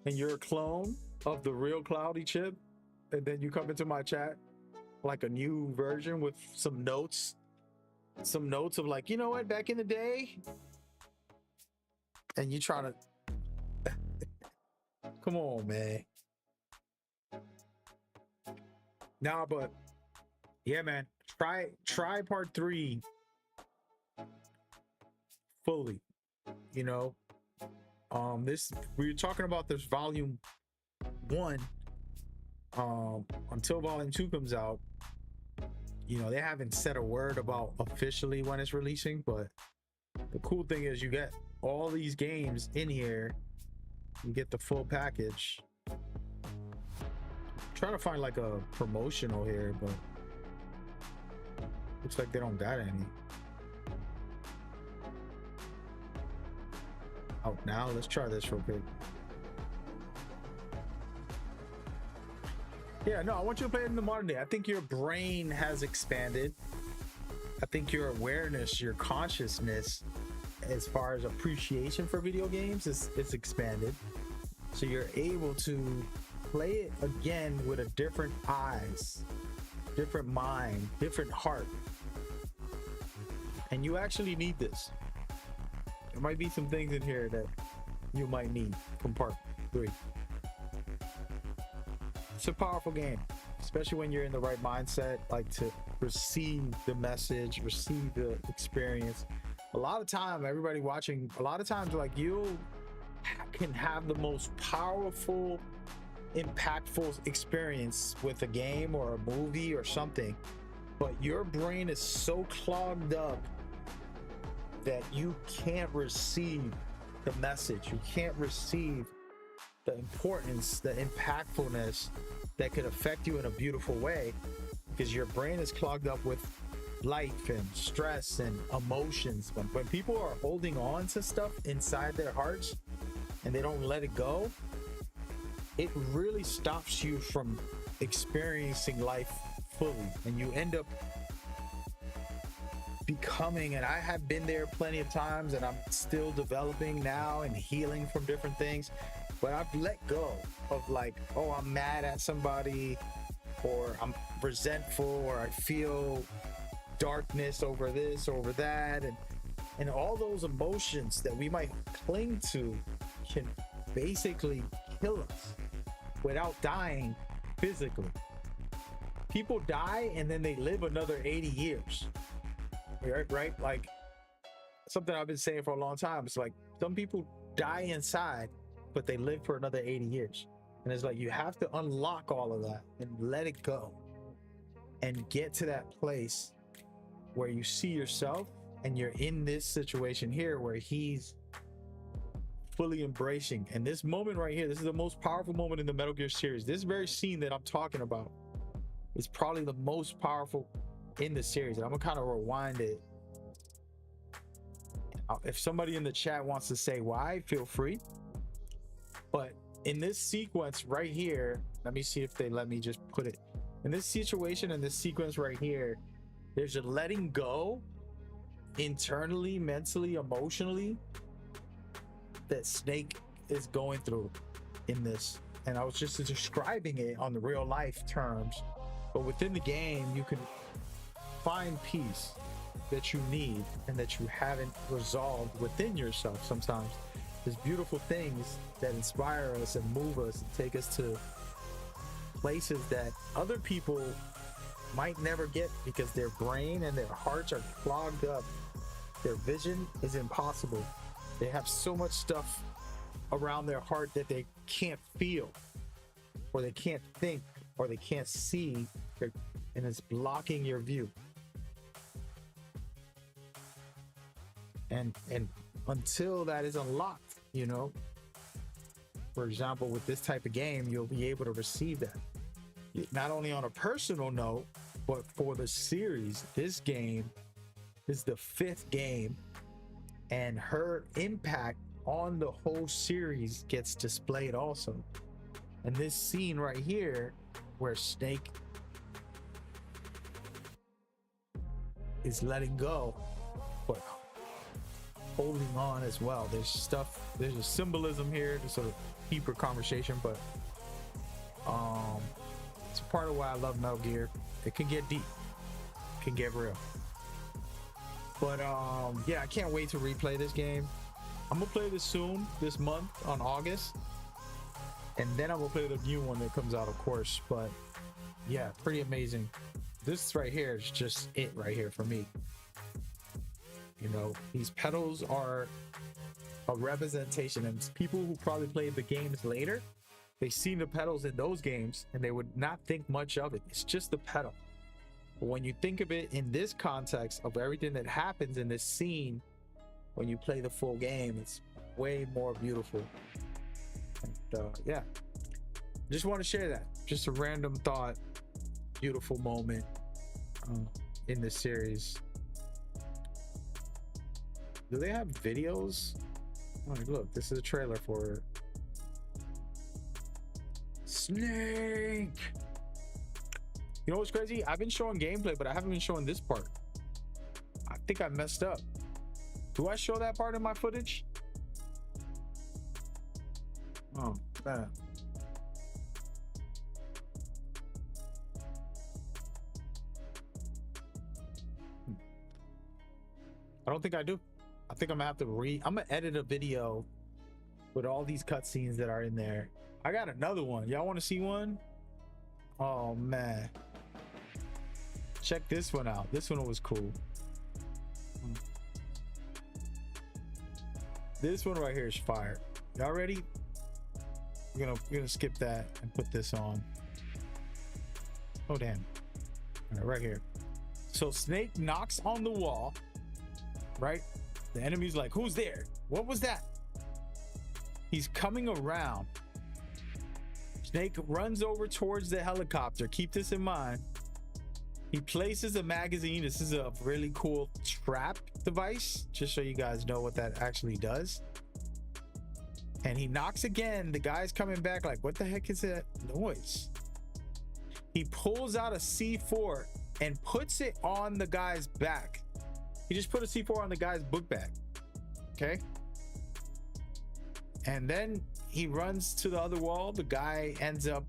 and you're a clone of the real Cloudy Chip, and then you come into my chat like a new version with some notes of like, you know what, back in the day, and you trying to come on, man. Nah, but yeah, man, try Part 3 fully. You know, this, we were talking about this Volume 1 until Volume 2 comes out. You know, they haven't said a word about officially when it's releasing, but the cool thing is you get all these games in here. You get the full package. I'm trying to find like a promotional here, but looks like they don't got any. Oh, now let's try this real quick. Yeah, no, I want you to play it in the modern day. I think your brain has expanded. I think your awareness, your consciousness, as far as appreciation for video games, is expanded. So you're able to play it again with a different eyes, different mind, different heart. And you actually need this. There might be some things in here that you might need from Part 3. It's a powerful game, especially when you're in the right mindset, like to receive the message, receive the experience. A lot of time, everybody watching, a lot of times, like, you can have the most powerful, impactful experience with a game or a movie or something, but your brain is so clogged up that you can't receive the message. You can't receive the importance, the impactfulness that could affect you in a beautiful way, because your brain is clogged up with life and stress and emotions. When people are holding on to stuff inside their hearts and they don't let it go, it really stops you from experiencing life fully, and you end up becoming, and I have been there plenty of times, and I'm still developing now and healing from different things, but I've let go of, like, oh, I'm mad at somebody, or I'm resentful, or I feel darkness over this, over that, and all those emotions that we might cling to can basically kill us without dying physically. People die and then they live another 80 years. Right? Like, something I've been saying for a long time. It's like, some people die inside, but they live for another 80 years. And it's like, you have to unlock all of that and let it go and get to that place where you see yourself, and you're in this situation here where he's fully embracing. And this moment right here, this is the most powerful moment in the Metal Gear series. This very scene that I'm talking about is probably the most powerful in the series. And I'm gonna kind of rewind it. If somebody in the chat wants to say why, feel free. But in this sequence right here, let me see if they let me just put it in this situation, in this sequence right here, there's a letting go internally, mentally, emotionally, that Snake is going through in this. And I was just describing it on the real life terms, but within the game you can find peace that you need and that you haven't resolved within yourself. Sometimes there's beautiful things that inspire us and move us and take us to places that other people might never get, because their brain and their hearts are clogged up Their vision is impossible. They have so much stuff around their heart that they can't feel, or they can't think, or they can't see, and it's blocking your view. And until that is unlocked, you know, for example, with this type of game, you'll be able to receive that. Not only on a personal note, but for the series. This game is the 5th game, and her impact on the whole series gets displayed also. And this scene right here, where Snake is letting go, but holding on as well. There's a symbolism here to sort of deeper conversation, but it's a part of why I love Metal Gear. It can get deep, it can get real. But yeah, I can't wait to replay this game. I'm gonna play this soon, this month on August, and then I'm gonna play the new one that comes out, of course. But yeah, pretty amazing. This right here is just it right here for me. You know, these pedals are a representation, and people who probably played the games later, they see the pedals in those games and they would not think much of it. It's just the pedal. But when you think of it in this context of everything that happens in this scene, when you play the full game, it's way more beautiful. And yeah, just want to share that. Just a random thought, beautiful moment in this series. Do they have videos? Oh, look, this is a trailer for Snake. You know what's crazy? I've been showing gameplay, but I haven't been showing this part. I think I messed up. Do I show that part in my footage? Oh, man. I don't think I do. I think I'm gonna have to I'm gonna edit a video with all these cutscenes that are in there. I got another one. Y'all want to see one? Oh man, check this one out. This one was cool. This one right here is fire. Y'all ready? We're gonna skip that and put this on. Oh damn! All right, right here. So Snake knocks on the wall. Right? The enemy's like, who's there? What was that? He's coming around. Snake runs over towards the helicopter. Keep this in mind. He places a magazine. This is a really cool trap device, just so you guys know what that actually does. And he knocks again. The guy's coming back like, what the heck is that noise? He pulls out a C4 and puts it on the guy's back. He just put a C4 on the guy's book bag. Okay. And then he runs to the other wall. The guy ends up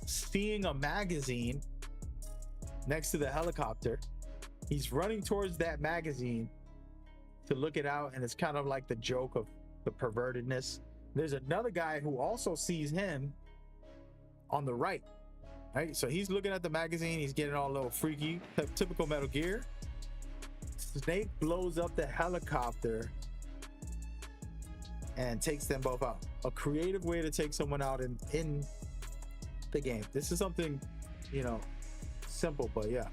seeing a magazine next to the helicopter. He's running towards that magazine to look it out, and it's kind of like the joke of the pervertedness. There's another guy who also sees him on the right. Right? So he's looking at the magazine. He's getting all a little freaky. Typical Metal Gear. Snake blows up the helicopter and takes them both out. A creative way to take someone out in the game. This is something, you know, simple, but yeah.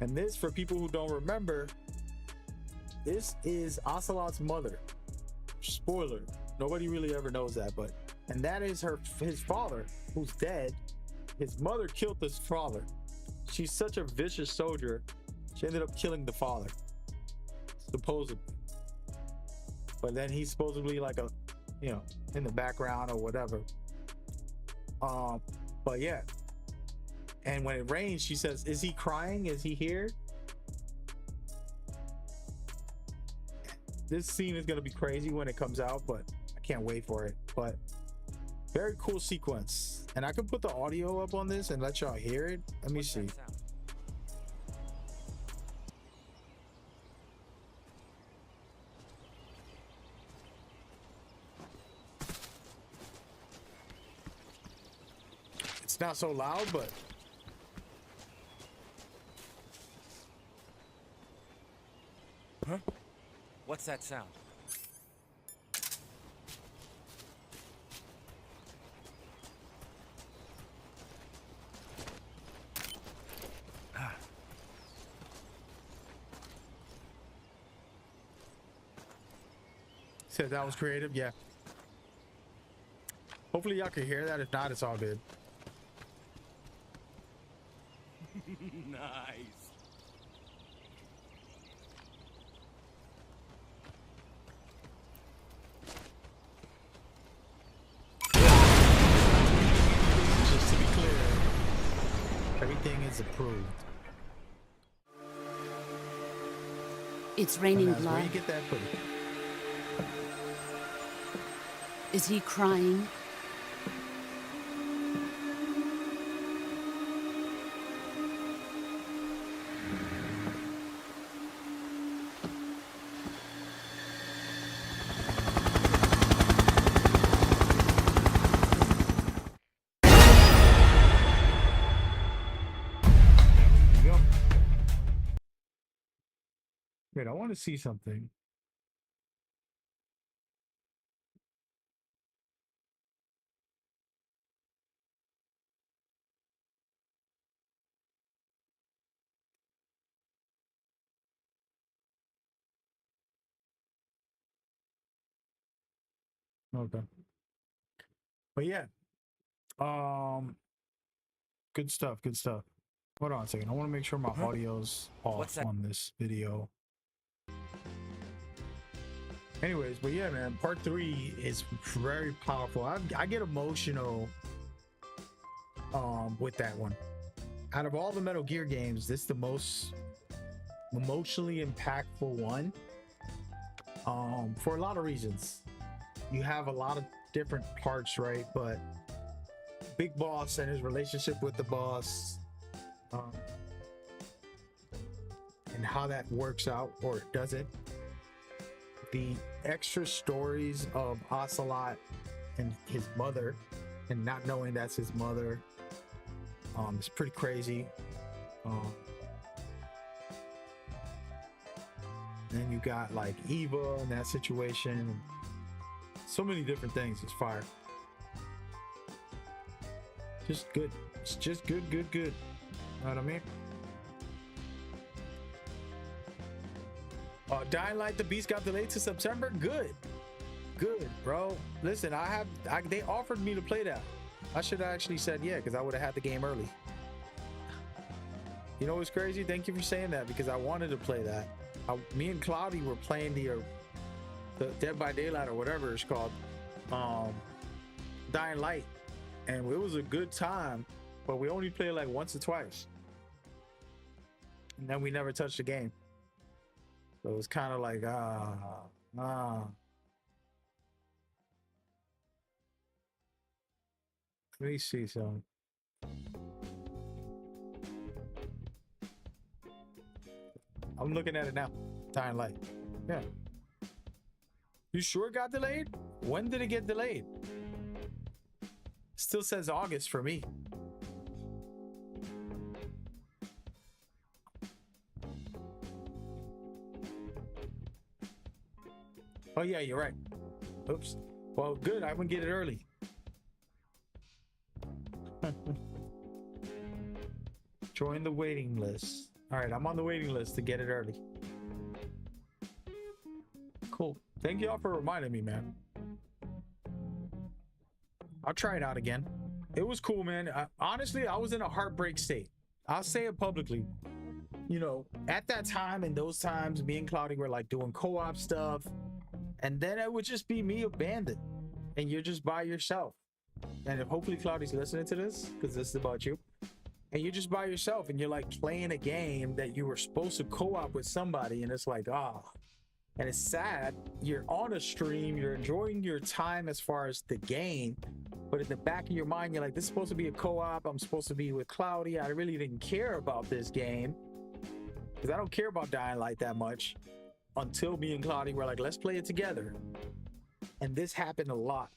And this, for people who don't remember, this is Ocelot's mother. Spoiler, nobody really ever knows that, but and that is his father, who's dead. His mother killed his father. She's such a vicious soldier. She ended up killing the father, supposedly. But then he's supposedly like a, you know, in the background or whatever. But yeah. And when it rains, she says, is he crying? Is he here? This scene is going to be crazy when it comes out, but I can't wait for it. But very cool sequence. And I can put the audio up on this and let y'all hear it. Let me see. It's not so loud, but What's that sound? Said that was creative, yeah. Hopefully y'all can hear that. If not, it's all good. Nice. Just to be clear, everything is approved. It's raining And that's where blood. you get that footage. Is he crying? Yep. Wait, I want to see something. Okay. But yeah. Good stuff, good stuff. Hold on a second. I want to make sure my audio's off on this video. Anyways, but yeah, man, part 3 is very powerful. I get emotional with that one. Out of all the Metal Gear games, this is the most emotionally impactful one. For a lot of reasons. You have a lot of different parts, right? But Big Boss and his relationship with the boss, and how that works out or doesn't. The extra stories of Ocelot and his mother, and not knowing that's his mother, it's pretty crazy. Then you got like Eva in that situation. So many different things. It's fire. Just good. It's just good. Know what I mean? Dying Light the Beast got delayed to September. Good, bro. Listen, they offered me to play that. I should have actually said yeah, because I would have had the game early. You know what's crazy? Thank you for saying that, because I wanted to play that. Me and Cloudy were playing the Dead by Daylight or whatever it's called, Dying Light, and it was a good time, but we only played like once or twice, and then we never touched the game. So it was kind of like Let me see some. I'm looking at it now. Dying Light. Yeah. You sure it got delayed? When did it get delayed? Still says August for me. Oh yeah, you're right. Oops. Well, good. I wouldn't get it early. Join the waiting list. All right, I'm on the waiting list to get it early. Cool. Thank y'all for reminding me, man. I'll try it out again. It was cool, man. Honestly, I was in a heartbreak state. I'll say it publicly. You know, at that time and those times, me and Cloudy were like doing co-op stuff. And then it would just be me abandoned. And you're just by yourself. And if hopefully Cloudy's listening to this, because this is about you. And you're just by yourself and you're like playing a game that you were supposed to co-op with somebody. And it's like, and it's sad. You're on a stream, you're enjoying your time as far as the game, but in the back of your mind, you're like, this is supposed to be a co-op. I'm supposed to be with Cloudy. I really didn't care about this game because I don't care about Dying Light that much until me and Cloudy were like, let's play it together. And this happened a lot,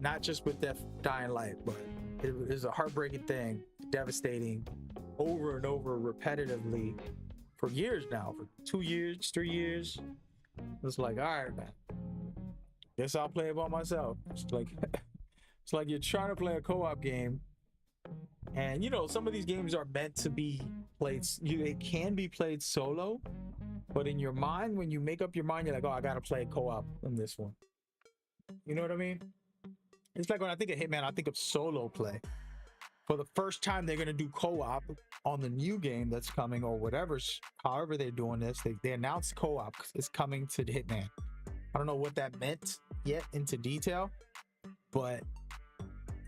not just with Dying Light, but it was a heartbreaking thing, devastating, over and over repetitively for years now, for 2 years, 3 years. It's like, all right, man. Guess I'll play it by myself. It's like it's like you're trying to play a co-op game, and you know some of these games are meant to be played. They can be played solo, but in your mind, when you make up your mind, you're like, oh, I gotta play co-op in this one. You know what I mean? It's like when I think of Hitman, I think of solo play. For the first time, they're gonna do co-op on the new game that's coming, or whatever. However they're doing this, they announced co-op is coming to Hitman. I don't know what that meant yet into detail, but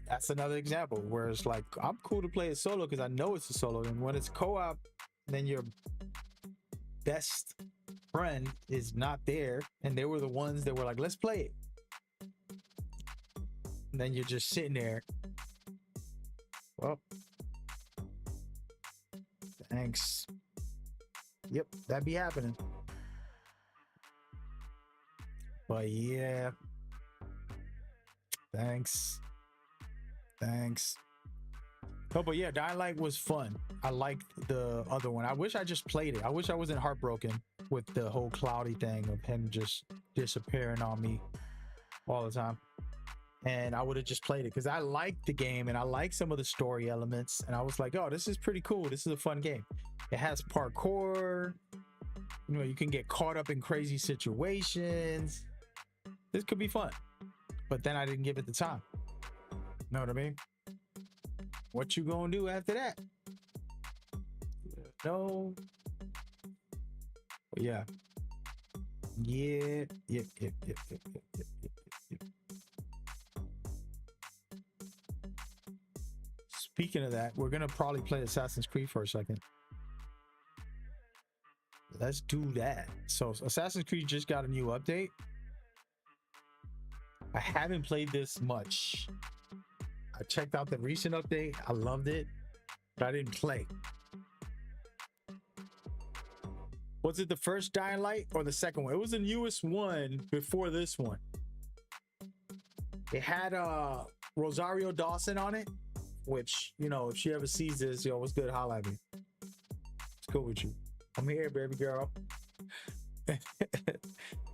that's another example where it's like, I'm cool to play it solo because I know it's a solo, and when it's co-op, then your best friend is not there, and they were the ones that were like, let's play it. And then you're just sitting there. Well, thanks. Yep, that be happening. But yeah, thanks. Oh, but yeah, Dying Light was fun. I liked the other one. I wish I just played it. I wish I wasn't heartbroken with the whole cloudy thing of him just disappearing on me all the time. And I would have just played it because I liked the game and I like some of the story elements. And I was like, oh, this is pretty cool. This is a fun game. It has parkour. You know, you can get caught up in crazy situations. This could be fun. But then I didn't give it the time. Know what I mean? What you gonna do after that? No. But yeah. Yep. Speaking of that, we're gonna probably play Assassin's Creed for a second. Let's do that. So Assassin's Creed just got a new update. I haven't played this much. I checked out the recent update. I loved it, but I didn't play. Was it the first Dying Light or the second one? It was the newest one before this one. It had Rosario Dawson on it, which, you know, if she ever sees this, yo, what's good? Holla at me. It's cool with you. I'm here, baby girl.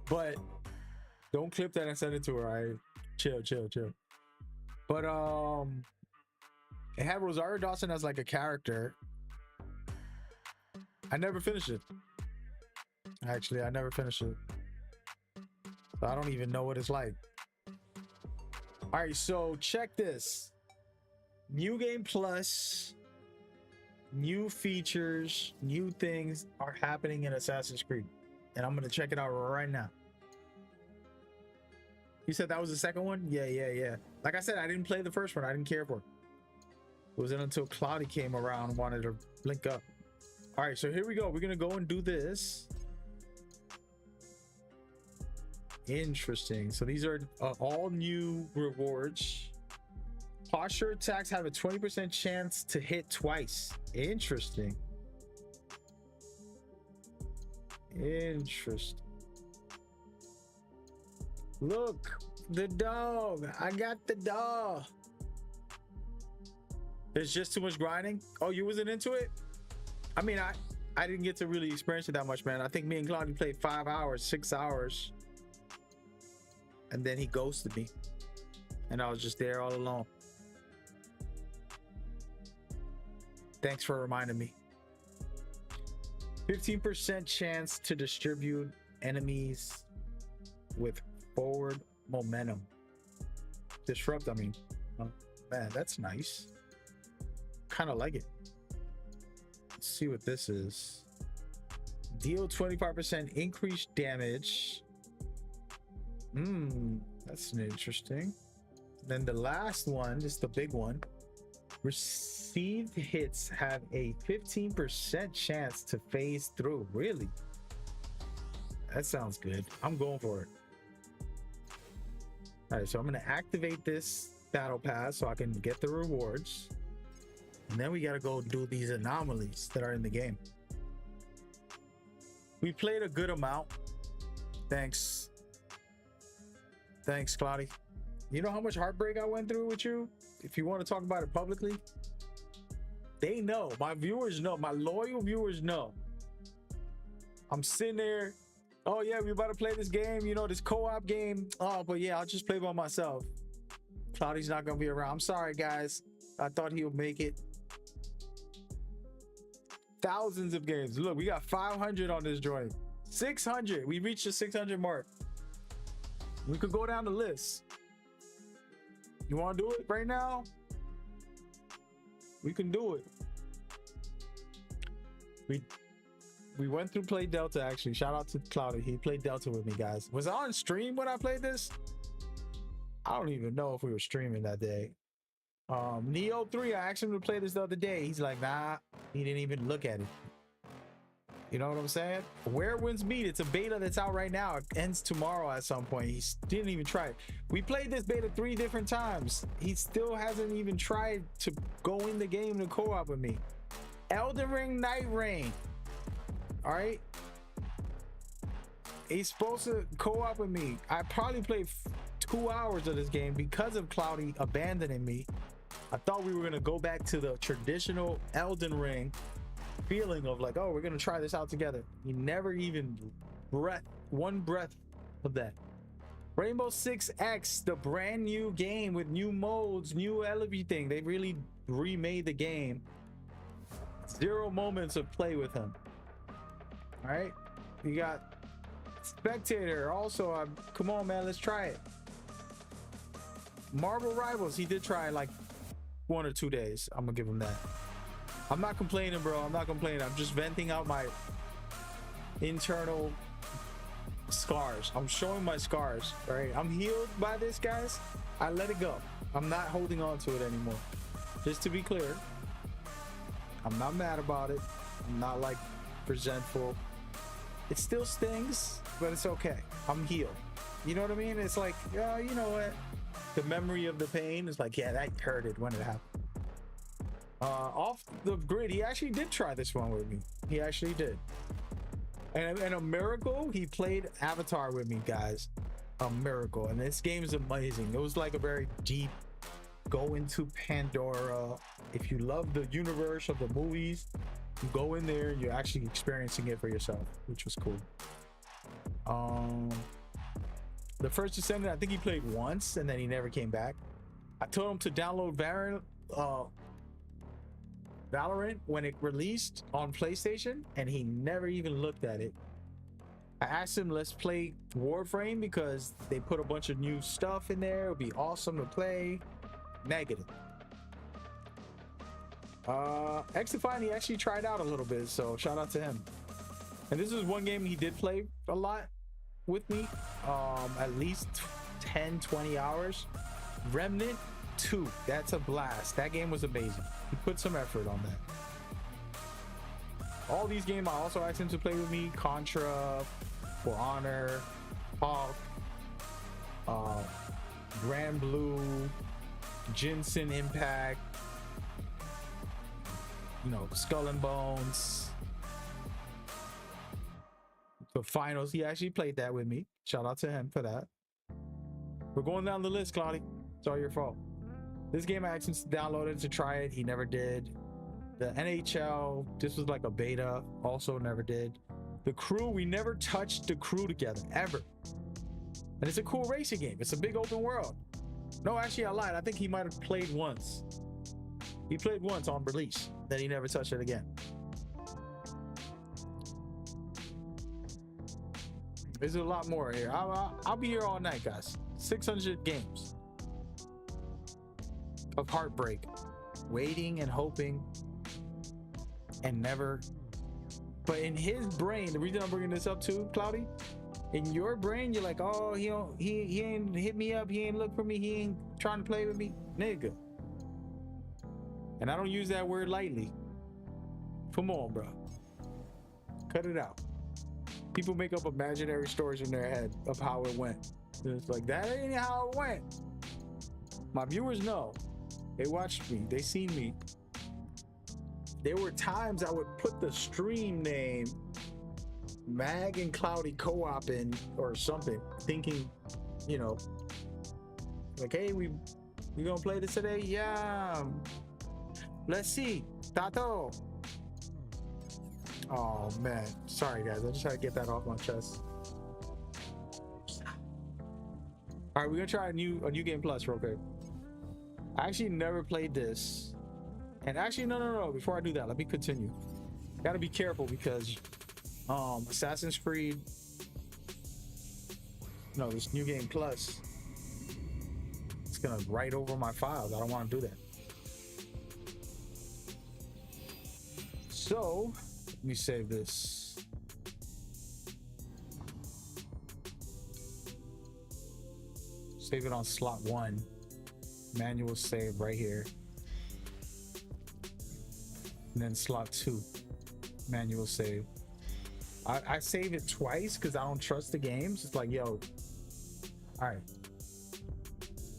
But don't clip that and send it to her. All right? Chill. But it had Rosario Dawson as like a character. I never finished it. Actually, I never finished it. So I don't even know what it's like. All right, so check this. New Game Plus, new features, new things are happening in Assassin's Creed. And I'm going to check it out right now. You said that was the second one? Yeah. Like I said, I didn't play the first one. I didn't care for it. It wasn't until Cloudy came around and wanted to link up. All right, so here we go. We're going to go and do this. Interesting. So these are all new rewards. Posture attacks have a 20% chance to hit twice. Interesting. Look, the dog. I got the dog. There's just too much grinding. Oh, you wasn't into it? I mean, I didn't get to really experience it that much, man. I think me and Claudia played 5 hours, 6 hours. And then he ghosted me. And I was just there all alone. Thanks for reminding me. 15% chance to distribute enemies with forward momentum. Disrupt, I mean. Oh, man, that's nice. Kind of like it. Let's see what this is. Deal 25% increased damage. That's interesting. Then the last one, just the big one. Received hits have a 15% chance to phase through. Really? That sounds good. I'm going for it. All right, so I'm going to activate this battle pass so I can get the rewards. And then we got to go do these anomalies that are in the game. We played a good amount. Thanks, Claudia. You know how much heartbreak I went through with you? If you want to talk about it publicly, they know. My viewers know. My loyal viewers know. I'm sitting there Oh yeah, we about to play this game, you know, this co-op game. Oh, but yeah, I'll just play by myself. Cloudy's not gonna be around. I'm sorry, guys. I thought he would make it. Thousands of games. Look, we got 500 on this joint. 600. We reached the 600 mark. We could go down the list. You want to do it right now? We can do it. We went through Play Delta, actually. Shout out to Cloudy. He played Delta with me, guys. Was I on stream when I played this? I don't even know if we were streaming that day. Neo 3, I asked him to play this the other day. He's like, nah, he didn't even look at it. You know what I'm saying? Where Winds Meet, it's a beta that's out right now. It ends tomorrow at some point. He didn't even try it. We played this beta 3 different times. He still hasn't even tried to go in the game to co-op with me. Elden Ring Night Rain. All right. He's supposed to co-op with me. I probably played 2 hours of this game because of Cloudy abandoning me. I thought we were going to go back to the traditional Elden Ring feeling of like, oh, we're going to try this out together. He never even one breath of that. Rainbow Six X, the brand new game with new modes, new everything. They really remade the game. 0 moments of play with him. All right. You got Spectator also. Come on, man, let's try it. Marvel Rivals, he did try like 1 or 2 days. I'm gonna give him that. I'm not complaining, bro. I'm not complaining. I'm just venting out my internal scars. I'm showing my scars. All right. I'm healed by this, guys. I let it go. I'm not holding on to it anymore. Just to be clear, I'm not mad about it. I'm not like resentful. It still stings, but it's okay. I'm healed. You know what I mean? It's like, yeah, you know what? The memory of the pain is like, yeah, that hurted when it happened. Off the grid, he actually did try this one with me. He actually did. And a miracle, he played Avatar with me, guys. A miracle. And this game is amazing. It was like a very deep go into Pandora. If you love the universe of the movies, you go in there and you're actually experiencing it for yourself, which was cool. The first Descendant, I think he played once and then he never came back. I told him to download Valorant when it released on PlayStation, and he never even looked at it. I asked him, let's play Warframe because they put a bunch of new stuff in there. It would be awesome to play. Negative. XDefiant, he actually tried out a little bit, so shout out to him. And this is one game he did play a lot with me, at least 10-20 hours. Remnant 2, that's a blast. That game was amazing. He put some effort on that. All these games I also asked him to play with me: Contra, For Honor, Hawk, Grand Blue, Jensen Impact, you know, Skull and Bones, the finals. He actually played that with me. Shout out to him for that. We're going down the list, Cloudy. It's all your fault. This game I asked him to download it to try it. He never did. The NHL, this was like a beta. Also never did. The Crew, we never touched the Crew together, ever. And it's a cool racing game. It's a big open world. No, actually, I lied. I think he might have played once. He played once on release. Then he never touched it again. There's a lot more here. I'll be here all night, guys. 600 games of heartbreak, waiting and hoping, and never. But in his brain, the reason I'm bringing this up too, Cloudy, in your brain, you're like, oh, he ain't hit me up, he ain't look for me, he ain't trying to play with me, nigga. And I don't use that word lightly. Come on, bro. Cut it out. People make up imaginary stories in their head of how it went. And it's like, that ain't how it went. My viewers know. They watched me. They seen me. There were times I would put the stream name Mag and Cloudy co-op in or something, thinking, you know, like, hey, we gonna play this today? Yeah. Let's see. Tato. Oh man. Sorry guys. I just had to get that off my chest. All right, we're gonna try a new game plus real quick. I actually never played this, and actually no. Before I do that, let me continue. Gotta be careful because Assassin's Creed, no, this new game plus, it's gonna write over my files. I don't want to do that. So let me save this. Save it on slot 1. Manual save right here. And then slot 2. Manual save. I save it twice because I don't trust the games. It's like, yo. Alright.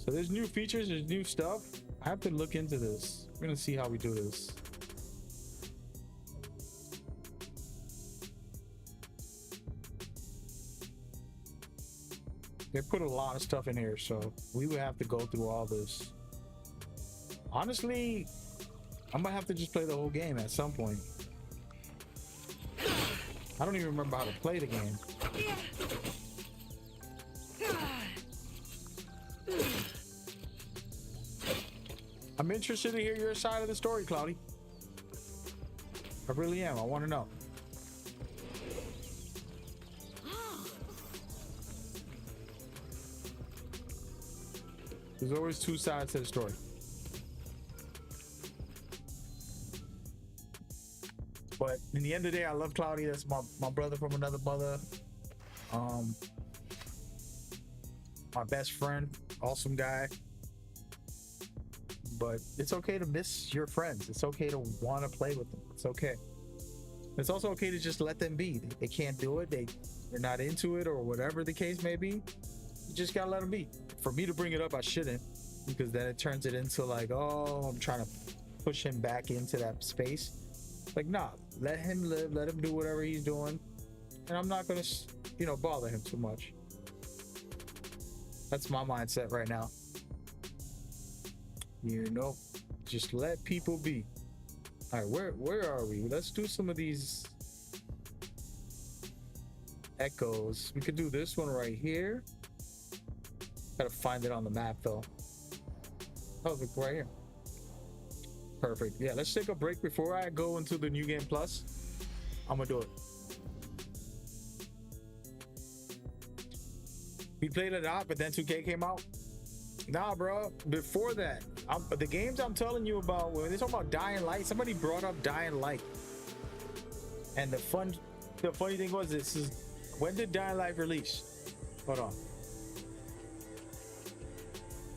So there's new features, there's new stuff. I have to look into this. We're gonna see how we do this. They put a lot of stuff in here, so we would have to go through all this. Honestly, I might have to just play the whole game at some point. I don't even remember how to play the game. I'm interested to hear your side of the story, Cloudy. I really am. I want to know. There's always two sides to the story. But in the end of the day, I love Cloudy. That's my brother from another mother. My best friend, awesome guy. But it's okay to miss your friends. It's okay to want to play with them. It's okay. It's also okay to just let them be. They can't do it. They're not into it, or whatever the case may be. You just gotta let them be. For me to bring it up, I shouldn't, because then it turns it into like, oh, I'm trying to push him back into that space. Like, nah, let him live, let him do whatever he's doing, and I'm not gonna, bother him too much. That's my mindset right now. Just let people be. All right, where are we? Let's do some of these echoes. We could do this one right here. Gotta find it on the map though. Oh, look right here. Perfect. Yeah, let's take a break before I go into the new game plus. I'm gonna do it. We played it out, but then 2K came out. Nah, bro. Before that, the games I'm telling you about, when they talk about Dying Light, somebody brought up Dying Light, and the funny thing was, when did Dying Light release? Hold on.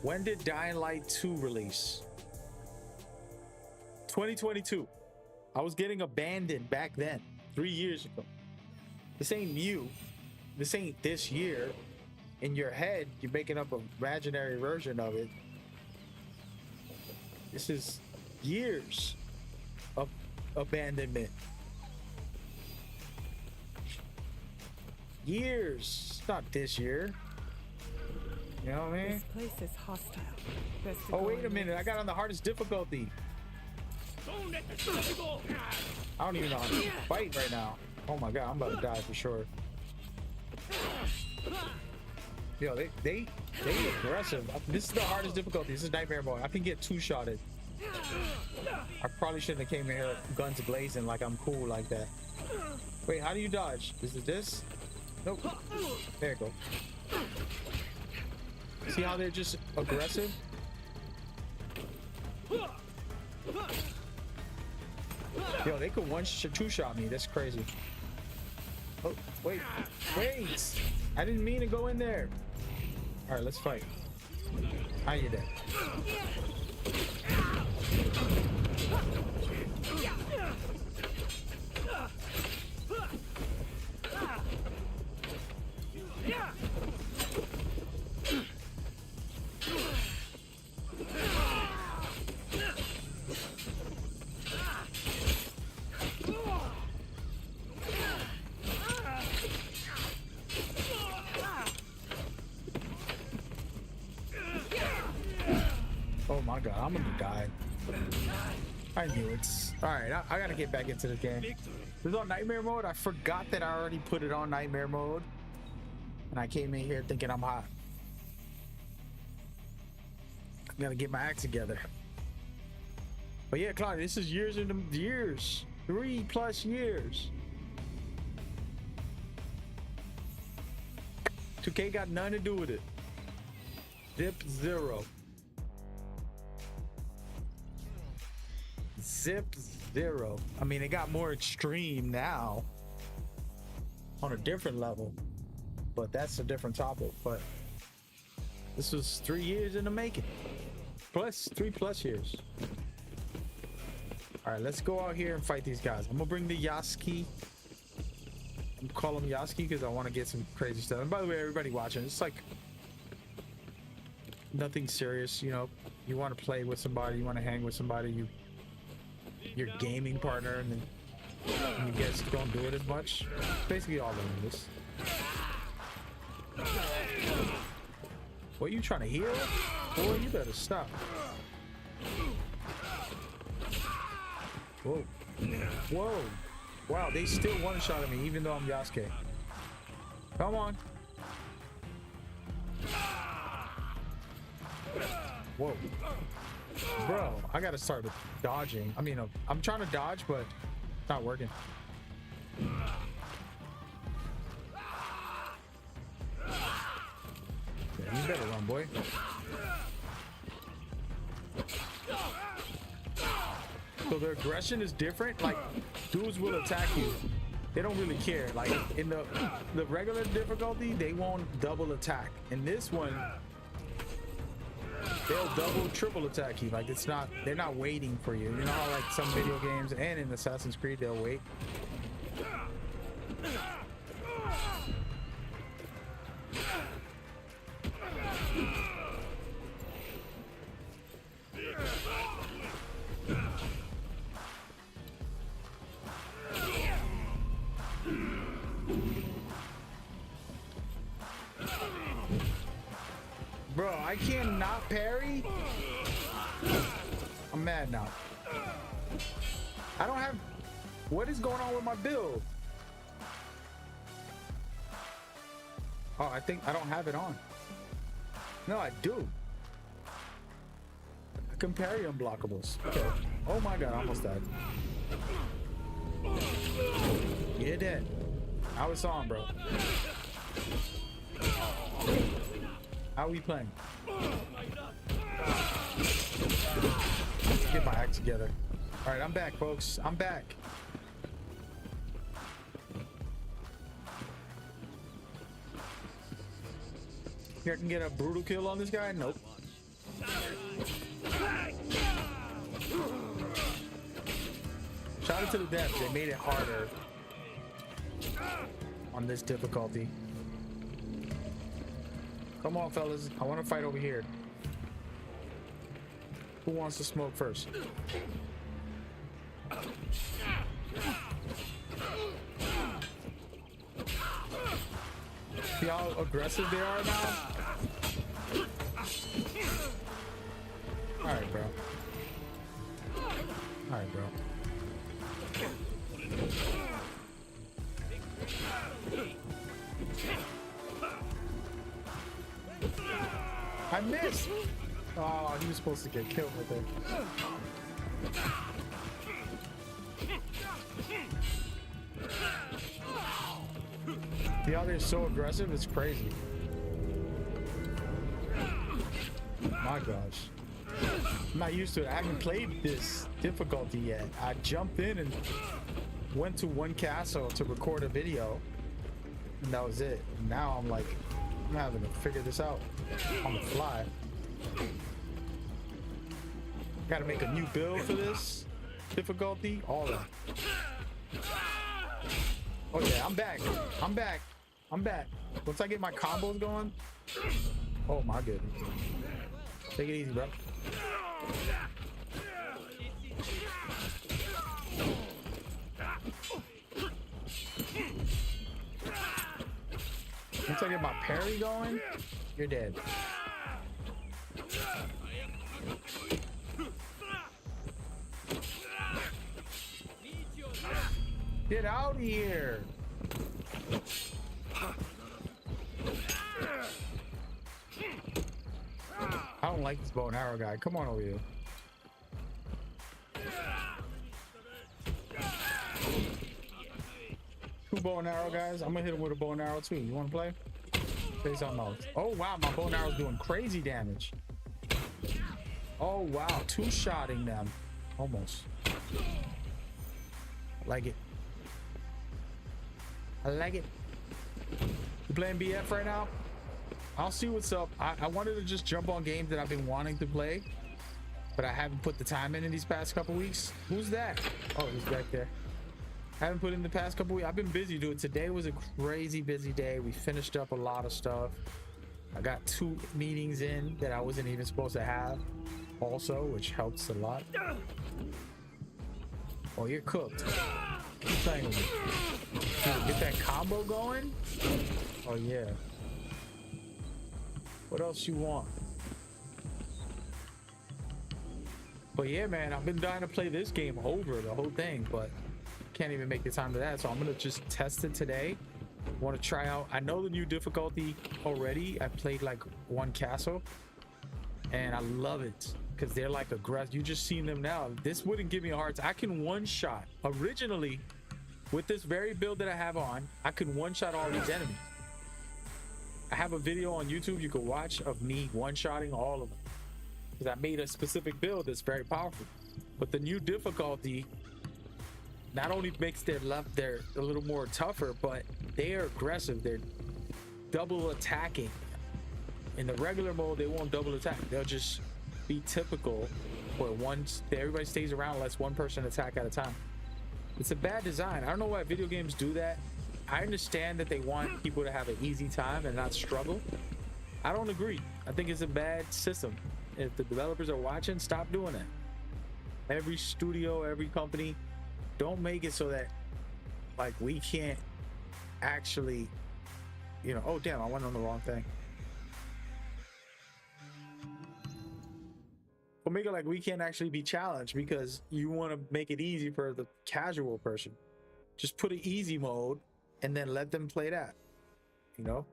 When did Dying Light 2 release? 2022. I was getting abandoned back then, 3 years ago. This ain't new. This ain't this year. In your head, you're making up an imaginary version of it. This is years of abandonment. Years. It's not this year. You know what I mean? This place is hostile. Oh, wait a minute. I got on the hardest difficulty. I don't even know how to fight right now. Oh my god, I'm about to die for sure. Yo, they aggressive. This is the hardest difficulty. This is nightmare mode. I can get two-shotted. I probably shouldn't have came in here guns blazing like I'm cool like that. Wait, how do you dodge? Is it this? Nope. There you go. See how they're just aggressive? Yo, they could two-shot me. That's crazy. Oh, wait. I didn't mean to go in there. All right, let's fight. How you there? Oh my god, I'm gonna die. I knew it. Alright, I gotta get back into the game. This is on nightmare mode. I forgot that I already put it on nightmare mode. And I came in here thinking I'm hot. Gotta get my act together. But yeah, Claudia, this is years into years. 3+ years. 2K got nothing to do with it. Zip zero. Zip zero. I mean, it got more extreme now on a different level, but that's a different topic. But this was 3 years in the making. Plus 3+ years. All right, let's go out here and fight these guys. I'm gonna bring the Yasuke. I'm call him Yasuke because I want to get some crazy stuff. And by the way, everybody watching, it's like nothing serious. You know, you want to play with somebody, you want to hang with somebody, your gaming partner, and then you guys don't do it as much. Basically, all of this. What, you trying to heal? Boy, you better stop. Whoa. Whoa. Wow, they still one-shot me even though I'm Yasuke. Come on. Whoa. Bro, I gotta start with dodging. I mean, I'm trying to dodge, but it's not working. Yeah, you better run, boy. So their aggression is different. Like, dudes will attack you. They don't really care. Like, in the regular difficulty, they won't double attack. In this one, they'll double, triple attack you. Like, it's not, they're not waiting for you. You know how, like, some video games and in Assassin's Creed, they'll wait. Bro, I can't not parry. I'm mad now. I don't have... What is going on with my build? Oh, I think I don't have it on. No, I do. I can parry unblockables. Okay. Oh my god, I almost died. You're dead. Now it's on, bro. How are we playing? Get my act together. All right, I'm back, folks. I'm back. Here I can get a brutal kill on this guy? Nope. Shout out to the devs. They made it harder on this difficulty. Come on, fellas. I want to fight over here. Who wants to smoke first? See how aggressive they are now? Alright, bro. Alright, bro. I missed! Oh, he was supposed to get killed with it. The other is so aggressive, it's crazy. My gosh. I'm not used to it. I haven't played this difficulty yet. I jumped in and went to one castle to record a video, and that was it. Now I'm like, I'm having to figure this out on the fly. Gotta make a new build for this difficulty. All that. Oh yeah, I'm back. I'm back. I'm back. Once I get my combos going. Oh my goodness. Take it easy, bro. Once I get my parry going, you're dead. Get out of here. I don't like like this bow and arrow guy. Come on over here. Two bow and arrow guys. I'm gonna hit him with a bow and arrow too. You wanna play? Say something else. Oh wow, my bow and arrow's doing crazy damage. Oh wow, two-shotting them. Almost. I like it. I like it. You playing BF right now? I'll see what's up. I wanted to just jump on games that I've been wanting to play, but I haven't put the time in these past couple weeks. Who's that? Oh, he's back there. I haven't put in the past couple weeks. I've been busy, dude. Today was a crazy busy day. We finished up a lot of stuff. I got 2 meetings in that I wasn't even supposed to have also, which helps a lot. Oh, you're cooked. Keep playing with me. Dude, get that combo going. Oh yeah. What else you want? But yeah, man, I've been dying to play this game over the whole thing, but can't even make the time to that. So I'm gonna just test it today. Want to try out. I know the new difficulty already. I played like 1 castle, and I love it because they're like aggressive. You just seen them now. This wouldn't give me a hard time. I can one-shot. Originally, with this very build that I have on, I could one-shot all these enemies. I have a video on YouTube you can watch of me one-shotting all of them because I made a specific build that's very powerful. But the new difficulty not only makes their left they're a little more tougher, but they are aggressive. They're double attacking. In the regular mode, they won't double attack. They'll just be typical where everybody stays around, lets one person attack at a time. It's a bad design. I don't know why video games do that. I understand that they want people to have an easy time and not struggle. I don't agree. I think it's a bad system. If the developers are watching, stop doing that. Every studio, every company, don't make it so that like we can't actually, you know, oh damn, I went on the wrong thing. But make it like we can't actually be challenged because you want to make it easy for the casual person. Just put an easy mode and then let them play that, you know.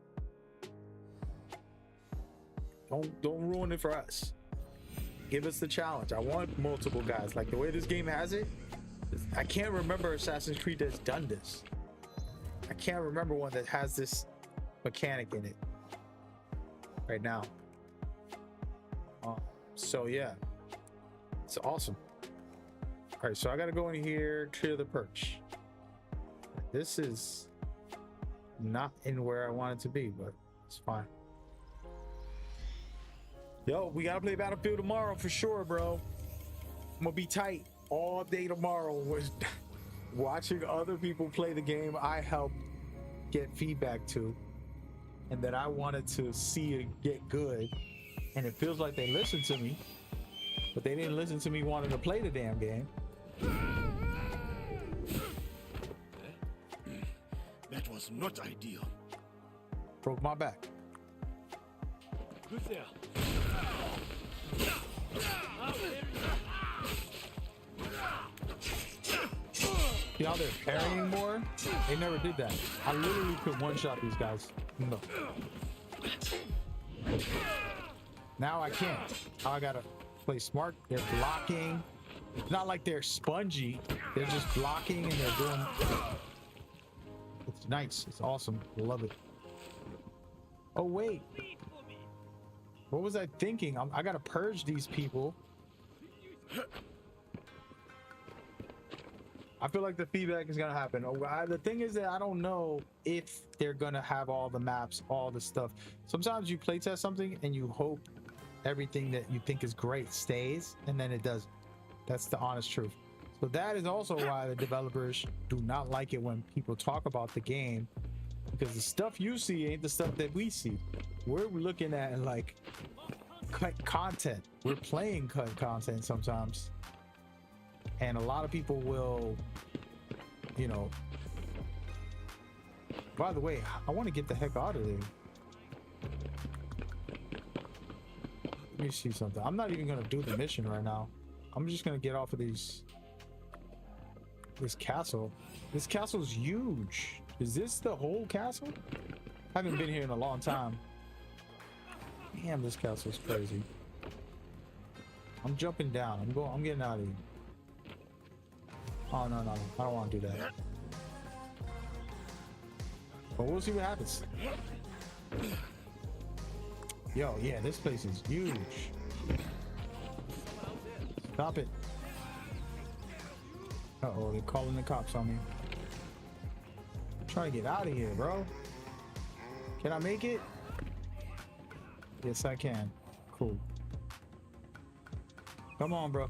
Don't ruin it for us. Give us the challenge. I want multiple guys. Like the way this game has it, I can't remember Assassin's Creed that's done this. I can't remember one that has this mechanic in it right now. So yeah, it's awesome. All right, so I gotta go in here, clear the perch. This is not in where I want it to be, but it's fine. Yo, we gotta play Battlefield tomorrow for sure, bro. I'm gonna be tight all day tomorrow. Was watching other people play the game I helped get feedback to, and that I wanted to see it get good. And it feels like they listened to me, but they didn't listen to me wanting to play the damn game. That was not ideal. Broke my back. Who's there? See how they're parrying more? They never did that. I literally could one-shot these guys. No. Now I can't. Now I gotta play smart. They're blocking. It's not like they're spongy. They're just blocking and they're doing. It's nice. It's awesome. I love it. Oh wait. What was I thinking? I gotta purge these people. I feel like the feedback is gonna happen. The thing is that I don't know if they're gonna have all the maps, all the stuff. Sometimes you playtest something and you hope everything that you think is great stays, and then it doesn't. That's the honest truth. So that is also why the developers do not like it when people talk about the game, because the stuff you see ain't the stuff that we see. We're looking at like cut content. We're playing cut content sometimes, and a lot of people will, you know. By the way, I want to get the heck out of there. Let me see something. I'm not even gonna do the mission right now. I'm just gonna get off of this castle. This castle's huge. Is this the whole castle? I haven't been here in a long time. Damn, this castle's crazy. I'm jumping down. I'm getting out of here. Oh no, I don't want to do that. But we'll see what happens. Yo, yeah, this place is huge. Stop it. Uh-oh, they're calling the cops on me. I'm trying to get out of here, bro. Can I make it? Yes, I can. Cool. Come on, bro.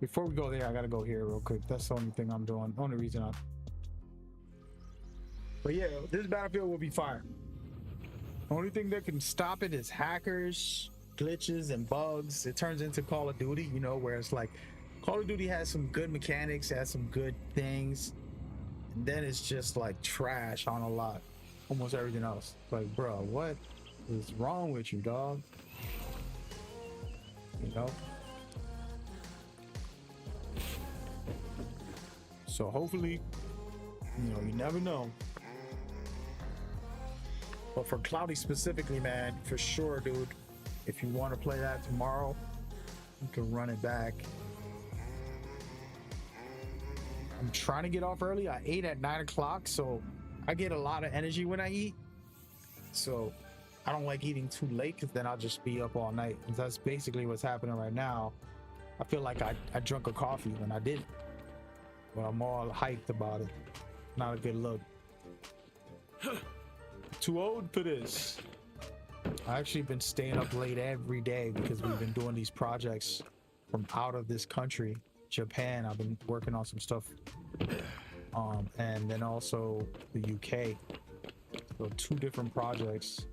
Before we go there, I gotta go here real quick. That's the only thing I'm doing. Only reason I'm. But yeah, this battlefield will be fire. Only thing that can stop it is hackers, glitches, and bugs. It turns into Call of Duty, you know, where it's like Call of Duty has some good mechanics, has some good things, and then it's just like trash on a lot, almost everything else. Like, bro, what is wrong with you, dog? You know. So hopefully, you know, you never know. But for Cloudy specifically, man, for sure, dude, if you want to play that tomorrow, you can run it back. I'm trying to get off early. I ate at 9 o'clock, so I get a lot of energy when I eat. So I don't like eating too late because then I'll just be up all night. And that's basically what's happening right now. I feel like I drank a coffee when I didn't. But I'm all hyped about it. Not a good look. Too old for this. I actually been staying up late every day because we've been doing these projects from out of this country. Japan, I've been working on some stuff. And then also the UK. So 2 different projects.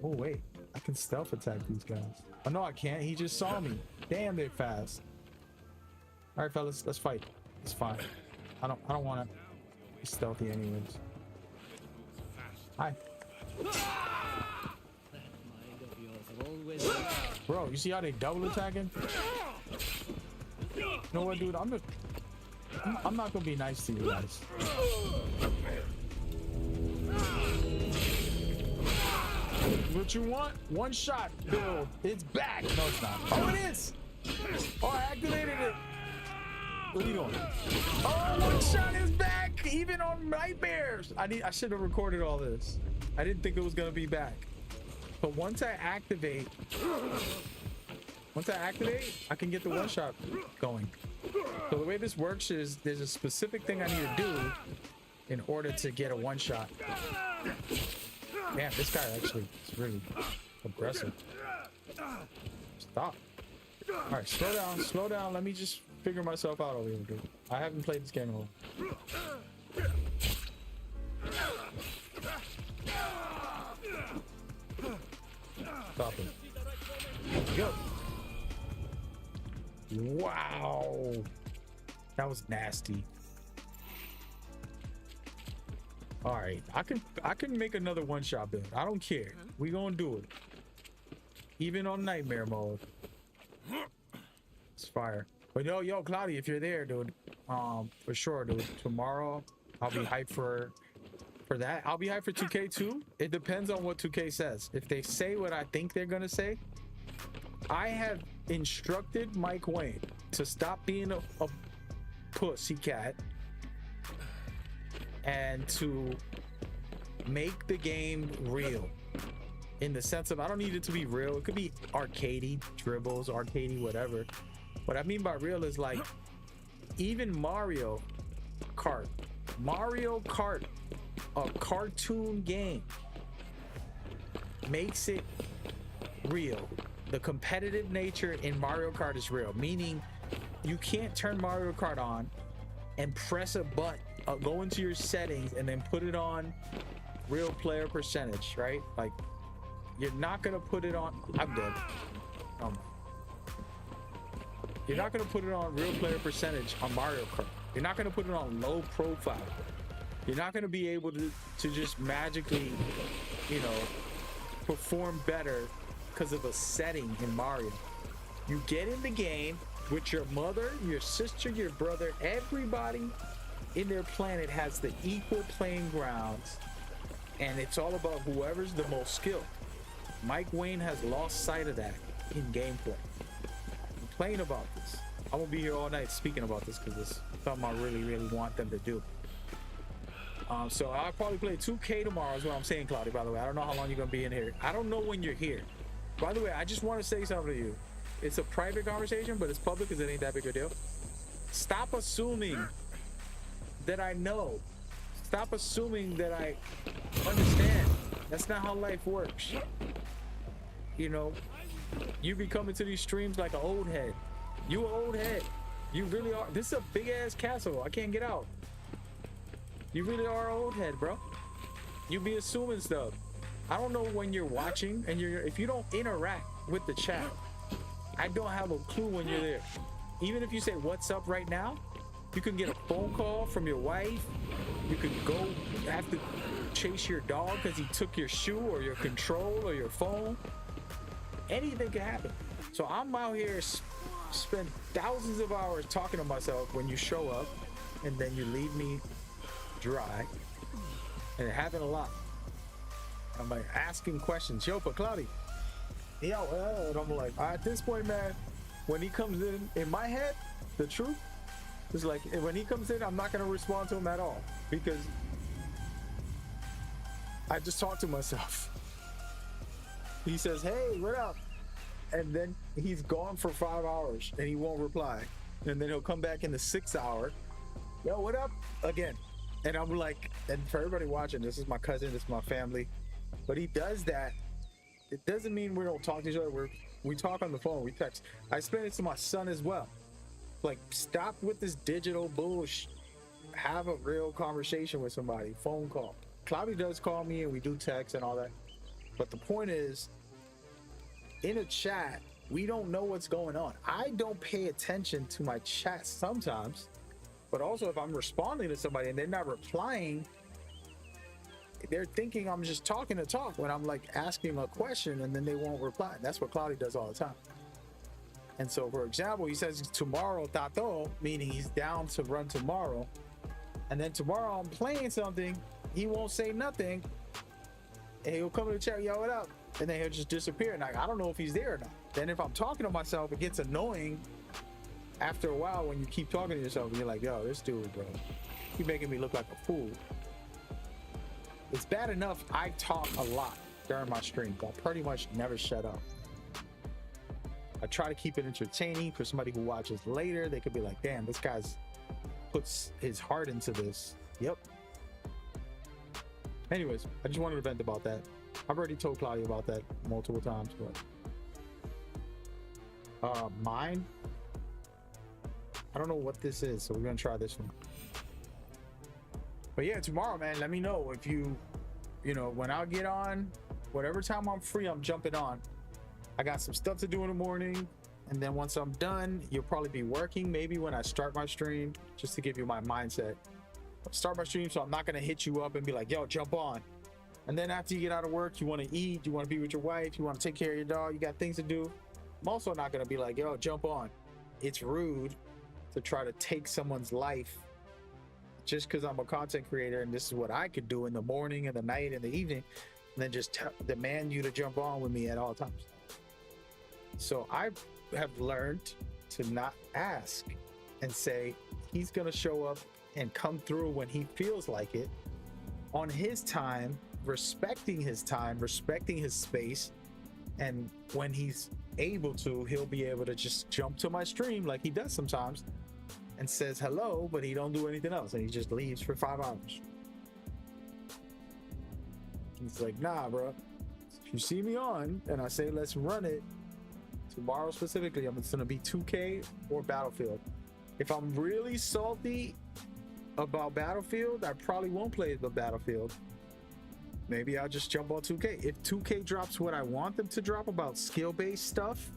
Oh wait, I can stealth attack these guys. Oh no, I can't. He just saw me. Damn, they're fast. All right, fellas, let's fight. It's fine. I don't want to be stealthy anyways. Hi. Bro, you see how they double attacking? You know what, dude? I'm not gonna be nice to you guys. What you want? One shot, Bill. It's back. No, it's not. Oh, it is. Oh, I activated it. What are you doing? Oh, one shot is back, even on nightmares. I should have recorded all this. I didn't think it was gonna be back. But once I activate, I can get the one shot going. So the way this works is there's a specific thing I need to do in order to get a one shot. Man, this guy actually is really aggressive. Stop. All right, slow down. Let me just figure myself out over here, dude. I haven't played this game in a while. Stop it. Go. Wow. That was nasty. All right, I can make another one-shot build. I don't care. We gonna do it. Even on nightmare mode. It's fire. But yo, Cloudy, if you're there, dude, for sure, dude. Tomorrow, I'll be hyped for that. I'll be hyped for 2K too. It depends on what 2K says. If they say what I think they're gonna say, I have instructed Mike Wayne to stop being a pussycat and to make the game real. In the sense of, I don't need it to be real. It could be arcadey, dribbles, arcadey, whatever. What I mean by real is like, even Mario Kart, a cartoon game, makes it real. The competitive nature in Mario Kart is real, meaning you can't turn Mario Kart on and press a button, go into your settings and then put it on real player percentage, right? Like, you're not gonna put it on. I'm dead. You're not gonna put it on real player percentage on Mario Kart. You're not gonna put it on low profile. You're not gonna be able to just magically, you know, perform better because of a setting in Mario. You get in the game, with your mother, your sister, your brother, everybody in their planet has the equal playing grounds, and it's all about whoever's the most skilled. Mike Wayne has lost sight of that in gameplay. Complain about this. I won't be here all night speaking about this because it's something I really, really want them to do. So I'll probably play 2K tomorrow is what I'm saying, Cloudy, by the way. I don't know how long you're going to be in here. I don't know when you're here. By the way, I just want to say something to you. It's a private conversation, but it's public because it ain't that big a deal. Stop assuming that I know. Stop assuming that I understand. That's not how life works. You know, you be coming to these streams like an old head. You an old head. You really are. This is a big ass castle. I can't get out. You really are an old head, bro. You be assuming stuff. I don't know when you're watching, and if you don't interact with the chat, I don't have a clue when you're there. Even if you say what's up right now, you can get a phone call from your wife. You could go have to chase your dog because he took your shoe or your control or your phone. Anything can happen. So I'm out here spend thousands of hours talking to myself when you show up, and then you leave me dry. And it happened a lot. I'm like asking questions. Yo, but Cloudy. Yo, and I'm like, at this point, man, when he comes in my head, the truth is like, when he comes in, I'm not going to respond to him at all because I just talk to myself. He says, hey, what up? And then he's gone for 5 hours and he won't reply. And then he'll come back in the 6th hour. Yo, what up? Again. And I'm like, and for everybody watching, this is my cousin, this is my family. But he does that. It doesn't mean we don't talk to each other. We talk on the phone, we text. I explain it to my son as well. Like, stop with this digital bullshit. Have a real conversation with somebody. Phone call. Cloudy does call me and we do text and all that. But the point is, in a chat, we don't know what's going on. I don't pay attention to my chat sometimes. But also, if I'm responding to somebody and they're not replying, they're thinking I'm just talking to talk when I'm like asking a question and then they won't reply. That's what Cloudy does all the time. And so, for example, he says tomorrow, Tato, meaning he's down to run tomorrow. And then tomorrow I'm playing something, he won't say nothing. And he'll come to the chat, yo, what up? And then he'll just disappear. And I don't know if he's there or not. Then if I'm talking to myself, it gets annoying. After a while, when you keep talking to yourself, and you're like, yo, this dude, bro, he's making me look like a fool. It's bad enough I talk a lot during my streams. I pretty much never shut up. I try to keep it entertaining for somebody who watches later. They could be like, damn, this guy's puts his heart into this. Yep. Anyways, I just wanted to vent about that. I've already told Claudia about that multiple times, but mine, I don't know what this is, so we're gonna try this one. But yeah, tomorrow, man, let me know if you know, when I get on, whatever time I'm free, I'm jumping on. I got some stuff to do in the morning, and then once I'm done, you'll probably be working maybe when I start my stream, just to give you my mindset. I'll start my stream, so I'm not gonna hit you up and be like, yo, jump on. And then after you get out of work, you want to eat, you want to be with your wife, you want to take care of your dog, you got things to do. I'm also not gonna be like, yo, jump on. It's rude to try to take someone's life just because I'm a content creator and this is what I could do in the morning and the night and the evening, and then just demand you to jump on with me at all times. So I have learned to not ask and say he's gonna show up and come through when he feels like it, on his time, respecting his time, respecting his space, and when he's able to, he'll be able to just jump to my stream like he does sometimes and says hello, but he don't do anything else and he just leaves for 5 hours. He's like, nah, bro, if you see me on and I say let's run it tomorrow specifically, it's gonna be 2K or Battlefield. If I'm really salty about Battlefield, I probably won't play the Battlefield. Maybe I'll just jump on 2K. If 2K drops what I want them to drop about skill-based stuff,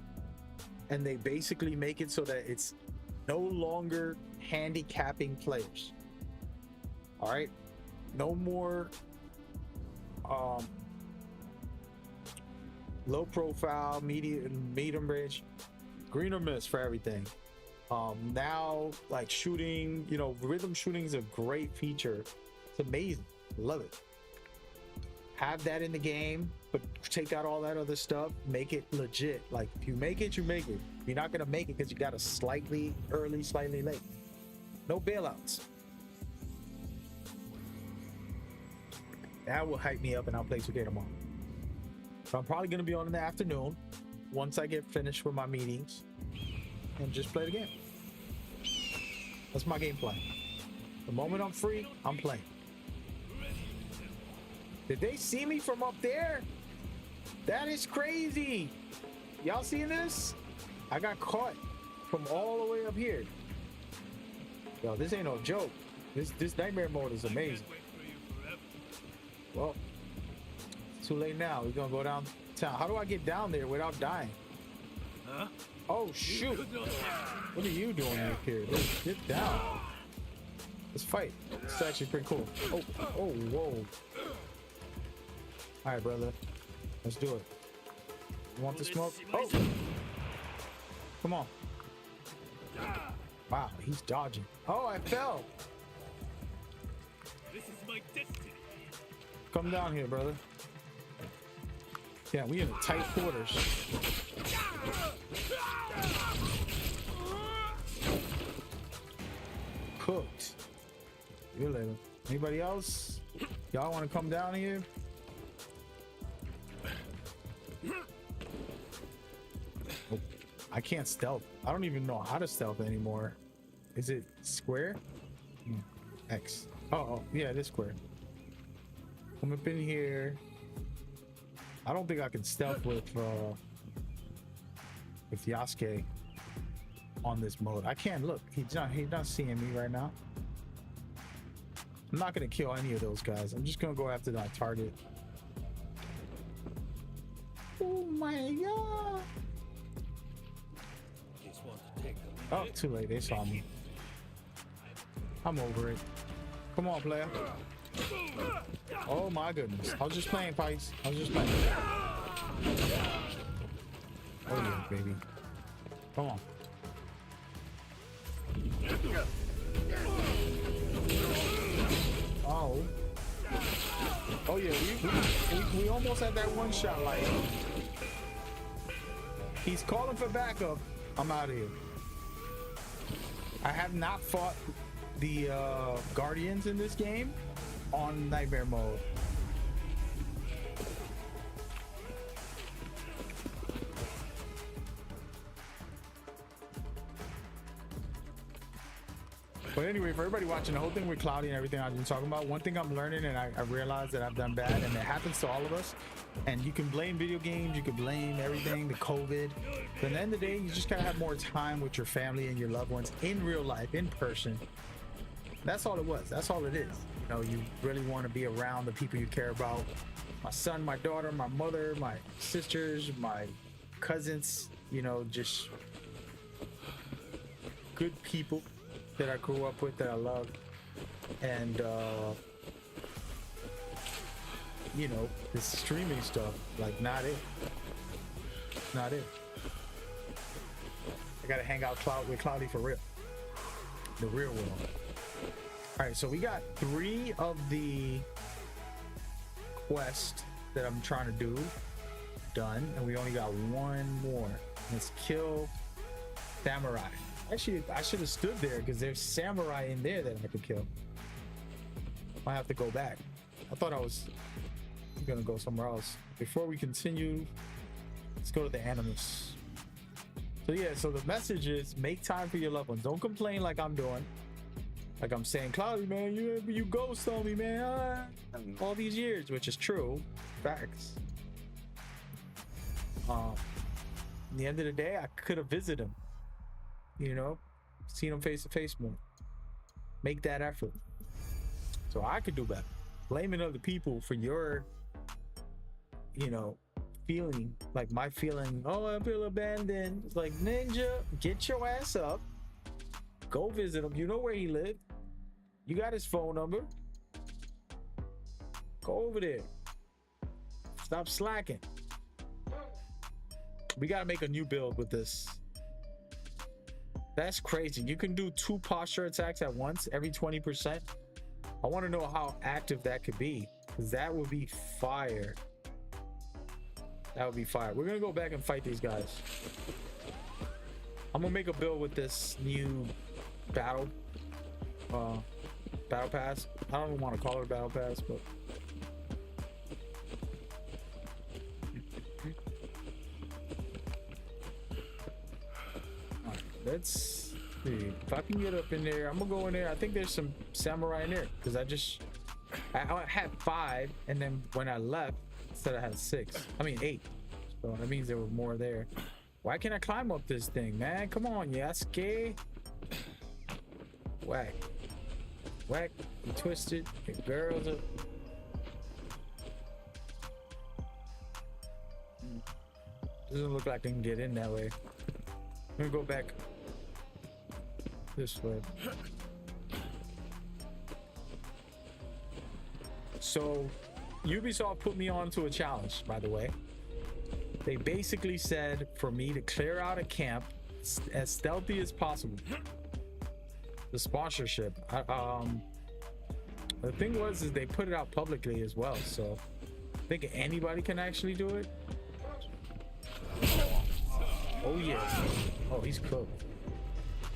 and they basically make it so that it's no longer handicapping players. All right, no more low profile, medium range, green or miss for everything. Now, like shooting, you know, rhythm shooting is a great feature. It's amazing. Love it. Have that in the game, but take out all that other stuff. Make it legit. Like if you make it, you make it. You're not gonna make it because you got a slightly early, slightly late. No bailouts. That will hype me up and I'll play 2K tomorrow. So I'm probably gonna be on in the afternoon once I get finished with my meetings and just play the game. That's my game plan. The moment I'm free, I'm playing. Did they see me from up there? That is crazy. Y'all seen this? I got caught from all the way up here. Yo, this ain't no joke. This nightmare mode is amazing. Well, it's too late now. We're gonna go downtown. How do I get down there without dying? Huh? Oh shoot! What are you doing up here? Get down. Let's fight. It's actually pretty cool. Oh, whoa. All right, brother. Let's do it. You want the smoke? Oh! Come on. Wow, he's dodging. Oh, I fell. This is my destiny. Come down here, brother. Yeah, we in tight quarters. Cooked. See you later. Anybody else? Y'all want to come down here? Oh, I can't stealth. I don't even know how to stealth anymore. Is it square? X. Oh, yeah, it is square. Come up in here. I don't think I can stealth with Yasuke on this mode. I can't look. He's not seeing me right now. I'm not gonna kill any of those guys. I'm just gonna go after that target. Oh my god! Oh, too late. They saw me. I'm over it. Come on, player. Oh my goodness. I was just playing, Pikes. I was just playing. Oh yeah, baby. Come on. Oh. Oh yeah, we almost had that one shot like. He's calling for backup. I'm out of here. I have not fought the Guardians in this game on nightmare mode. But anyway, for everybody watching, the whole thing with Cloudy and everything I've been talking about, one thing I'm learning, and I realized that I've done bad, and it happens to all of us, and you can blame video games, you can blame everything, the COVID, but at the end of the day, you just gotta have more time with your family and your loved ones in real life, in person. That's all it was. That's all it is. You know, you really want to be around the people you care about. My son, my daughter, my mother, my sisters, my cousins, you know, just good people that I grew up with, that I love. And you know, this streaming stuff, like, not it. Not it. I gotta hang out with Cloudy for real. The real world. All right, so we got 3 of the quests that I'm trying to do done, and we only got 1 more. Let's kill Samurai. Actually, I should have stood there because there's Samurai in there that I could kill. I have to go back. I thought I was gonna go somewhere else. Before we continue, let's go to the Animus. So yeah, so the message is make time for your loved ones. Don't complain like I'm doing. Like I'm saying, Cloudy, man, you ghost on me, man. All these years, which is true. Facts. At the end of the day, I could have visited him. You know, seen him face to face more. Make that effort. So I could do better. Blaming other people for your, you know, feeling, like my feeling, oh, I feel abandoned. It's like, Ninja, get your ass up. Go visit him. You know where he lived. You got his phone number. Go over there. Stop slacking. We got to make a new build with this. That's crazy. You can do 2 posture attacks at once every 20%. I want to know how active that could be, because that would be fire. That would be fire. We're gonna go back and fight these guys. I'm gonna make a build with this new battle pass. I don't even want to call it a battle pass, but all right, let's see if I can get up in there. I'm gonna go in there. I think there's some samurai in there because I had 5, and then when I left, instead I had 6. I mean 8. So that means there were more there. Why can't I climb up this thing, man? Come on, Yasuke. Whack. Whack. You twisted. Your girls up. Doesn't look like I can get in that way. I'm gonna go back this way. So Ubisoft put me onto a challenge, by the way. They basically said for me to clear out a camp as stealthy as possible. The sponsorship. The thing is they put it out publicly as well, so I think anybody can actually do it. Oh yeah. Oh, he's cooked.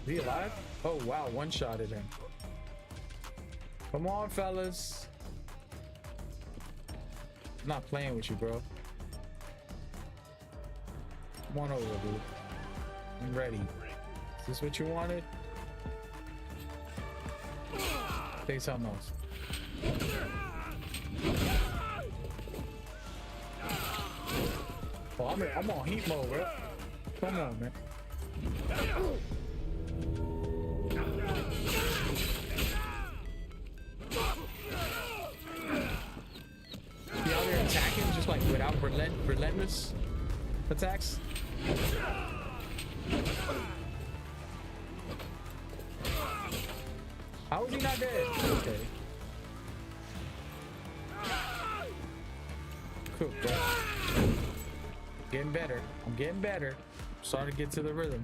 Is he alive? Oh wow, one-shotted him. Come on, fellas. I'm not playing with you, bro. Come on over, dude. I'm ready. Is this what you wanted? Say something else. Oh, I'm on heat mode, bro. Come on, man. Be out there attacking just like without relentless attacks. How is he not dead? Okay. Cool, bro. Getting better. I'm getting better. Starting to get to the rhythm.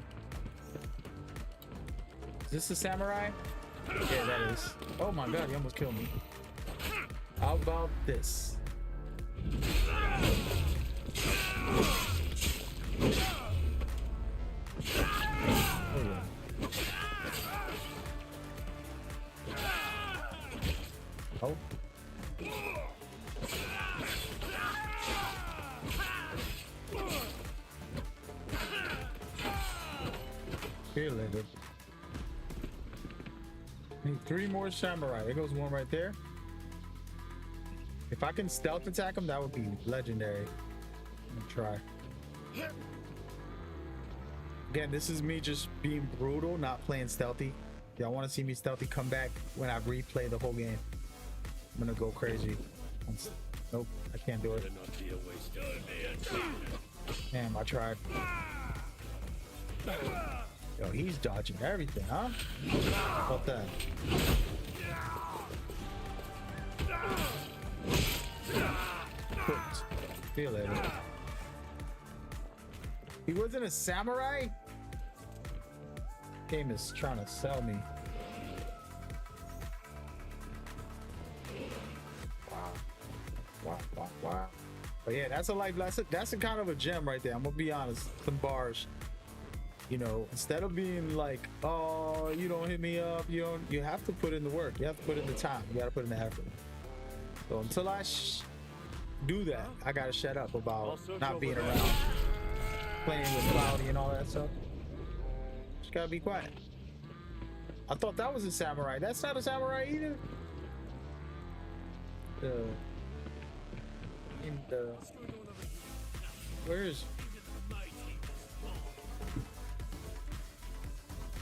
Is this a samurai? Yeah, that is. Oh my god, he almost killed me. How about this? Oh yeah. Oh. Here, later. Need 3 more samurai. There goes one right there. If I can stealth attack him, that would be legendary. I'm gonna try. Again, this is me just being brutal, not playing stealthy. Y'all want to see me stealthy? Come back when I replay the whole game. I'm gonna go crazy. Nope, I can't do it. Damn, I tried. Yo, he's dodging everything, huh? How about that? Cooked. See you later. He wasn't a samurai? Game is trying to sell me. Wow. But yeah, that's a life lesson. That's a kind of a gem right there. I'm gonna be honest. Some bars. You know, instead of being like, oh, you don't hit me up, you have to put in the work. You have to put in the time. You gotta put in the effort. So until I do that, I gotta shut up about not being around, playing with Cloudy and all that stuff. Just gotta be quiet. I thought that was a samurai. That's not a samurai either.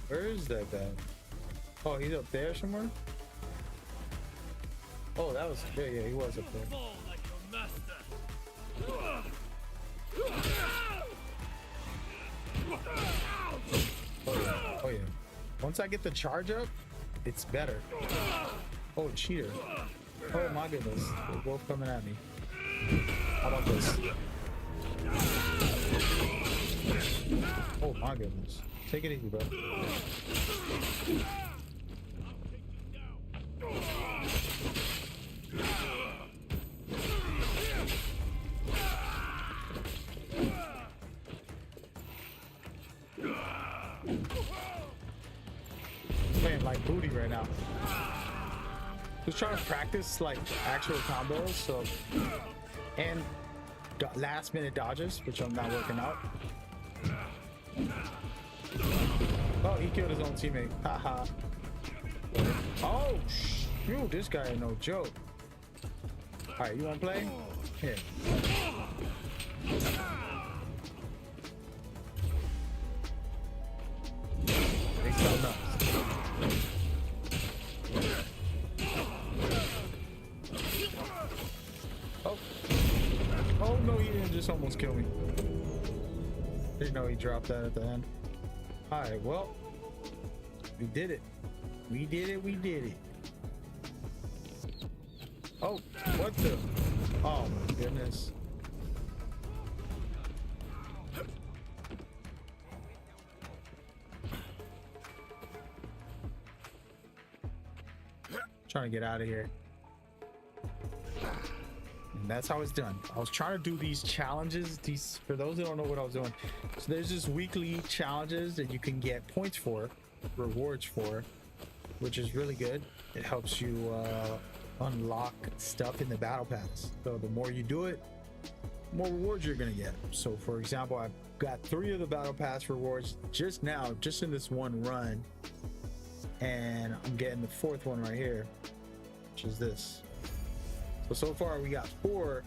Where is that guy? Oh, he's up there somewhere? Oh, that was yeah, he was up there. Oh yeah. Once I get the charge up, it's better. Oh, cheater. Oh my goodness. They're both coming at me. How about this? Oh my goodness. Take it easy, bro. Playing like booty right now. Just trying to practice like actual combos, so and last minute dodges, which I'm not working out. Oh, he killed his own teammate. Haha. Oh, shoot, this guy ain't no joke. All right, you wanna play? Here. They so nuts. Oh. Oh no, he didn't just almost kill me. Didn't know he dropped that at the end. Alright, well, we did it. We did it, we did it. Oh, what the? Oh my goodness. Trying to get out of here. And that's how it's done. I was trying to do these challenges. These, for those who don't know what I was doing, so there's just weekly challenges that you can get points for, rewards for, which is really good. It helps you unlock stuff in the battle pass. So the more you do it, the more rewards you're gonna get. So for example, I've got 3 of the battle pass rewards just now, just in this one run, and I'm getting the 4th one right here, which is this. So far we got 4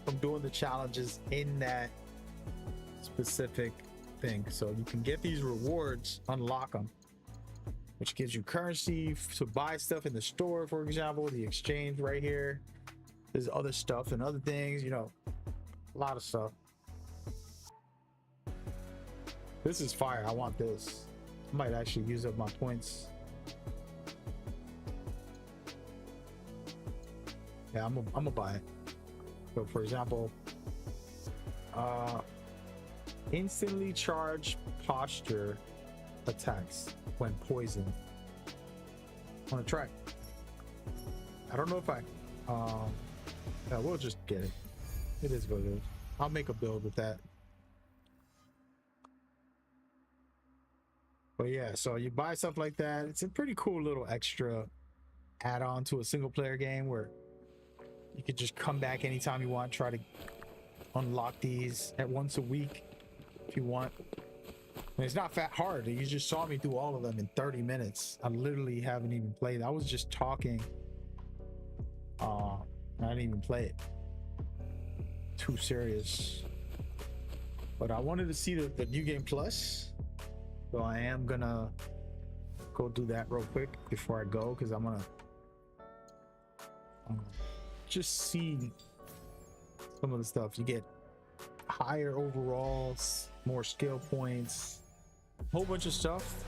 from doing the challenges in that specific thing. So you can get these rewards, unlock them, which gives you currency to buy stuff in the store. For example, the exchange right here. There's other stuff and other things, you know, a lot of stuff. This is fire. I want this. I might actually use up my points. Yeah, I'm gonna buy it. So for example, instantly charge posture attacks when poisoned. I want to try. I don't know if I yeah, we'll just get it. It is what it is. I'll make a build with that. But yeah, so you buy stuff like that. It's a pretty cool little extra add-on to a single player game where you could just come back anytime you want, try to unlock these at once a week if you want. And it's not that hard. You just saw me do all of them in 30 minutes. I literally haven't even played. I was just talking. I didn't even play it. Too serious. But I wanted to see the new game plus. So I am gonna go do that real quick before I go, because I'm gonna just see some of the stuff. You get higher overalls, more skill points, a whole bunch of stuff.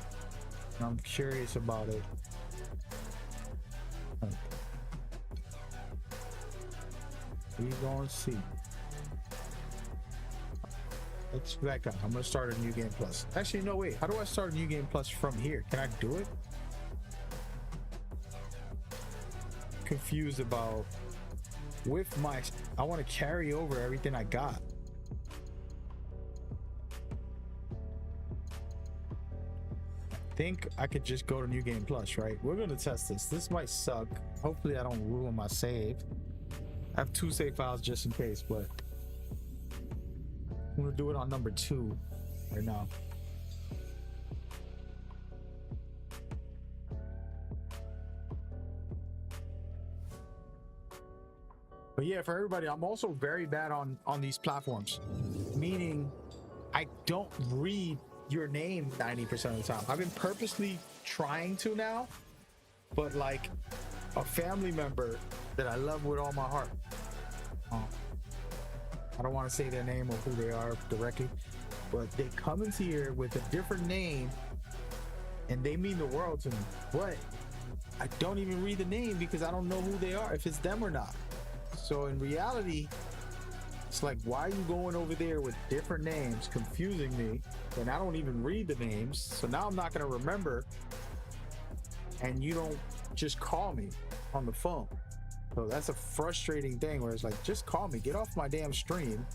And I'm curious about it. We gonna see. Let's back up. I'm gonna start a new game plus. Actually, no, wait. How do I start a new game plus from here? Can I do it? Confused about with my. I want to carry over everything I got. I think I could just go to new game plus, right? We're gonna test this. This might suck. Hopefully, I don't ruin my save. I have 2 save files just in case, but I'm gonna do it on number 2 right now. But yeah, for everybody, I'm also very bad on these platforms, meaning I don't read your name 90% of the time. I've been purposely trying to now, but like a family member that I love with all my heart. I don't want to say their name or who they are directly, but they come into here with a different name and they mean the world to me. But I don't even read the name because I don't know who they are, if it's them or not. So in reality, It's like, why are you going over there with different names, confusing me, and I don't even read the names, so now I'm not going to remember, and you don't just call me on the phone. So that's a frustrating thing where it's like, just call me, get off my damn stream,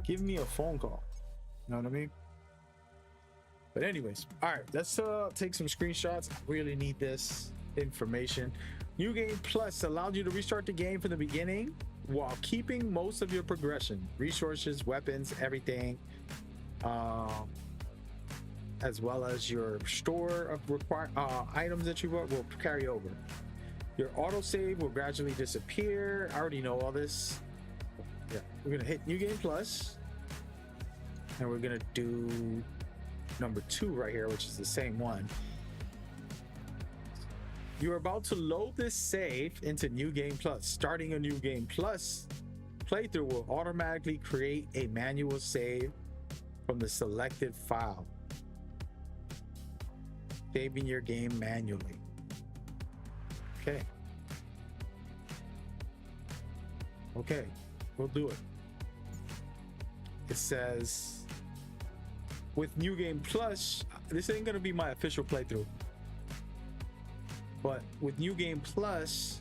give me a phone call. You know what I mean? But anyways, all right, let's take some screenshots. I really need this information. New Game Plus allowed you to restart the game from the beginning while keeping most of your progression, resources, weapons, everything, as well as your store of items that you bought will carry over. Your autosave will gradually disappear. I already know all this. Yeah, we're gonna hit New Game Plus, and we're gonna do number 2 right here, which is the same one. You're about to load this save into New Game Plus. Starting a New Game Plus playthrough will automatically create a manual save from the selected file, saving your game manually. Okay. Okay, we'll do it. It says, with New Game Plus, this ain't gonna be my official playthrough, but with New Game Plus,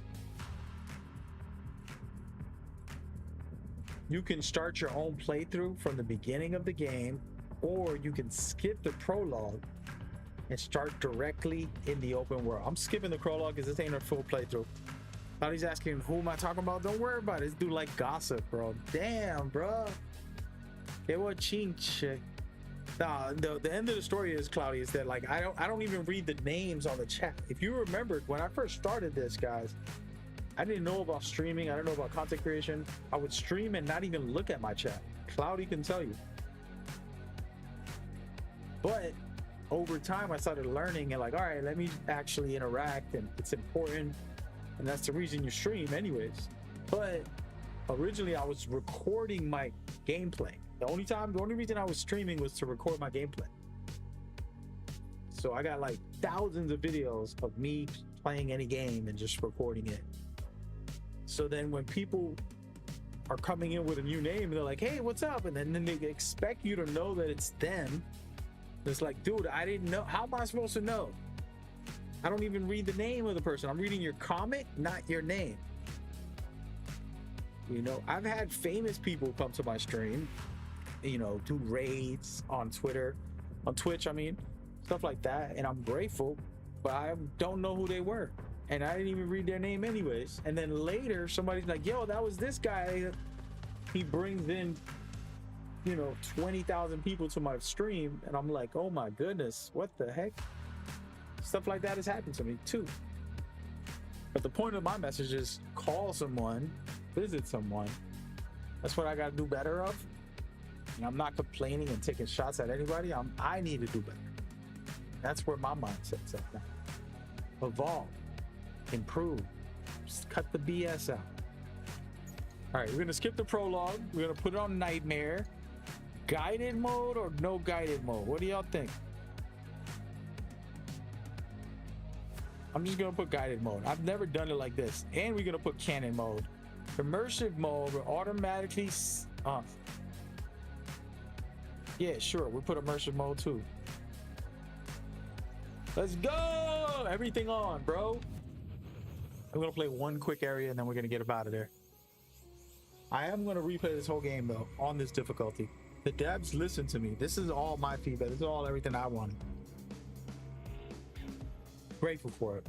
you can start your own playthrough from the beginning of the game, or you can skip the prologue and start directly in the open world. I'm skipping the prologue because this ain't a full playthrough. Now he's asking, who am I talking about? Don't worry about it. This dude like gossip, bro. Damn, bro. It was chinche. Nah, the end of the story is, Cloudy, is that like I don't even read the names on the chat. If you remembered when I first started this, guys, I didn't know about streaming. I didn't know about content creation. I would stream and not even look at my chat. Cloudy can tell you. But over time, I started learning and like, all right, let me actually interact, and it's important, and that's the reason you stream anyways. But originally I was recording my gameplay. The only reason I was streaming was to record my gameplay. So I got like thousands of videos of me playing any game and just recording it. So then when people are coming in with a new name, they're like, hey, what's up? And then they expect you to know that it's them. It's like, dude, I didn't know. How am I supposed to know? I don't even read the name of the person. I'm reading your comment, not your name. You know, I've had famous people come to my stream, you know, do raids on Twitter, on Twitch, I mean, stuff like that. And I'm grateful, but I don't know who they were. And I didn't even read their name anyways. And then later, somebody's like, yo, that was this guy. He brings in, you know, 20,000 people to my stream. And I'm like, oh my goodness, what the heck? Stuff like that has happened to me too. But the point of my message is call someone, visit someone. That's what I got to do better of. And I'm not complaining and taking shots at anybody. I need to do better. That's where my mindset's at now. Evolve, improve, just cut the BS out. All right, we're gonna skip the prologue. We're gonna put it on Nightmare. Guided mode or no guided mode? What do y'all think? I'm just gonna put guided mode. I've never done it like this. And we're gonna put canon mode. Immersive mode will automatically yeah, sure, we'll put immersive mode too. Let's go! Everything on, bro. I'm gonna play one quick area and then we're gonna get up out of there. I am gonna replay this whole game though, on this difficulty. The devs listen to me. This is all my feedback. This is all everything I wanted. Grateful for it.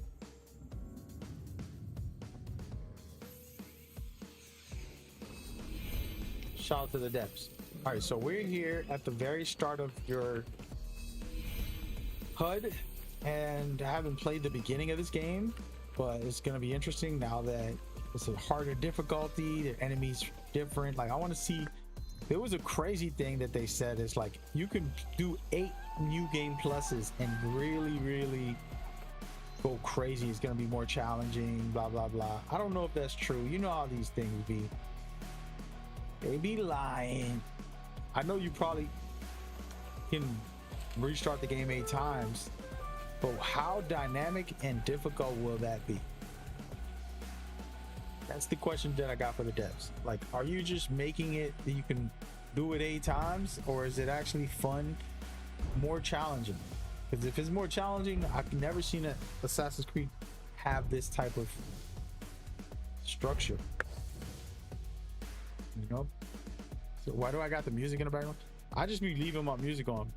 Shout out to the devs. All right, so we're here at the very start of your HUD, and I haven't played the beginning of this game, but it's gonna be interesting now that it's a harder difficulty. The enemies different. Like I want to see. There was a crazy thing that they said is like you can do 8 New Game Pluses and really go crazy. It's gonna be more challenging. Blah blah blah. I don't know if that's true. You know how these things be. They be lying. I know you probably can restart the game 8 times, but how dynamic and difficult will that be? That's the question that I got for the devs. Like, are you just making it that you can do it 8 times, or is it actually fun, more challenging? Because if it's more challenging, I've never seen an Assassin's Creed have this type of structure. You know? So why do I got the music in the background? I just be leaving my music on.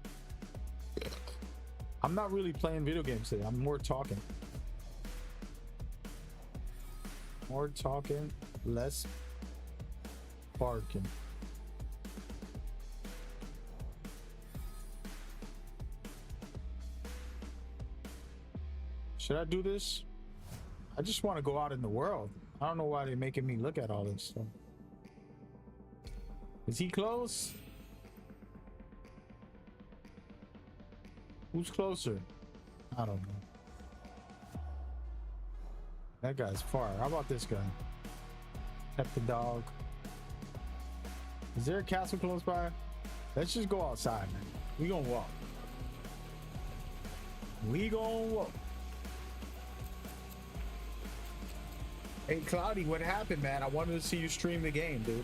I'm not really playing video games today. I'm more talking. More talking, less barking. Should I do this? I just want to go out in the world. I don't know why they're making me look at all this stuff. Is he close? Who's closer? I don't know. That guy's far. How about this guy? Pet the dog. Is there a castle close by? Let's just go outside, man. We gonna walk. We gonna walk. Hey, Cloudy, what happened, man? I wanted to see you stream the game, dude.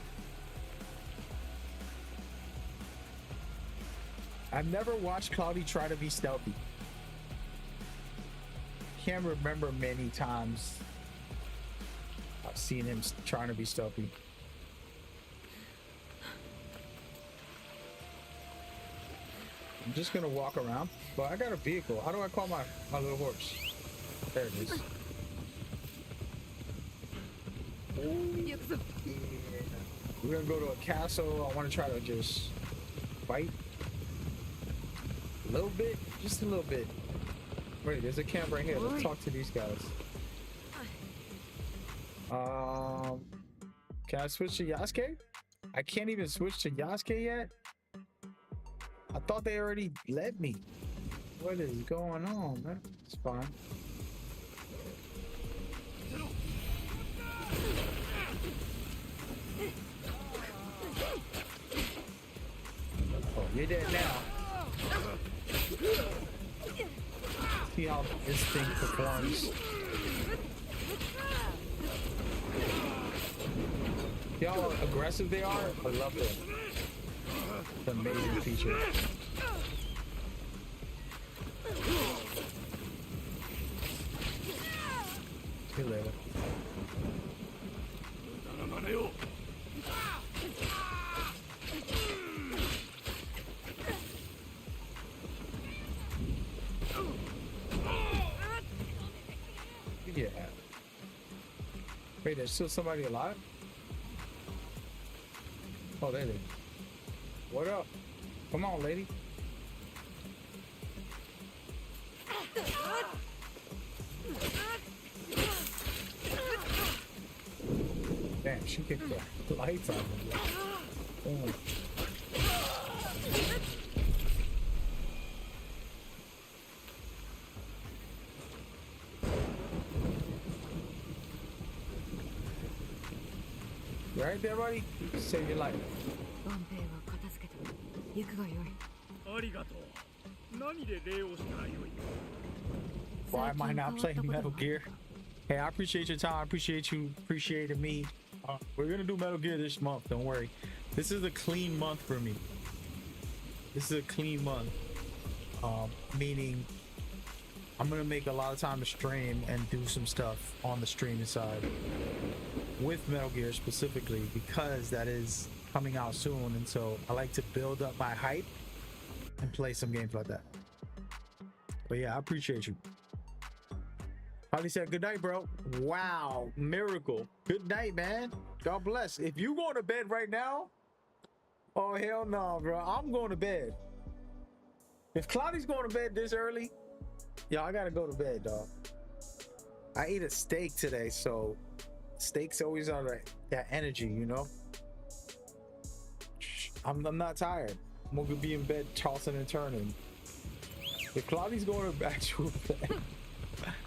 I've never watched Cloudy try to be stealthy. Can't remember many times I've seen him trying to be stealthy. I'm just gonna walk around, but I got a vehicle. How do I call my little horse? There it is. Yeah. We're gonna go to a castle. I want to try to just fight a little bit, just a little bit. Wait, there's a camp right here. Let's talk to these guys. Can I switch to Yasuke? I can't even switch to Yasuke yet. I thought they already let me. What is going on, man? It's fine. Oh, you're dead now. See how this thing performs. See how aggressive they are? I love it. It's an amazing feature. See you later. Yeah. Wait, there's still somebody alive? Oh, there they are. What up? Come on, lady. Damn, she kicked the lights out of me. Oh. You right there, buddy? Save your life. Why am I not playing Metal Gear? Hey, I appreciate your time. I appreciate you appreciating me. We're gonna do Metal Gear this month. Don't worry. This is a clean month for me. This is a clean month. Meaning I'm gonna make a lot of time to stream and do some stuff on the streaming side with Metal Gear specifically, because that is coming out soon, and so I like to build up my hype and play some games like that. But yeah, I appreciate you. Probably said good night, bro. Wow, miracle. Good night, man. God bless. If you going to bed right now, oh hell no, bro. I'm going to bed. If Cloudy's going to bed this early, yeah, I gotta go to bed, dog. I ate a steak today, so steaks always are that energy, you know. I'm not tired. I'm gonna be in bed tossing and turning. If Cloudy's going to actual bed,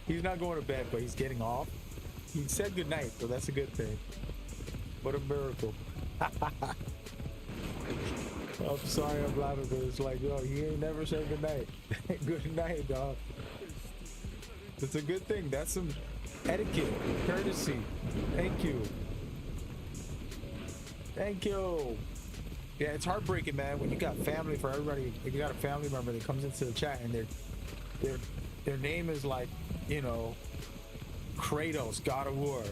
he's not going to bed, but he's getting off. He said good night, so that's a good thing. What a miracle. I'm sorry I'm laughing, but it's like, yo, he ain't never said good night. Good night, dog. It's a good thing. That's some etiquette, courtesy. Thank you. Thank you. Yeah, it's heartbreaking, man, when you got family for everybody. If you got a family member that comes into the chat and their name is like, you know, Kratos, God of War,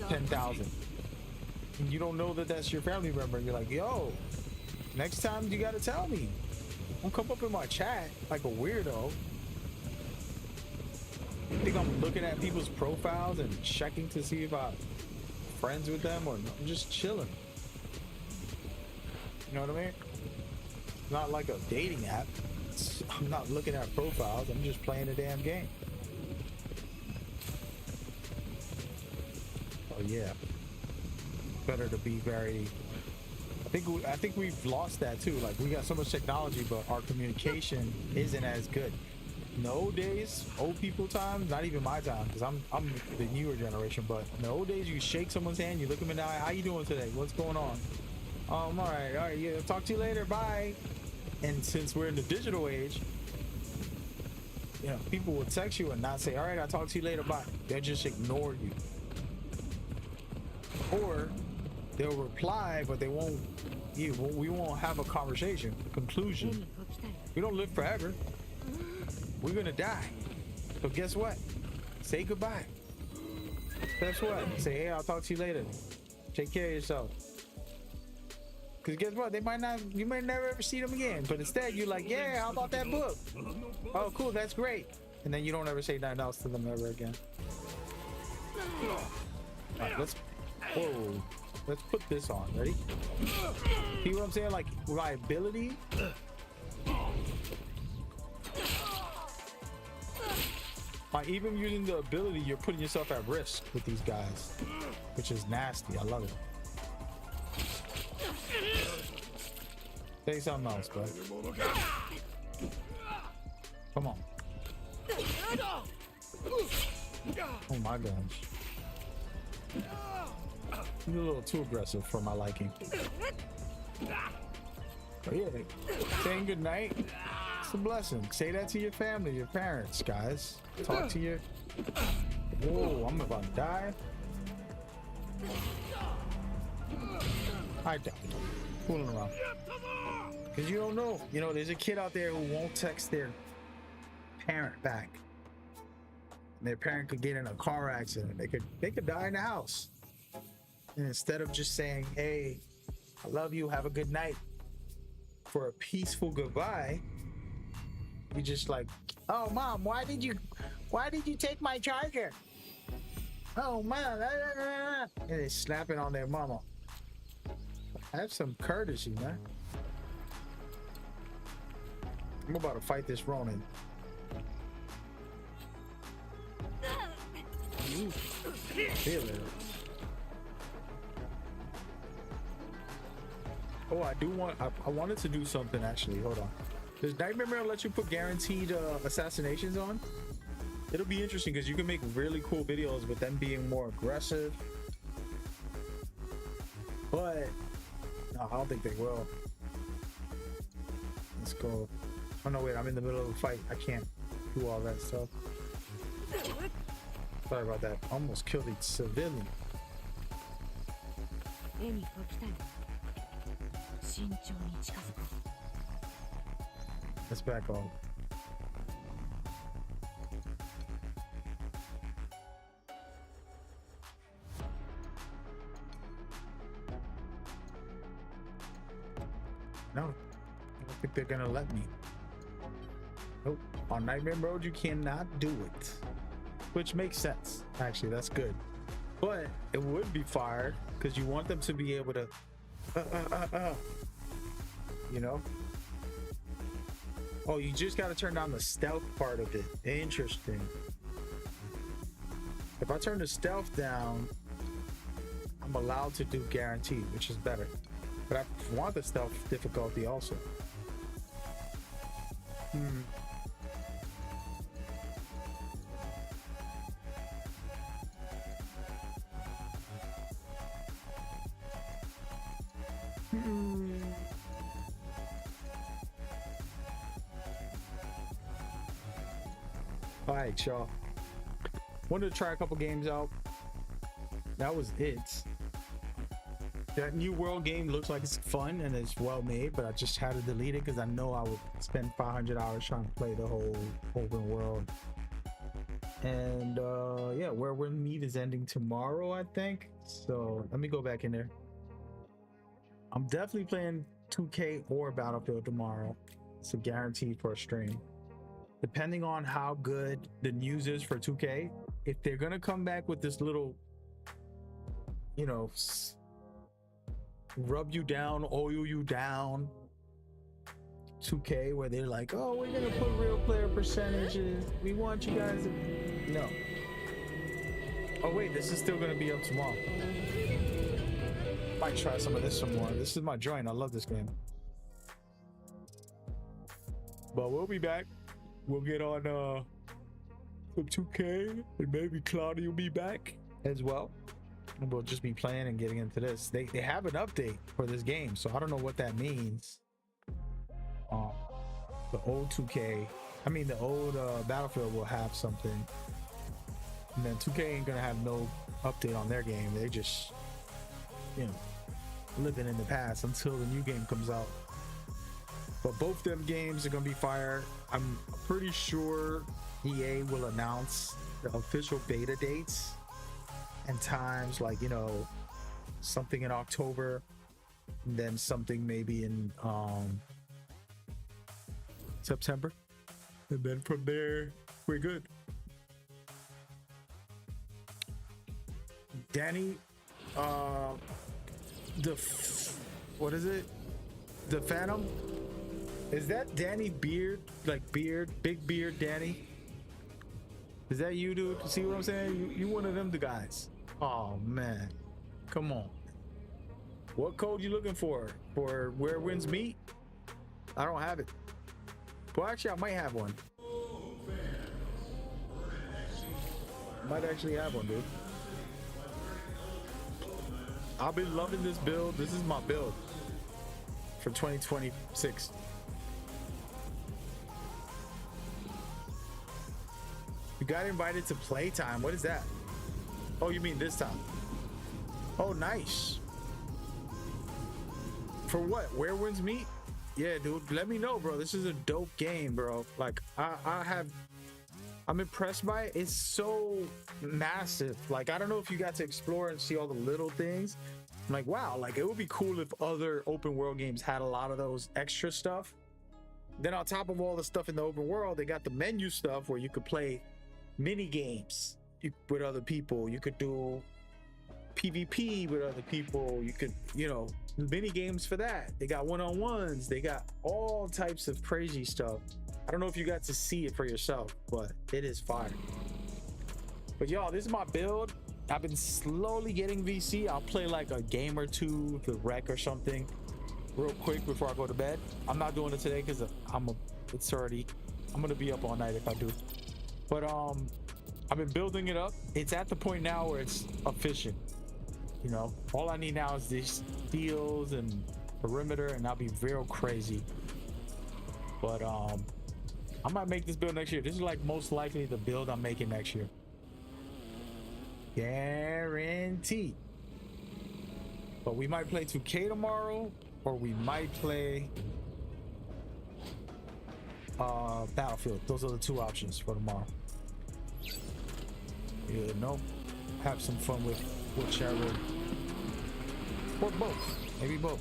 10,000. And you don't know that that's your family member. And you're like, yo, next time you gotta tell me. Don't come up in my chat like a weirdo. I think I'm looking at people's profiles and checking to see if I'm friends with them or I'm just chilling. You know what I mean? Not like a dating app. I'm not looking at profiles. I'm just playing a damn game. Oh yeah. Better to be very. I think we've lost that too. Like we got so much technology, but our communication isn't as good. Nowadays, old people time, not even my time, because I'm the newer generation. But nowadays, you shake someone's hand, you look them in the eye. How you doing today? What's going on? All right, yeah, talk to you later, bye. And since we're in the digital age, you know, people will text you and not say, all right, I'll talk to you later, bye. They'll just ignore you. Or they'll reply, but they won't, we won't have a conversation, conclusion. We don't live forever. We're gonna die. So guess what? Say goodbye. Guess what? Say, hey, I'll talk to you later. Take care of yourself. Because guess what? They might not, you may never ever see them again. But instead, you're like, yeah, how about that book? Oh, cool, that's great. And then you don't ever say nothing else to them ever again. All right, let's put this on. Ready? See what I'm saying? Like, reliability. By even using the ability, you're putting yourself at risk with these guys, which is nasty. I love it. Say something else, bud. Come on. Oh my gosh. You're a little too aggressive for my liking. But yeah, saying good night. It's a blessing. Say that to your family, your parents, guys. Talk to your. Whoa, I'm about to die. I died. Fooling around. Because you don't know. You know, there's a kid out there who won't text their parent back. And their parent could get in a car accident. They could die in the house. And instead of just saying, hey, I love you, have a good night, for a peaceful goodbye, you just like, oh mom, why did you take my charger? Oh mom, and they snapping on their mama. Have some courtesy, man. I'm about to fight this Ronin. Feel it. Oh, I wanted to do something actually. Hold on. Does Nightmare Mirror let you put guaranteed assassinations on? It'll be interesting because you can make really cool videos with them being more aggressive. But no, I don't think they will. Let's go. Oh no, wait, I'm in the middle of a fight. I can't do all that stuff. Sorry about that. Almost killed a civilian. Let's back off. No, I don't think they're gonna let me. Nope. On Nightmare Mode, you cannot do it. Which makes sense. Actually, that's good. But it would be fire because you want them to be able to you know? Oh, you just got to turn down the stealth part of it. Interesting. If I turn the stealth down, I'm allowed to do guaranteed, which is better. But I want the stealth difficulty also. All right, y'all. Wanted to try a couple games out. That was it. That New World game looks like it's fun and it's well made, but I just had to delete it because I know I would spend 500 hours trying to play the whole open world. And yeah, Where Winds Meet is ending tomorrow, I think. So let me go back in there. I'm definitely playing 2K or Battlefield tomorrow. It's a guarantee for a stream. Depending on how good the news is for 2K, if they're gonna come back with this little, you know, rub you down, oil you down 2K, where they're like, oh, we're gonna put real player percentages, we want you guys to... No. Oh wait, this is still gonna be up tomorrow. Might try some of this some more. This is my joint. I love this game. But we'll be back. We'll get on some 2K, and maybe Claudia will be back as well. And we'll just be playing and getting into this. They have an update for this game, so I don't know what that means. The old 2K, I mean the old Battlefield will have something, and then 2K ain't gonna have no update on their game. They just, you know, living in the past until the new game comes out. But both them games are gonna be fire. I'm pretty sure EA will announce the official beta dates and times, like, you know, something in October, and then something maybe in September, and then from there we're good. Danny, what is it? The Phantom? Is that Danny Beard? Like Beard, big beard Danny? Is that you, dude? See what I'm saying? You one of them the guys. Oh man, come on. What code you looking for Where Winds Meet? I don't have it. Well, actually, I might have one. Might actually have one, dude. I've been loving this build. This is my build for 2026. You got invited to playtime. What is that? Oh, you mean this time? Oh, nice. For what? Where Winds Meet? Yeah, dude. Let me know, bro. This is a dope game, bro. Like, I'm impressed by it. It's so massive. Like, I don't know if you got to explore and see all the little things. I'm like, wow, like it would be cool if other open world games had a lot of those extra stuff. Then on top of all the stuff in the open world, they got the menu stuff where you could play mini games with other people. You could do PvP with other people. You could, you know, mini games for that. They got one-on-ones. They got all types of crazy stuff. I don't know if you got to see it for yourself, but it is fire. But y'all, this is my build. I've been slowly getting VC. I'll play like a game or two, the rec or something, real quick before I go to bed. I'm not doing it today because I'm gonna be up all night if I do. But I've been building it up. It's at the point now where it's efficient. You know, all I need now is these steals and perimeter, and I'll be real crazy. But I might make this build next year. This is like most likely the build I'm making next year. Guaranteed. But we might play 2K tomorrow, or we might play Battlefield. Those are the two options for tomorrow. Yeah, no. Have some fun with whichever. Or both. Maybe both.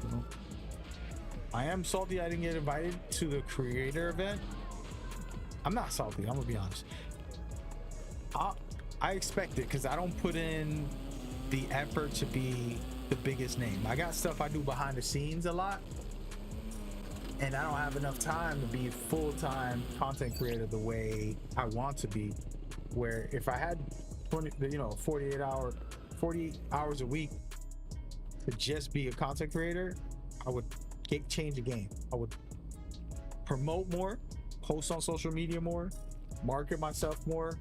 You know? I am salty I didn't get invited to the creator event. I'm not salty, I'm gonna be honest. I expect it because I don't put in the effort to be the biggest name. I got stuff I do behind the scenes a lot, and I don't have enough time to be full-time content creator the way I want to be. Where if I had 48 hours a week to just be a content creator, I would change the game. I would promote more, post on social media more, market myself more,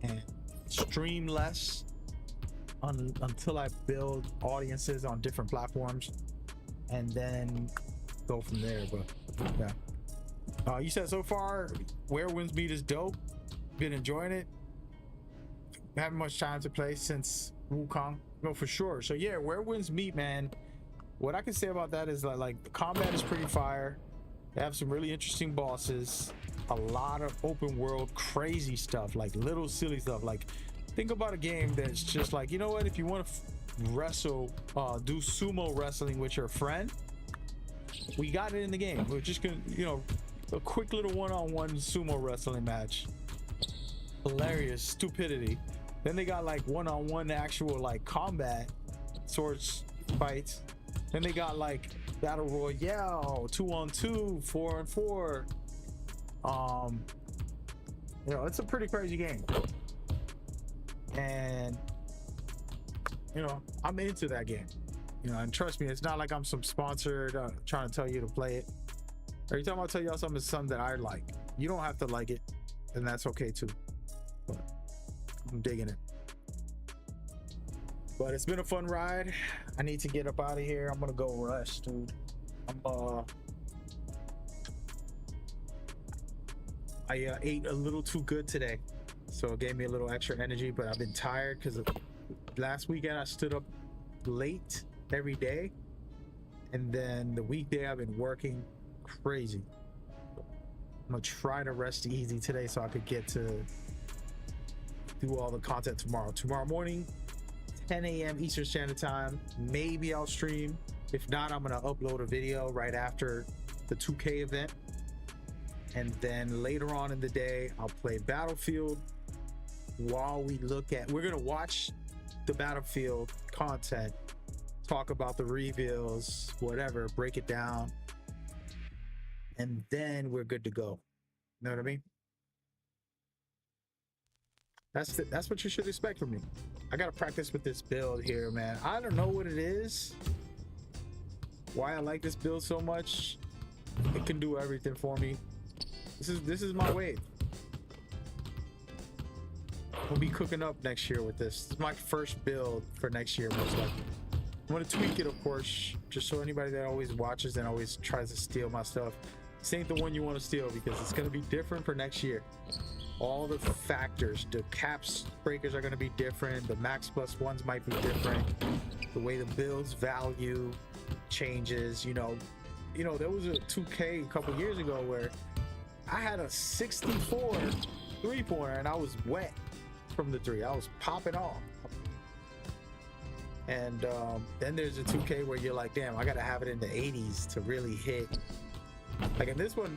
and stream less until I build audiences on different platforms, and then go from there. But yeah, you said so far Where Winds Meet is dope. Been enjoying it. Haven't much time to play since Wukong. No, for sure. So yeah, Where Winds Meet, man. What I can say about that is that like the combat is pretty fire. They have some really interesting bosses. A lot of open world crazy stuff, like little silly stuff. Like think about a game that's just like, you know what? If you want to wrestle, do sumo wrestling with your friend, we got it in the game. We're just gonna, you know, a quick little one-on-one sumo wrestling match. Hilarious stupidity. Then they got like one-on-one actual like combat swords fights. Then they got like battle royale, 2-on-2, 4-on-4. You know, it's a pretty crazy game, and you know, I'm into that game. You know, and trust me, it's not like I'm some sponsored trying to tell you to play it. Every time I tell y'all something, it's something that I like. You don't have to like it, and that's okay too. But I'm digging it. But it's been a fun ride. I need to get up out of here. I'm gonna go rest, dude. I ate a little too good today, so it gave me a little extra energy, but I've been tired because last weekend I stood up late every day, and then the weekday I've been working crazy. I'm gonna try to rest easy today so I could get to do all the content tomorrow. Tomorrow morning, 10 a.m. Eastern Standard Time. Maybe I'll stream. If not, I'm gonna upload a video right after the 2K event. And then later on in the day, I'll play Battlefield while we look at, we're gonna watch the Battlefield content, talk about the reveals, whatever, break it down, and then we're good to go. You know what I mean? That's what you should expect from me. I gotta practice with this build here, man. I don't know what it is, why I like this build so much. It can do everything for me. This is my wave. We'll be cooking up next year with this. This is my first build for next year, most likely. I'm gonna tweak it, of course, just so anybody that always watches and always tries to steal my stuff, this ain't the one you want to steal, because it's gonna be different for next year. All the factors, the caps breakers are gonna be different. The max plus ones might be different. The way the build's value changes. You know, there was a 2K a couple years ago where I had a 64 3-pointer and I was wet from the three. I was popping off. And then there's a 2K where you're like, damn, I gotta have it in the 80s to really hit. Like in this one,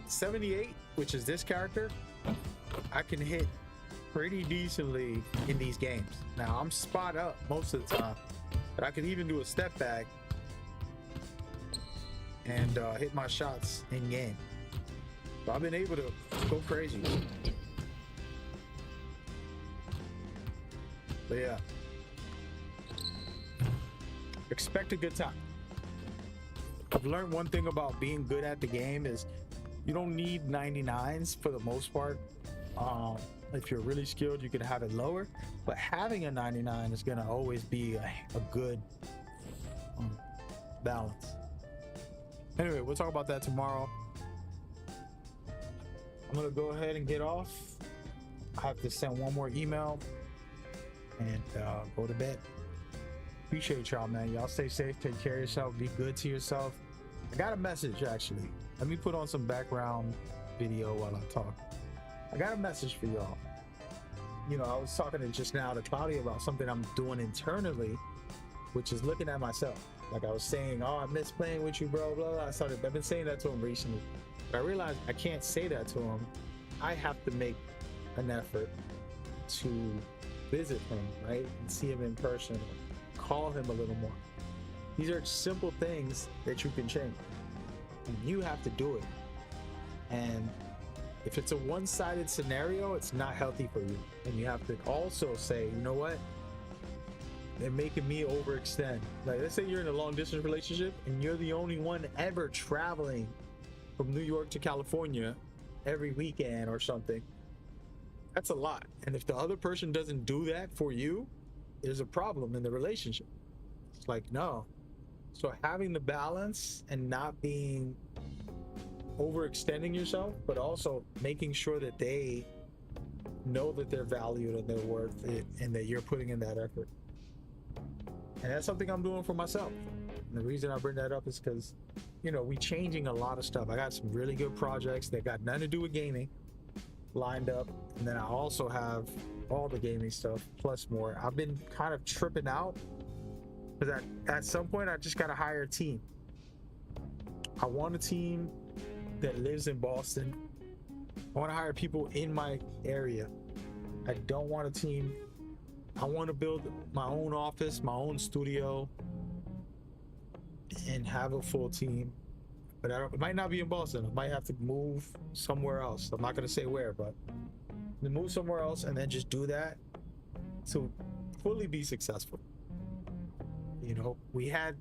78, which is this character, I can hit pretty decently in these games. Now I'm spot up most of the time, but I can even do a step back and hit my shots in game. So I've been able to go crazy. But yeah, expect a good time. I've learned one thing about being good at the game is you don't need 99s for the most part. If you're really skilled, you can have it lower, but having a 99 is gonna always be a good balance. Anyway, we'll talk about that tomorrow. I'm gonna go ahead and get off. I have to send one more email and go to bed. Appreciate y'all, man. Y'all stay safe, take care of yourself, be good to yourself. I got a message actually. Let me put on some background video while I talk. I got a message for y'all. You know, I was talking just now to Claudia about something I'm doing internally, which is looking at myself. Like I was saying, oh, I miss playing with you, bro, blah, blah. I've been saying that to him recently. But I realized I can't say that to him. I have to make an effort to visit him, right? And see him in person, call him a little more. These are simple things that you can change. And you have to do it. And if it's a one-sided scenario, it's not healthy for you. And you have to also say, you know what? They're making me overextend. Like, let's say you're in a long-distance relationship and you're the only one ever traveling from New York to California every weekend or something. That's a lot. And if the other person doesn't do that for you, there's a problem in the relationship. It's like, no. So having the balance and not being overextending yourself, but also making sure that they know that they're valued and they're worth it and that you're putting in that effort. And that's something I'm doing for myself. And the reason I bring that up is because, you know, we changing a lot of stuff. I got some really good projects that got nothing to do with gaming lined up. And then I also have all the gaming stuff plus more. I've been kind of tripping out because at some point I just got to hire a team. I want a team that lives in Boston. I want to hire people in my area. I don't want a team. I want to build my own office, my own studio, and have a full team. But it might not be in Boston. I might have to move somewhere else. I'm not going to say where, but move somewhere else and then just do that to fully be successful. You know, we had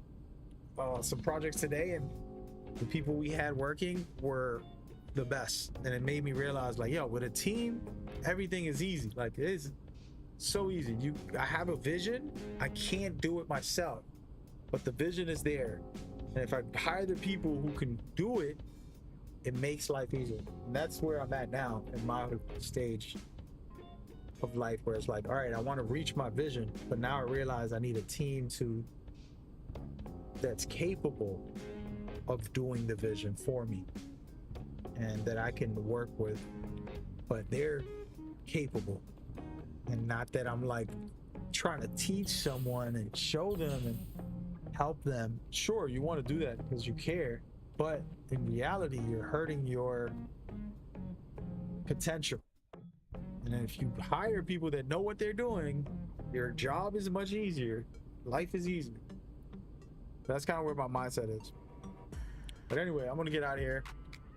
some projects today, and the people we had working were the best. And it made me realize, like, yo, with a team, everything is easy. Like, it is so easy. I have a vision. I can't do it myself, but the vision is there. And if I hire the people who can do it, it makes life easier. And that's where I'm at now in my stage of life, where it's like, all right, I want to reach my vision, but now I realize I need a team that's capable of doing the vision for me and that I can work with, but they're capable. And not that I'm like trying to teach someone and show them and help them. Sure, you want to do that because you care, but in reality, you're hurting your potential. And if you hire people that know what they're doing, your job is much easier. Life is easier. That's kind of where my mindset is. But anyway, I'm gonna get out of here.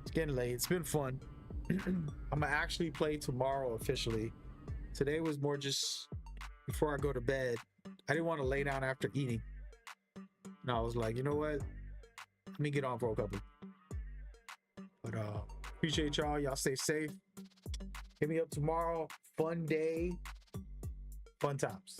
It's getting late. It's been fun. I'm gonna actually play tomorrow officially. Today was more just before I go to bed. I didn't want to lay down after eating. And I was like, you know what? Let me get on for a couple. But appreciate y'all. Y'all stay safe. Hit me up tomorrow. Fun day. Fun times.